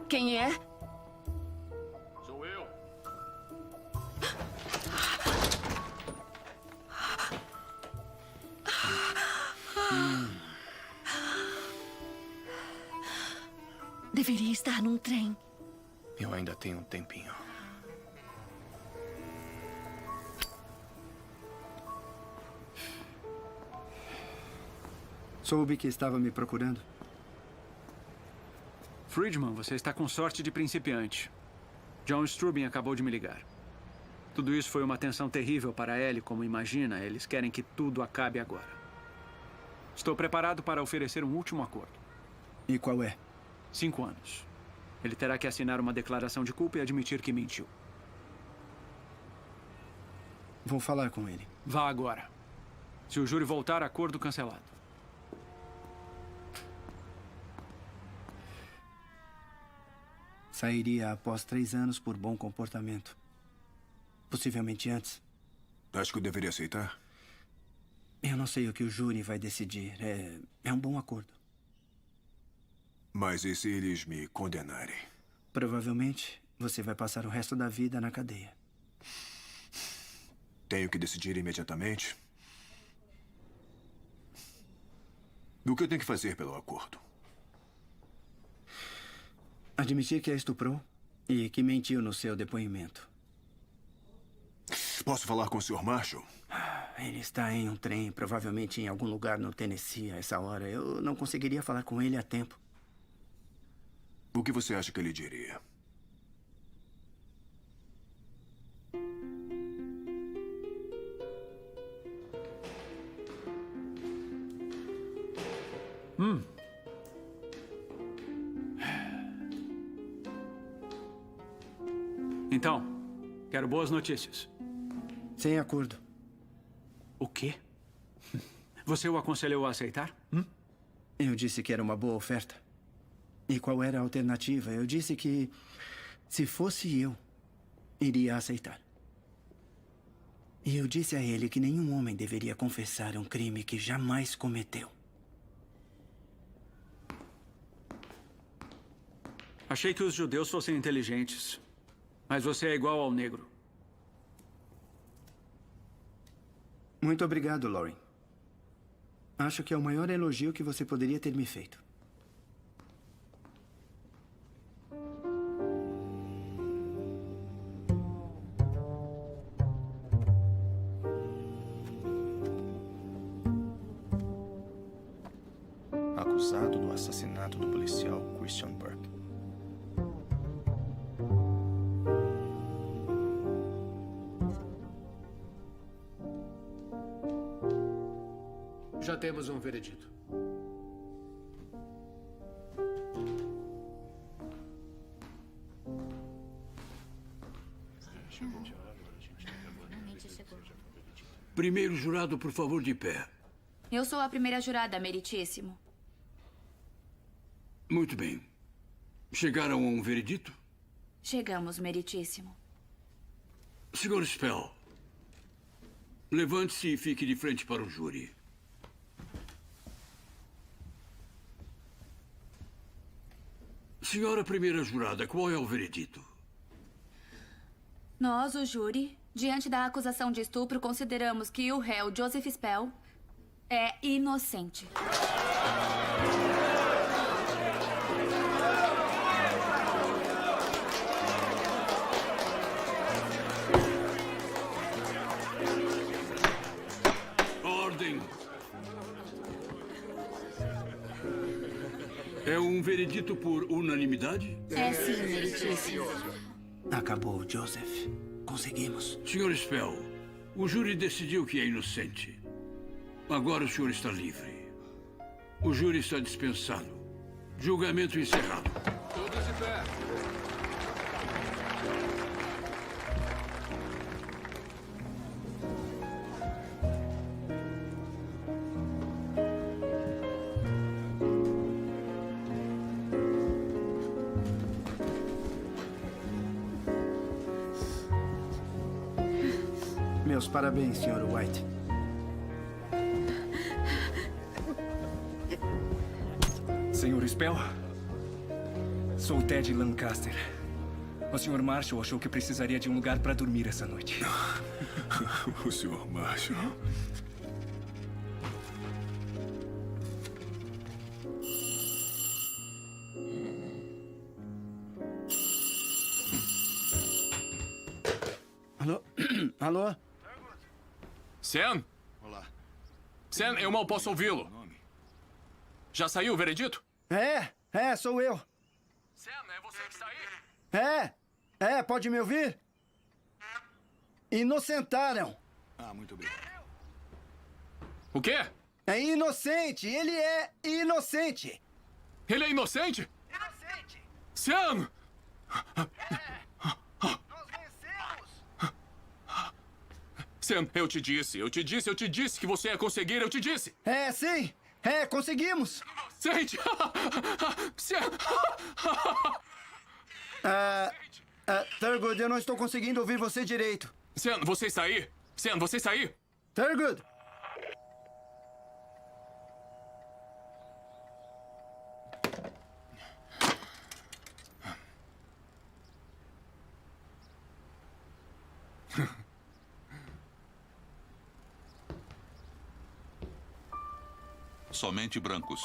[SPEAKER 20] Quem é?
[SPEAKER 22] Sou eu.
[SPEAKER 18] Deveria estar num trem.
[SPEAKER 2] Eu ainda tenho um tempinho.
[SPEAKER 4] Soube que estava me procurando.
[SPEAKER 14] Friedman, você está com sorte de principiante. John Strubing acabou de me ligar. Tudo isso foi uma tensão terrível para Ellie, como imagina. Eles querem que tudo acabe agora. Estou preparado para oferecer um último acordo.
[SPEAKER 4] E qual é?
[SPEAKER 14] 5 anos. Ele terá que assinar uma declaração de culpa e admitir que mentiu.
[SPEAKER 4] Vou falar com ele.
[SPEAKER 14] Vá agora. Se o júri voltar, acordo cancelado.
[SPEAKER 4] Sairia após 3 anos por bom comportamento. Possivelmente antes.
[SPEAKER 12] Acho que eu deveria aceitar?
[SPEAKER 4] Eu não sei o que o júri vai decidir. É um bom acordo.
[SPEAKER 12] Mas e se eles me condenarem?
[SPEAKER 4] Provavelmente você vai passar o resto da vida na cadeia.
[SPEAKER 12] Tenho que decidir imediatamente? O que eu tenho que fazer pelo acordo?
[SPEAKER 4] Admitir que a estuprou e que mentiu no seu depoimento.
[SPEAKER 12] Posso falar com o Sr. Marshall?
[SPEAKER 4] Ele está em um trem, provavelmente em algum lugar no Tennessee a essa hora. Eu não conseguiria falar com ele a tempo.
[SPEAKER 12] O que você acha que ele diria?
[SPEAKER 14] Então, quero boas notícias.
[SPEAKER 4] Sem acordo.
[SPEAKER 14] O quê? Você o aconselhou a aceitar?
[SPEAKER 4] Eu disse que era uma boa oferta. E qual era a alternativa? Eu disse que, se fosse eu, iria aceitar. E eu disse a ele que nenhum homem deveria confessar um crime que jamais cometeu.
[SPEAKER 14] Achei que os judeus fossem inteligentes. Mas você é igual ao negro.
[SPEAKER 4] Muito obrigado, Lauren. Acho que é o maior elogio que você poderia ter me feito.
[SPEAKER 2] Acusado do assassinato do policial Christian Burke.
[SPEAKER 7] Já temos um veredito.
[SPEAKER 13] Primeiro jurado, por favor, de pé.
[SPEAKER 6] Eu sou a primeira jurada, meritíssimo.
[SPEAKER 13] Muito bem. Chegaram a um veredito?
[SPEAKER 6] Chegamos, meritíssimo.
[SPEAKER 13] Sr. Spell, levante-se e fique de frente para o júri. Senhora primeira jurada, qual é o veredito?
[SPEAKER 6] Nós, o júri, diante da acusação de estupro, consideramos que o réu Joseph Spell é inocente.
[SPEAKER 13] Ordem. É um veredito por unanimidade?
[SPEAKER 6] É sim, meritíssimo.
[SPEAKER 4] Acabou, Joseph. Conseguimos.
[SPEAKER 13] Sr. Spell, o júri decidiu que é inocente. Agora o senhor está livre. O júri está dispensado. Julgamento encerrado.
[SPEAKER 7] Todos de pé.
[SPEAKER 4] Meus parabéns, Sr. White.
[SPEAKER 10] Sr. Spell? Sou Ted Lancaster. O Sr. Marshall achou que precisaria de um lugar para dormir essa noite.
[SPEAKER 12] O Sr. Marshall.
[SPEAKER 4] Alô? Alô?
[SPEAKER 2] Sam?
[SPEAKER 5] Olá.
[SPEAKER 2] Sam, eu mal posso ouvi-lo. Já saiu o veredito?
[SPEAKER 4] Sou eu.
[SPEAKER 2] Sam, é você que está aí?
[SPEAKER 4] Pode me ouvir? Inocentaram.
[SPEAKER 5] Muito obrigado.
[SPEAKER 2] O quê?
[SPEAKER 4] É inocente, ele é inocente.
[SPEAKER 2] Ele é inocente?
[SPEAKER 4] Inocente.
[SPEAKER 2] Sam!
[SPEAKER 4] Nós vencemos.
[SPEAKER 2] Sam, eu te disse que você ia conseguir, eu te disse.
[SPEAKER 4] Sim. Conseguimos.
[SPEAKER 2] Sente! Sam!
[SPEAKER 4] Thurgood, eu não estou conseguindo ouvir você direito.
[SPEAKER 2] Sam, você está aí? Sam, você está aí?
[SPEAKER 4] Thurgood!
[SPEAKER 9] Somente brancos.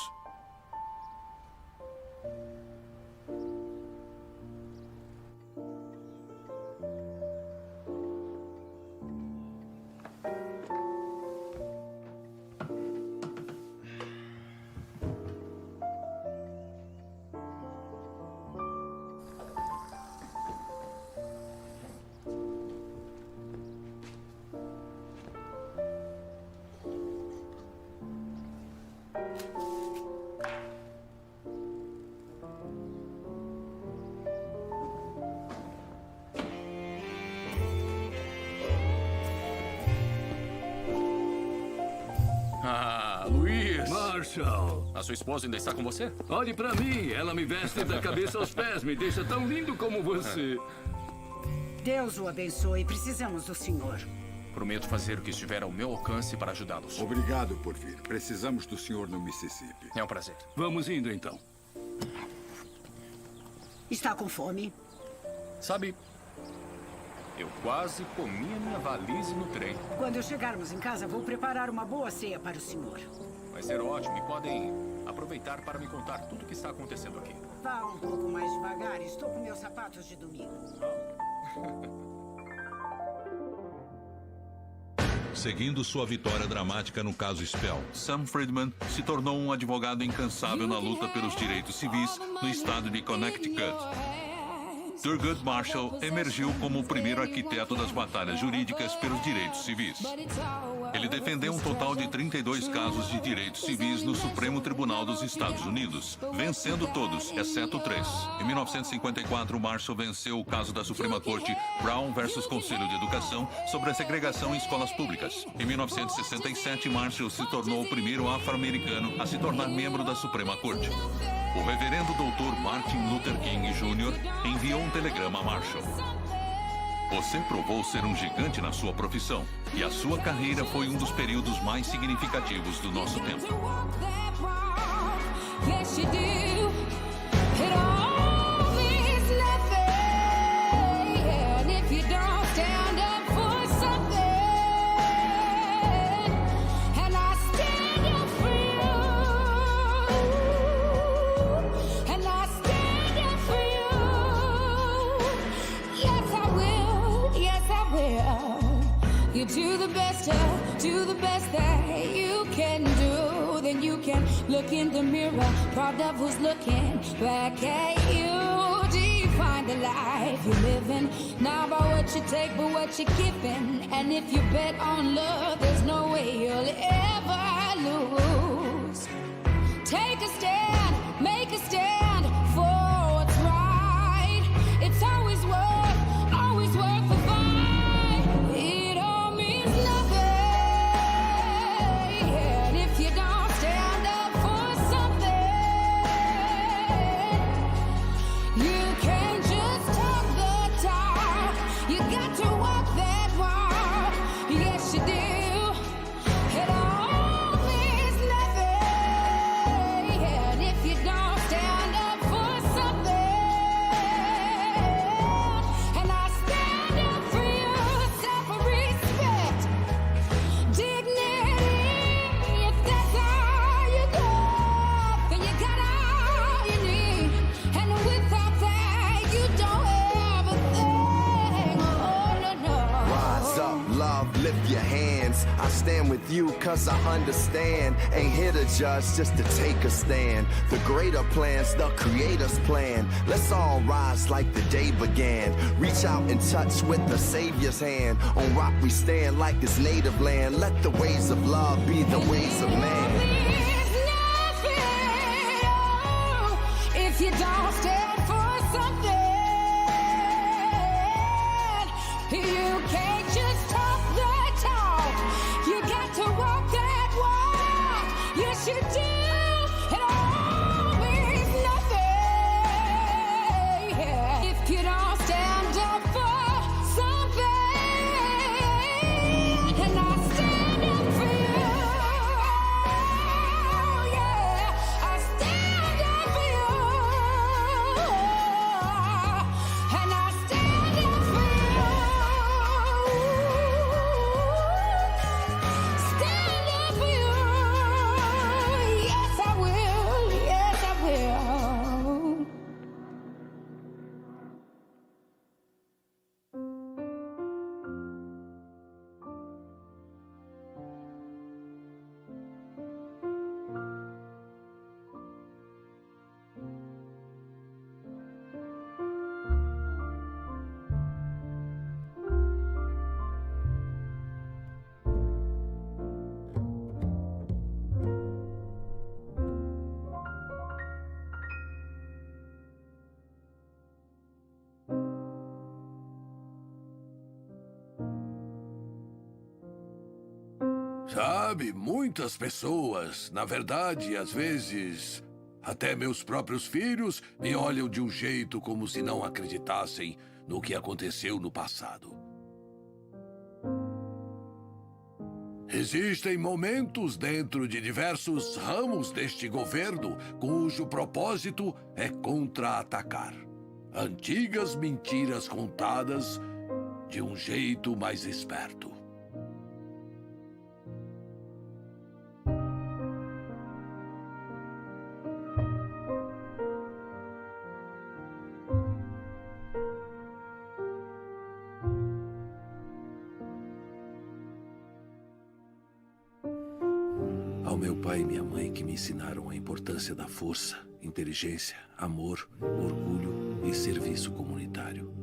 [SPEAKER 2] Ah, Luiz!
[SPEAKER 13] Marshall!
[SPEAKER 2] A sua esposa ainda está com você?
[SPEAKER 13] Olhe pra mim, ela me veste da cabeça aos pés, me deixa tão lindo como você.
[SPEAKER 1] Deus o abençoe. Precisamos do senhor.
[SPEAKER 2] Prometo fazer o que estiver ao meu alcance para ajudá-los.
[SPEAKER 3] Obrigado por vir. Precisamos do senhor no Mississippi.
[SPEAKER 2] É um prazer.
[SPEAKER 13] Vamos indo, então.
[SPEAKER 1] Está com fome?
[SPEAKER 2] Sabe, eu quase comi a minha valise no trem.
[SPEAKER 1] Quando chegarmos em casa, vou preparar uma boa ceia para o senhor.
[SPEAKER 2] Vai ser ótimo e podem aproveitar para me contar tudo o que está acontecendo aqui.
[SPEAKER 1] Vá um pouco mais devagar. Estou com meus sapatos de domingo.
[SPEAKER 9] Seguindo sua vitória dramática no caso Spell, Sam Friedman se tornou um advogado incansável na luta pelos direitos civis no estado de Connecticut. Thurgood Marshall emergiu como o primeiro arquiteto das batalhas jurídicas pelos direitos civis. Ele defendeu um total de 32 casos de direitos civis no Supremo Tribunal dos Estados Unidos, vencendo todos, exceto 3. Em 1954, Marshall venceu o caso da Suprema Corte Brown versus Conselho de Educação sobre a segregação em escolas públicas. Em 1967, Marshall se tornou o primeiro afro-americano a se tornar membro da Suprema Corte. O reverendo Dr. Martin Luther King Jr. enviou um telegrama a Marshall. Você provou ser um gigante na sua profissão, e a sua carreira foi um dos períodos mais significativos do nosso tempo.
[SPEAKER 16] You do the best that you can do. Then you can look in the mirror, proud of who's looking back at you. Define the life you're living, not by what you take, but what you're giving. And if you bet on love, there's no way you'll ever lose. Take a stand, make a stand for what's right. It's always worth the fight. It all means nothing if you don't stand up for something. You can't just talk the talk. You got to walk that walk. Yes, you do. It all means nothing if you don't stand up for something. And I stand up for you, self-respect, dignity. If that's all you got, then you got all you need. And without that, you don't have a thing. Oh, no, no.
[SPEAKER 11] Rise up, love, lift your hands. I stand with you cause I understand. Ain't here to judge, just to take a stand. The greater plans, the creator's plan. Let's all rise like the day began. Reach out and touch with the Savior's hand. On rock we stand like this native land. Let the ways of love be the ways of man.
[SPEAKER 16] If you don't stand for something, you can't just talk the talk. You got to walk that walk. Yes, you do. It all means nothing if you don't stand up for something.
[SPEAKER 15] Sabe, muitas pessoas, na verdade, às vezes, até meus próprios filhos, me olham de um jeito como se não acreditassem no que aconteceu no passado. Existem momentos dentro de diversos ramos deste governo cujo propósito é contra-atacar antigas mentiras contadas de um jeito mais esperto. Ao meu pai e minha mãe que me ensinaram a importância da força, inteligência, amor, orgulho e serviço comunitário.